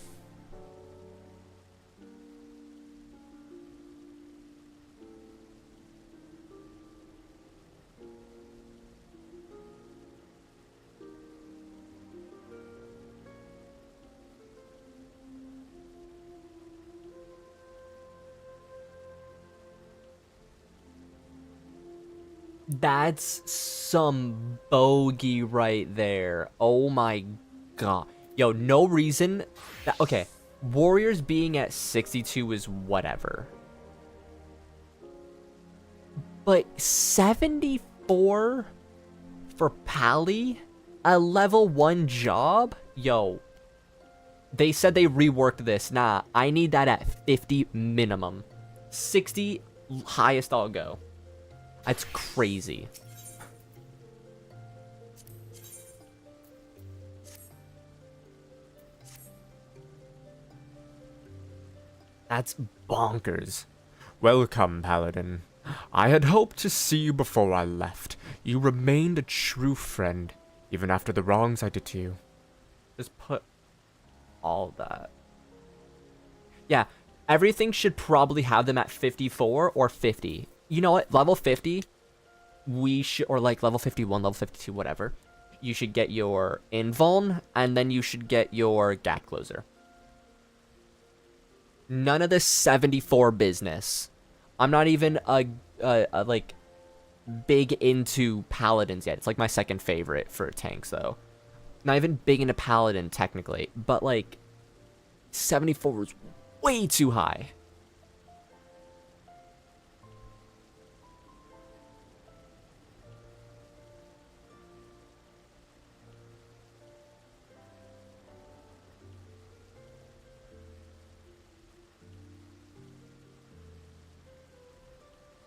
That's some bogey right there. Oh my god. Yo, no reason. Okay, warriors being at 62 is whatever. But 74 for Pally? A level 1 job? Yo. They said they reworked this. Nah, I need that at 50 minimum. 60 highest I'll go. That's crazy. That's bonkers. Welcome, Paladin. I had hoped to see you before I left. You remained a true friend, even after the wrongs I did to you. Just put all that. Yeah, everything should probably have them at 54 or 50. You know what? Level 50, we should, or like level 51, level 52, whatever. You should get your invuln, and then you should get your gap closer. None of this 74 business. I'm not even like big into paladins yet. It's like my second favorite for tanks though. Not even big into paladin technically, but like 74 was way too high.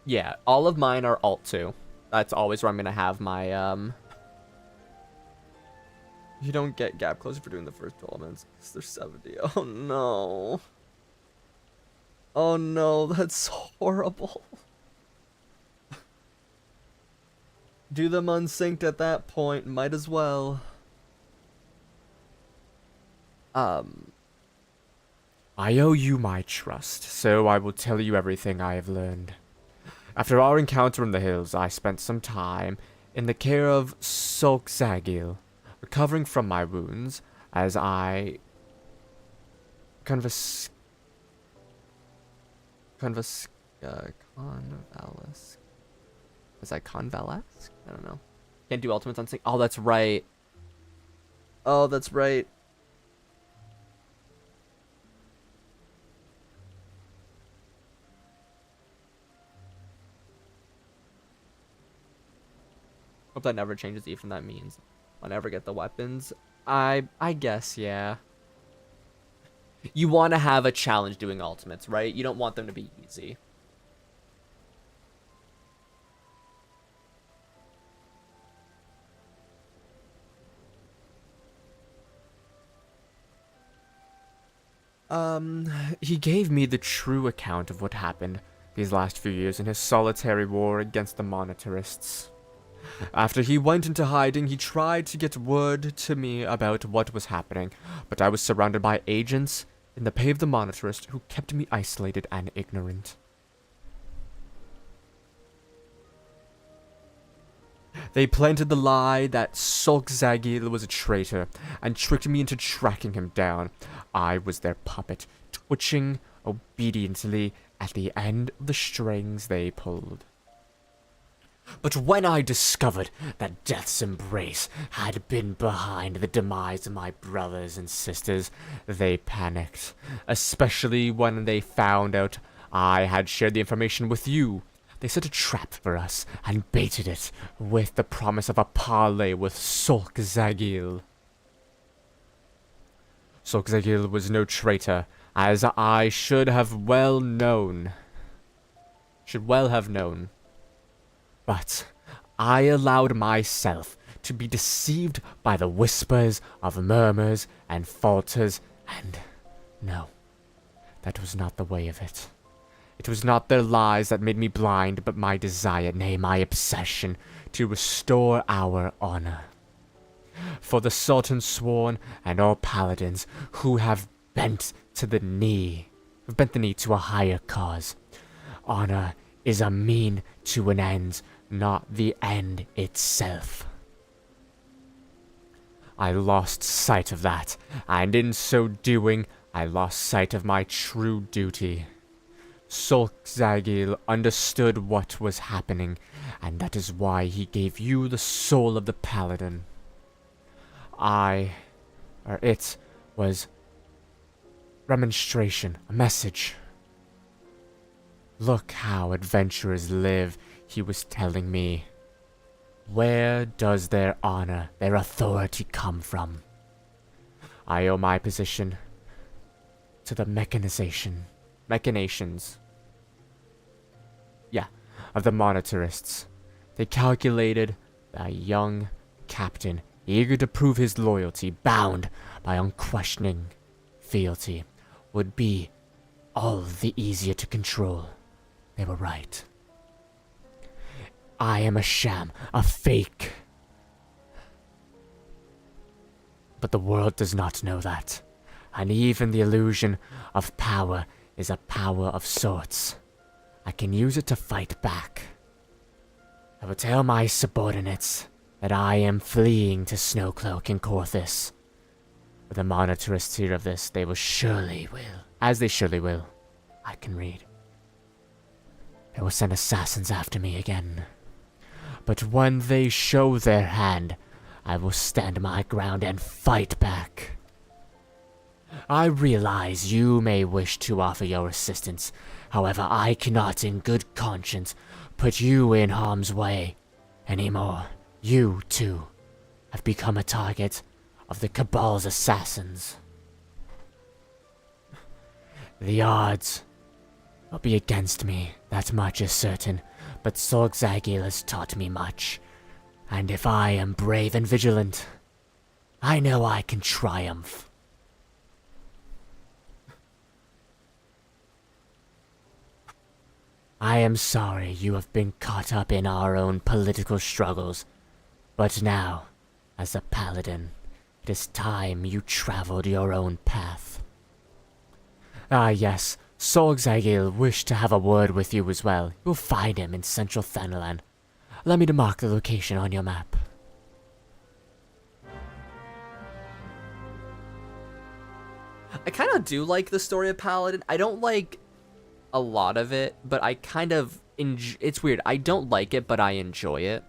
Yeah, all of mine are alt 2. That's always where I'm gonna have my You don't get gap closer for doing the first 12 minutes because they're 70. Oh no. Oh no, that's horrible. Do them unsynced at that point, might as well. I owe you my trust, so I will tell you everything I have learned. After our encounter in the hills, I spent some time in the care of Sulkzagil, recovering from my wounds as I convalesce. Is that convalesce? I don't know. Can't do ultimates on sync. Oh, that's right. Oh, that's right. Hope that never changes, even that means I'll never get the weapons. I guess, yeah. You want to have a challenge doing ultimates, right? You don't want them to be easy. He gave me the true account of what happened these last few years in his solitary war against the monetarists. After he went into hiding, he tried to get word to me about what was happening, but I was surrounded by agents in the pay of the monetarist who kept me isolated and ignorant. They planted the lie that Sulkzagil was a traitor, and tricked me into tracking him down. I was their puppet, twitching obediently at the end of the strings they pulled. But when I discovered that Death's embrace had been behind the demise of my brothers and sisters, they panicked, especially when they found out I had shared the information with you. They set a trap for us and baited it with the promise of a parley with Sulkzagil. Sulkzagil was no traitor, as I should well have known. But I allowed myself to be deceived by the whispers of murmurs and falters, and no, that was not the way of it. It was not their lies that made me blind, but my desire, nay, my obsession, to restore our honor. For the Sultan sworn, and all paladins who have bent the knee to a higher cause. Honor is a mean to an end, not the end itself. I lost sight of that, and in so doing, I lost sight of my true duty. Sulkzagil understood what was happening, and that is why he gave you the soul of the paladin. It was remonstration, a message. Look how adventurers live, he was telling me. Where does their honor, their authority come from? I owe my position to the machinations of the monetarists. They calculated that a young captain, eager to prove his loyalty, bound by unquestioning fealty, would be all the easier to control. They were right. I am a sham, a fake. But the world does not know that, and even the illusion of power is a power of sorts. I can use it to fight back. I will tell my subordinates that I am fleeing to Snowcloak and Corthis. When the monetarists hear of this, they surely will. I can read. They will send assassins after me again. But when they show their hand, I will stand my ground and fight back. I realize you may wish to offer your assistance. However, I cannot in good conscience put you in harm's way anymore. You, too, have become a target of the Cabal's assassins. The odds will be against me, that much is certain, but Sulkzagil has taught me much, and if I am brave and vigilant, I know I can triumph. I am sorry you have been caught up in our own political struggles, but now, as a paladin, it is time you traveled your own path. Ah yes, Sulkzagil wished to have a word with you as well. You'll find him in central Thanalan. Allow me to mark the location on your map. I kind of do like the story of Paladin. I don't like a lot of it, but I kind of it's weird. I don't like it, but I enjoy it.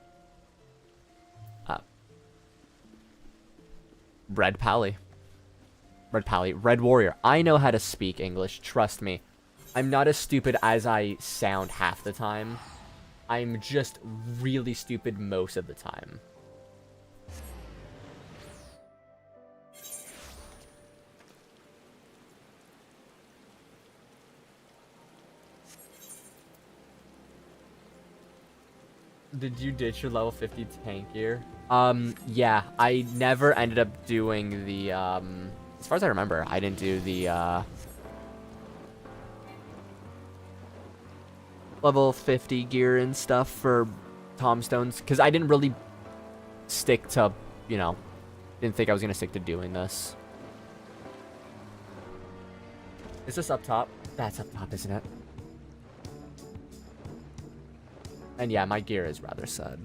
Red Pally. Red Warrior. I know how to speak English, trust me. I'm not as stupid as I sound half the time. I'm just really stupid most of the time. Did you ditch your level 50 tank gear? Yeah, I never ended up doing the, as far as I remember, I didn't do the, level 50 gear and stuff for tombstones, because I didn't really stick to, you know, didn't think I was going to stick to doing this. Is this up top? That's up top, isn't it? And yeah, my gear is rather sad.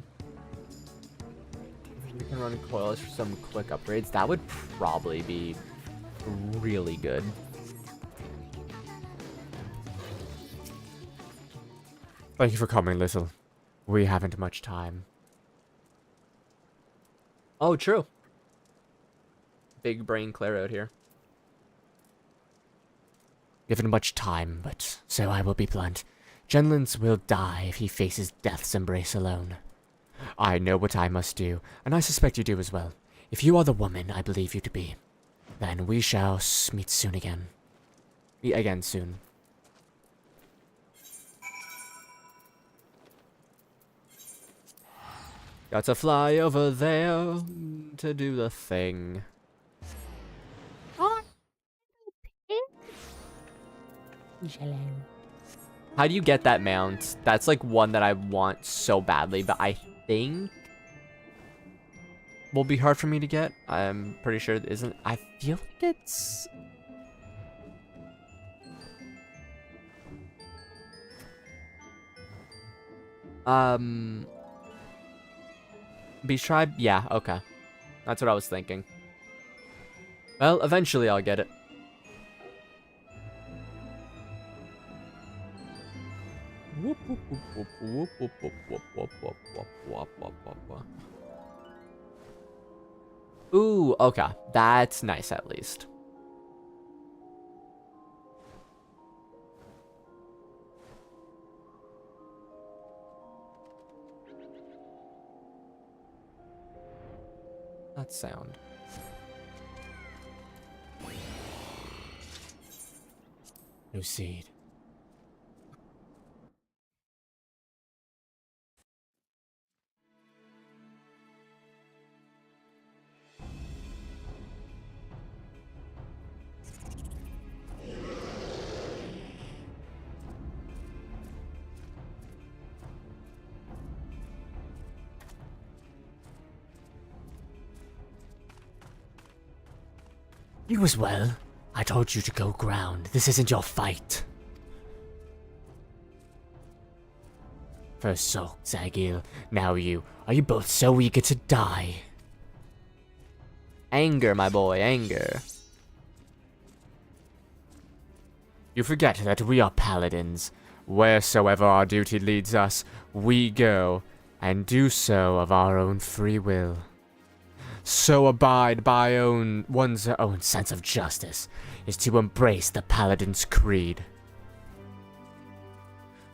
We can run coils for some quick upgrades. That would probably be really good. Thank you for coming, Little. We haven't much time. Oh, true. Big brain Claire out here. Given much time, but so I will be blunt. Genlins will die if he faces death's embrace alone. I know what I must do, and I suspect you do as well. If you are the woman I believe you to be, then we shall meet soon again. Meet again soon. Got to fly over there to do the thing. How do you get that mount? That's like one that I want so badly, but I think will be hard for me to get. I'm pretty sure it isn't. I feel like it's... Beach Tribe? Yeah, okay. That's what I was thinking. Well, eventually I'll get it. Ooh, okay. That's nice at least. That sound. No seed. You as well. I told you to go ground. This isn't your fight. First Soak, Zagil, now you. Are you both so eager to die? Anger, my boy, anger. You forget that we are paladins. Wheresoever our duty leads us, we go, and do so of our own free will. So abide by one's own sense of justice is to embrace the paladin's creed.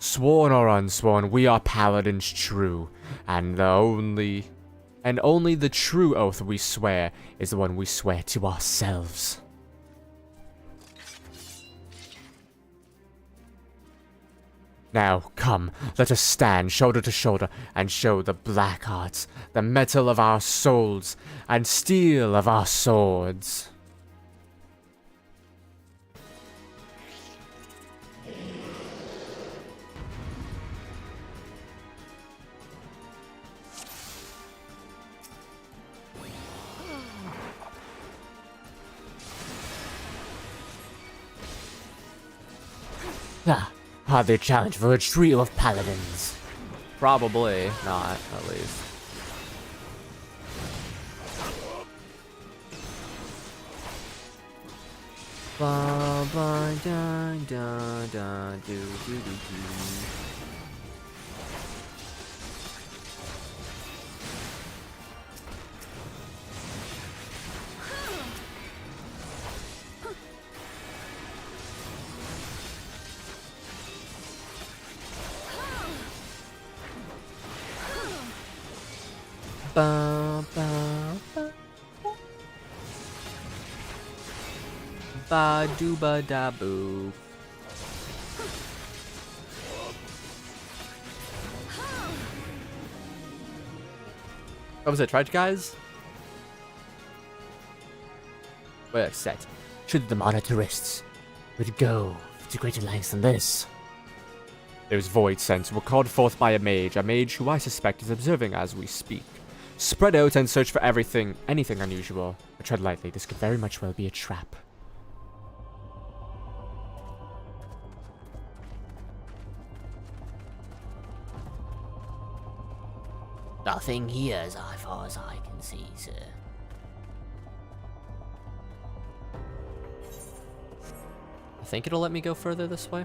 Sworn or unsworn, we are paladins true, and only the true oath we swear is the one we swear to ourselves. Now, come, let us stand shoulder to shoulder and show the black hearts, the metal of our souls, and steel of our swords. Hardly a challenge for a trio of paladins. Probably not, at least. Ba ba da da da do do do do. Ba ba ba. Ba do ba da boo. What was it, tried, guys? Wait, set. Should the monitorists would go to greater lengths than this. Those void scents were called forth by a mage who I suspect is observing as we speak. Spread out and search for anything unusual. But tread lightly, this could very much well be a trap. Nothing here as far as I can see, sir. I think it'll let me go further this way.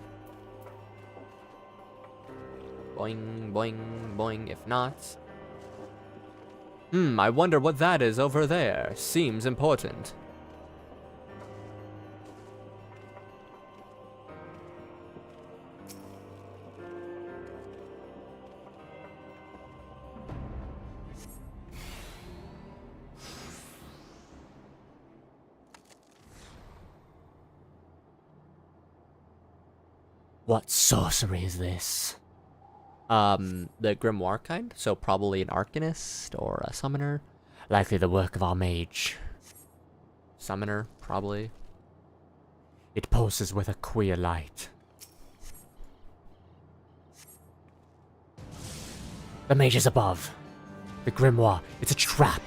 Boing, boing, boing. If not... I wonder what that is over there. Seems important. What sorcery is this? The grimoire kind, so probably an arcanist or a summoner. Likely the work of our mage. Summoner, probably. It pulses with a queer light. The mage is above. The grimoire, it's a trap.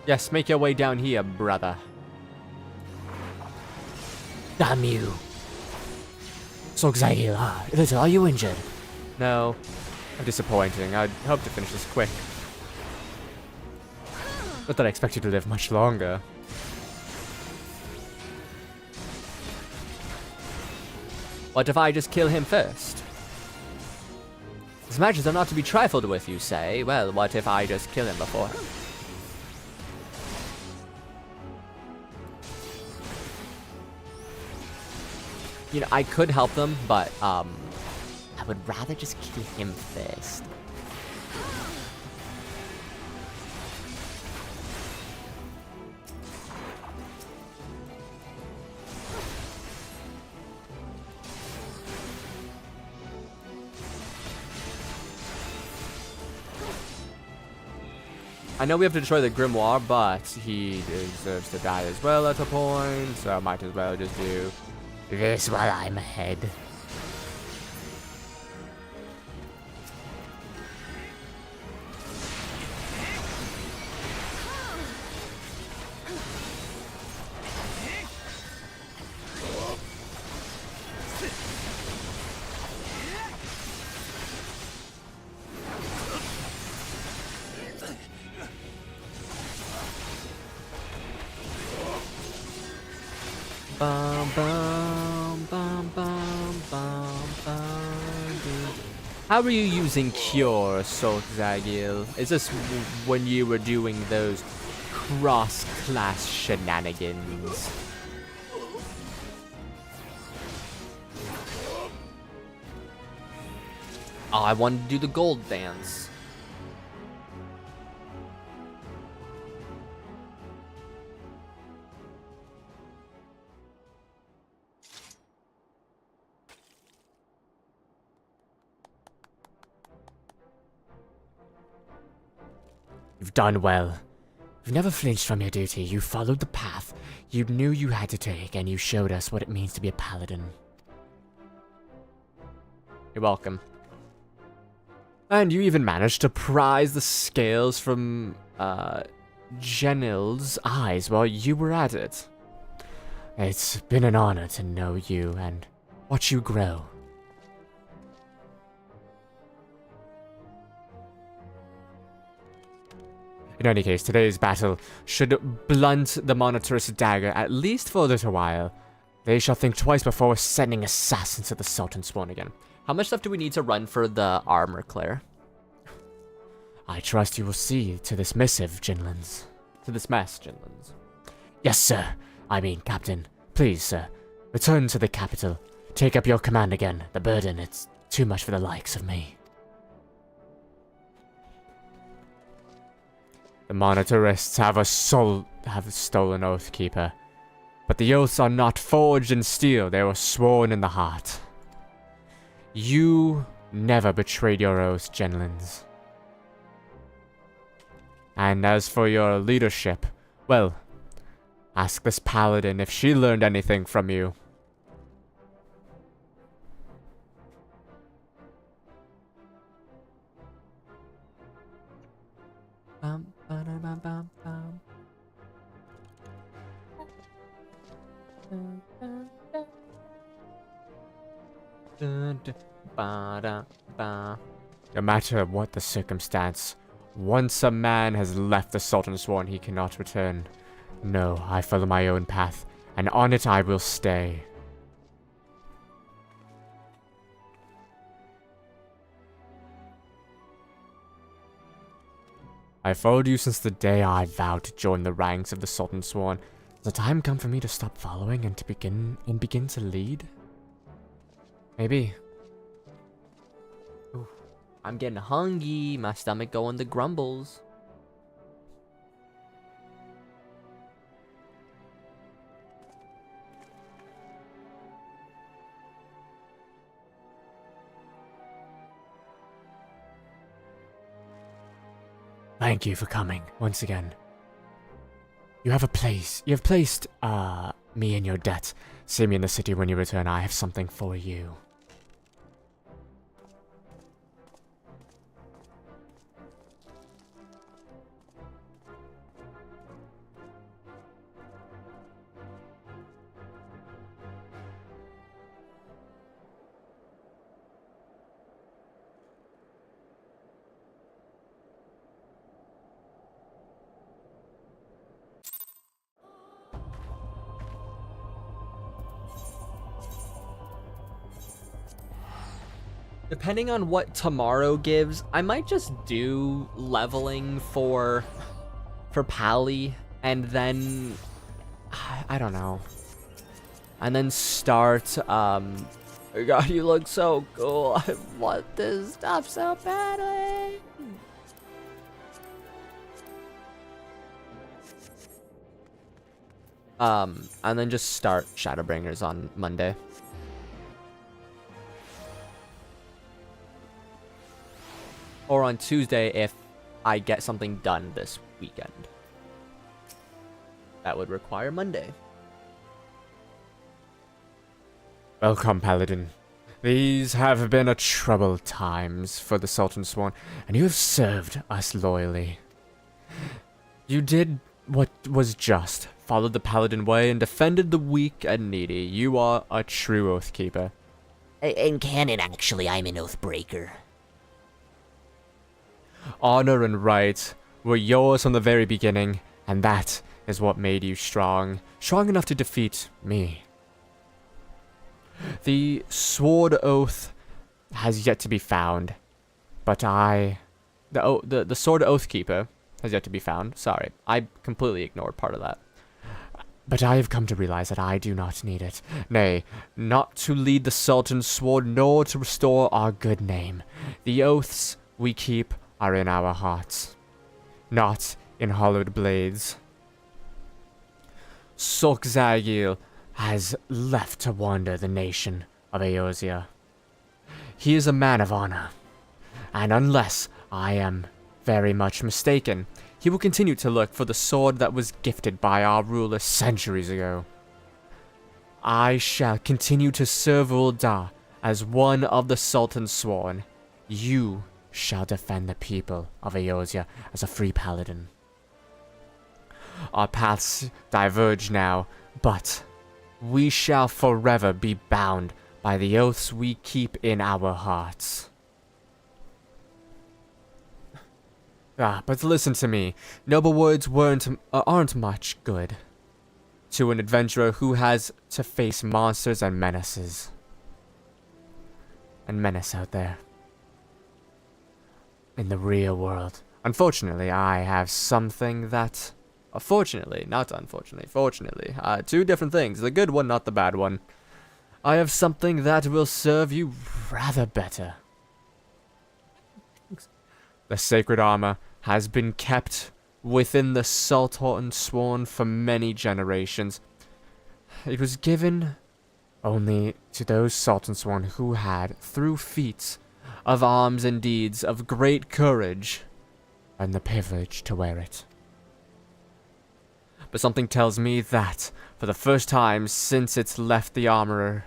Yes, make your way down here, brother. Damn you. Sorgzail, little, are you injured? No. Disappointing. I'd hope to finish this quick. Not that I expect you to live much longer. What if I just kill him first? These matches are not to be trifled with, you say? Well, what if I just kill him before? You know, I could help them, but, I would rather just kill him first. I know we have to destroy the grimoire, but he deserves to die as well at a point, so I might as well just do This while I'm ahead. Bum, bum, bum, bum, bum, bum, doo. How are you using Cure, Sorgzail? Is this when you were doing those cross-class shenanigans? Oh, I wanted to do the gold dance. You've done well. You've never flinched from your duty. You followed the path you knew you had to take, and you showed us what it means to be a paladin. You're welcome. And you even managed to prise the scales from, Genil's eyes while you were at it. It's been an honor to know you and watch you grow. In any case, today's battle should blunt the Monitor's dagger, at least for a little while. They shall think twice before sending assassins to the Sultan Sworn again. How much stuff do we need to run for the armor, Claire? I trust you will see to this missive, Jinlins. To this mess, Jinlins. Yes, sir. I mean, Captain. Please, sir. Return to the capital. Take up your command again. The burden, it's too much for the likes of me. The Monitarists have stolen Oathkeeper. But the oaths are not forged in steel, they were sworn in the heart. You never betrayed your oaths, Jenlins. And as for your leadership, well, ask this paladin if she learned anything from you. No matter what the circumstance, once a man has left the Sultan Sworn, he cannot return. No, I follow my own path, and on it I will stay. I followed you since the day I vowed to join the ranks of the Sultan Sworn. Has the time come for me to stop following and to begin to lead? Maybe. Ooh, I'm getting hungry. My stomach going to grumbles. Thank you for coming once again. You have placed me in your debt. See me in the city when you return. I have something for you. Depending on what tomorrow gives, I might just do leveling for Pally, and then I don't know. And then start God, you look so cool. I want this stuff so badly. And then just start Shadowbringers on Monday. Or on Tuesday if I get something done this weekend. That would require Monday. Welcome, Paladin. These have been a troubled times for the Sultan Sworn, and you have served us loyally. You did what was just, followed the Paladin way, and defended the weak and needy. You are a true Oathkeeper. In canon, actually, I'm an Oathbreaker. Honor and right were yours from the very beginning, and that is what made you strong. Strong enough to defeat me. The Sword Oath has yet to be found, but the Sword Oathkeeper has yet to be found. Sorry, I completely ignored part of that. But I have come to realize that I do not need it. Nay, not to lead the Sultan Sworn, nor to restore our good name. The oaths we keep are in our hearts, not in hollowed blades. Sorkzagil has left to wander the nation of Eorzea. He is a man of honor, and unless I am very much mistaken, he will continue to look for the sword that was gifted by our ruler centuries ago. I shall continue to serve Ul'dah as one of the Sultan Sworn. You shall defend the people of Eorzea as a free paladin. Our paths diverge now, but we shall forever be bound by the oaths we keep in our hearts. But listen to me. Noble words aren't much good to an adventurer who has to face monsters and menaces. And menace out there. In the real world. Unfortunately, I have something that... Fortunately, not unfortunately, fortunately. Two different things. The good one, not the bad one. I have something that will serve you rather better. The sacred armor has been kept within the Salthorn Sworn for many generations. It was given only to those Salthorn Sworn who had, through feats of arms and deeds of great courage, earned the privilege to wear it. But something tells me that, for the first time since it's left the armorer's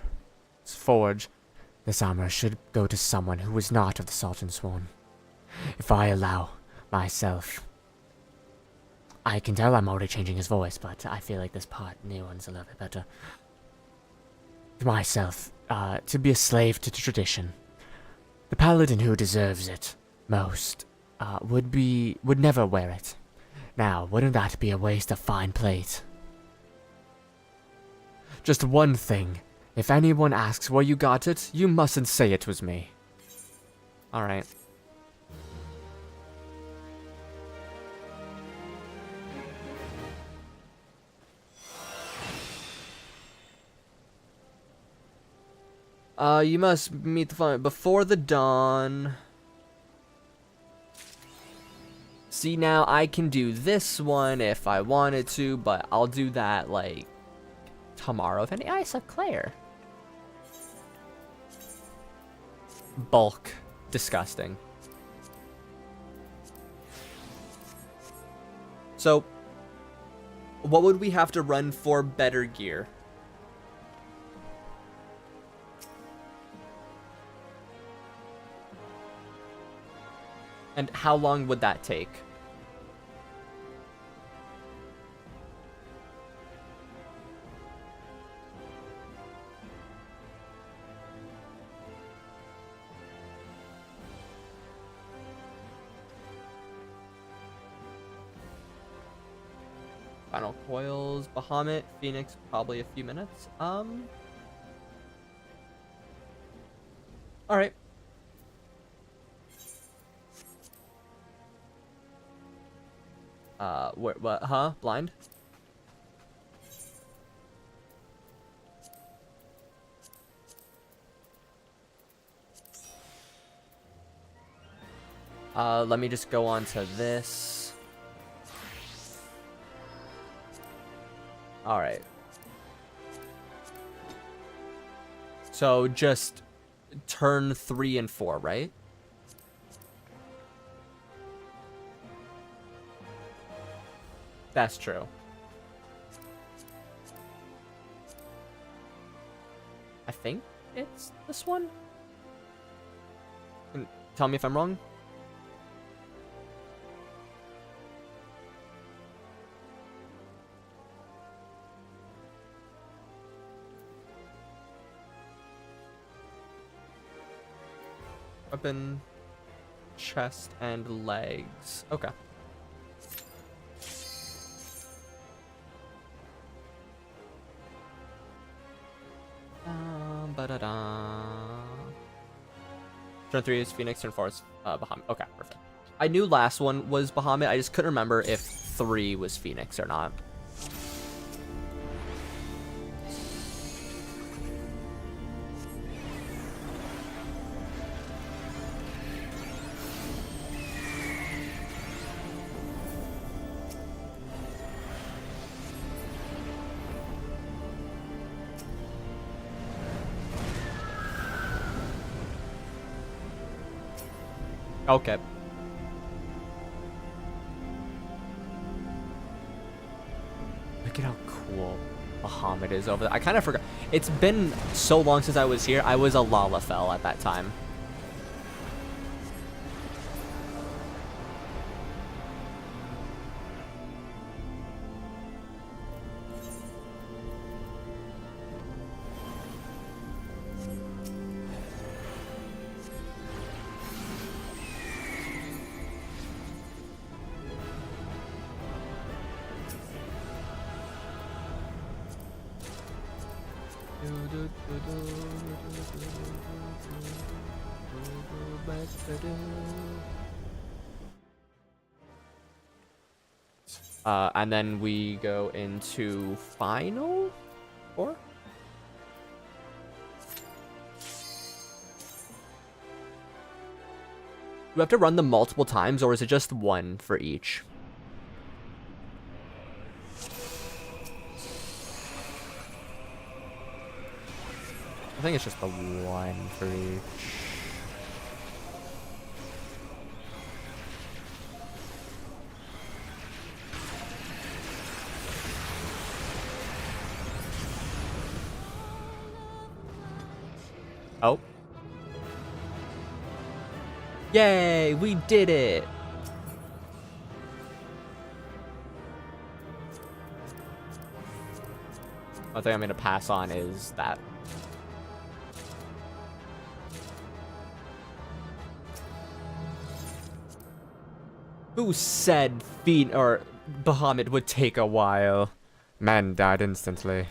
forge, this armor should go to someone who is not of the Salthorn Sworn. If I allow myself... I can tell I'm already changing his voice, but I feel like this new one's a little bit better. Myself, to be a slave to tradition. The paladin who deserves it most, would never wear it. Now, wouldn't that be a waste of fine plate? Just one thing. If anyone asks where you got it, you mustn't say it was me. Alright. You must meet the fun before the dawn. See, now I can do this one if I wanted to, but I'll do that, like, tomorrow. If any, I saw Claire. Bulk. Disgusting. So, what would we have to run for better gear? And how long would that take? Final coils, Bahamut, Phoenix, probably a few minutes. Alright. What, huh? Blind? Let me just go on to this. Alright. So, just turn 3 and 4, right? That's true. I think it's this one? Tell me if I'm wrong. Weapon, chest, and legs. Okay. Turn 3 is Phoenix, turn 4 is Bahamut. Okay, perfect. I knew last one was Bahamut, I just couldn't remember if 3 was Phoenix or not. Okay. Look at how cool Bahamut is over there. I kind of forgot. It's been so long since I was here. I was a Lalafell at that time. And then we go into final 4. Do we have to run them multiple times, or is it just one for each? I think it's just the one for each. Oh. Yay, we did it! One thing I'm gonna pass on is that. Who said Bahamut would take a while? Man died instantly,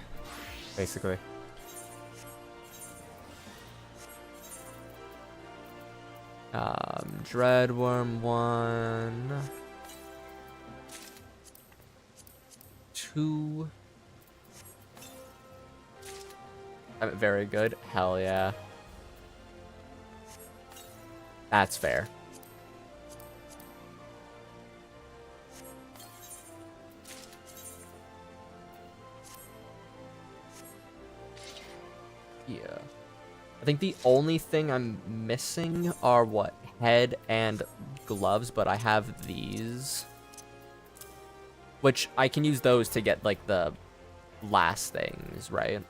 basically. Dreadworm 1, 2. I'm very good. Hell yeah. That's fair. Yeah. I think the only thing I'm missing are what? Head and gloves, but I have these. Which I can use those to get like the last things, right?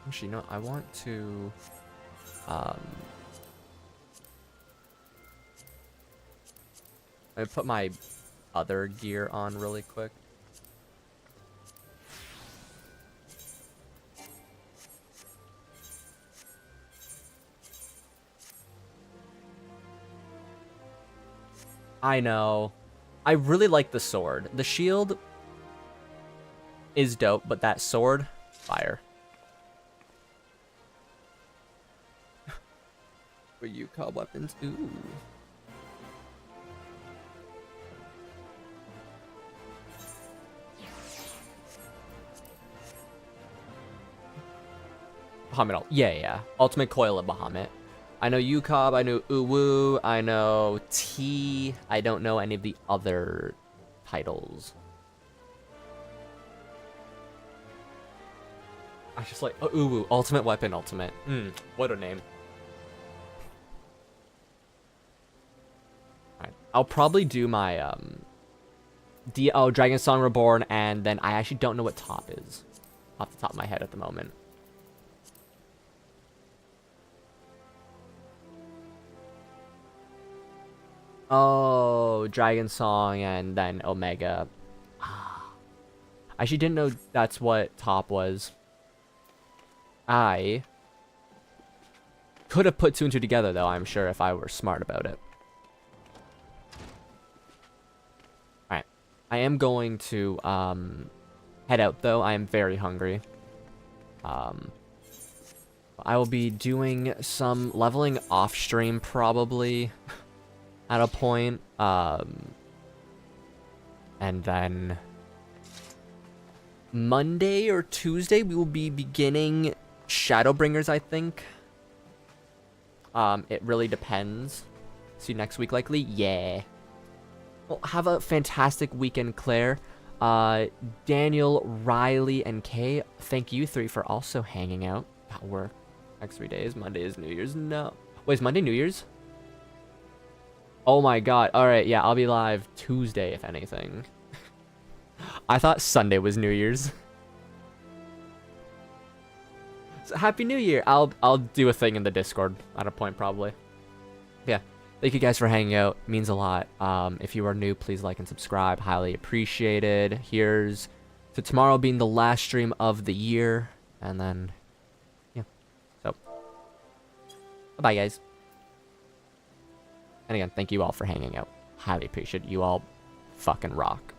Actually, no, I want to I put my other gear on really quick. I know. I really like the sword. The shield is dope, but that sword, fire. For you, call weapons. Ooh. Bahamut. Yeah. Ultimate Coil of Bahamut. I know Yukab, I know Uwu, I know T. I don't know any of the other titles. I just like Uwu, Ultimate Weapon, Ultimate. What a name. Alright, I'll probably do my Dragon Song Reborn, and then I actually don't know what top is off the top of my head at the moment. Oh, Dragon Song and then Omega. I actually didn't know that's what top was. I could have put 2 and 2 together, though, I'm sure, if I were smart about it. Alright. I am going to head out, though. I am very hungry. I will be doing some leveling off-stream, probably. At a point, and then Monday or Tuesday we will be beginning Shadowbringers, I think. It really depends. See you next week, likely. Yeah. Well, have a fantastic weekend, Claire. Daniel, Riley, and Kay. Thank you 3 for also hanging out at work next 3 days. Monday is New Year's. No, wait, is Monday New Year's? Oh my god. Alright, yeah, I'll be live Tuesday, if anything. I thought Sunday was New Year's. So, Happy New Year! I'll do a thing in the Discord at a point, probably. Yeah. Thank you guys for hanging out. It means a lot. If you are new, please like and subscribe. Highly appreciated. Here's to tomorrow being the last stream of the year. And then, yeah. So, Bye, guys. And again, thank you all for hanging out. Highly appreciate it. You all fucking rock.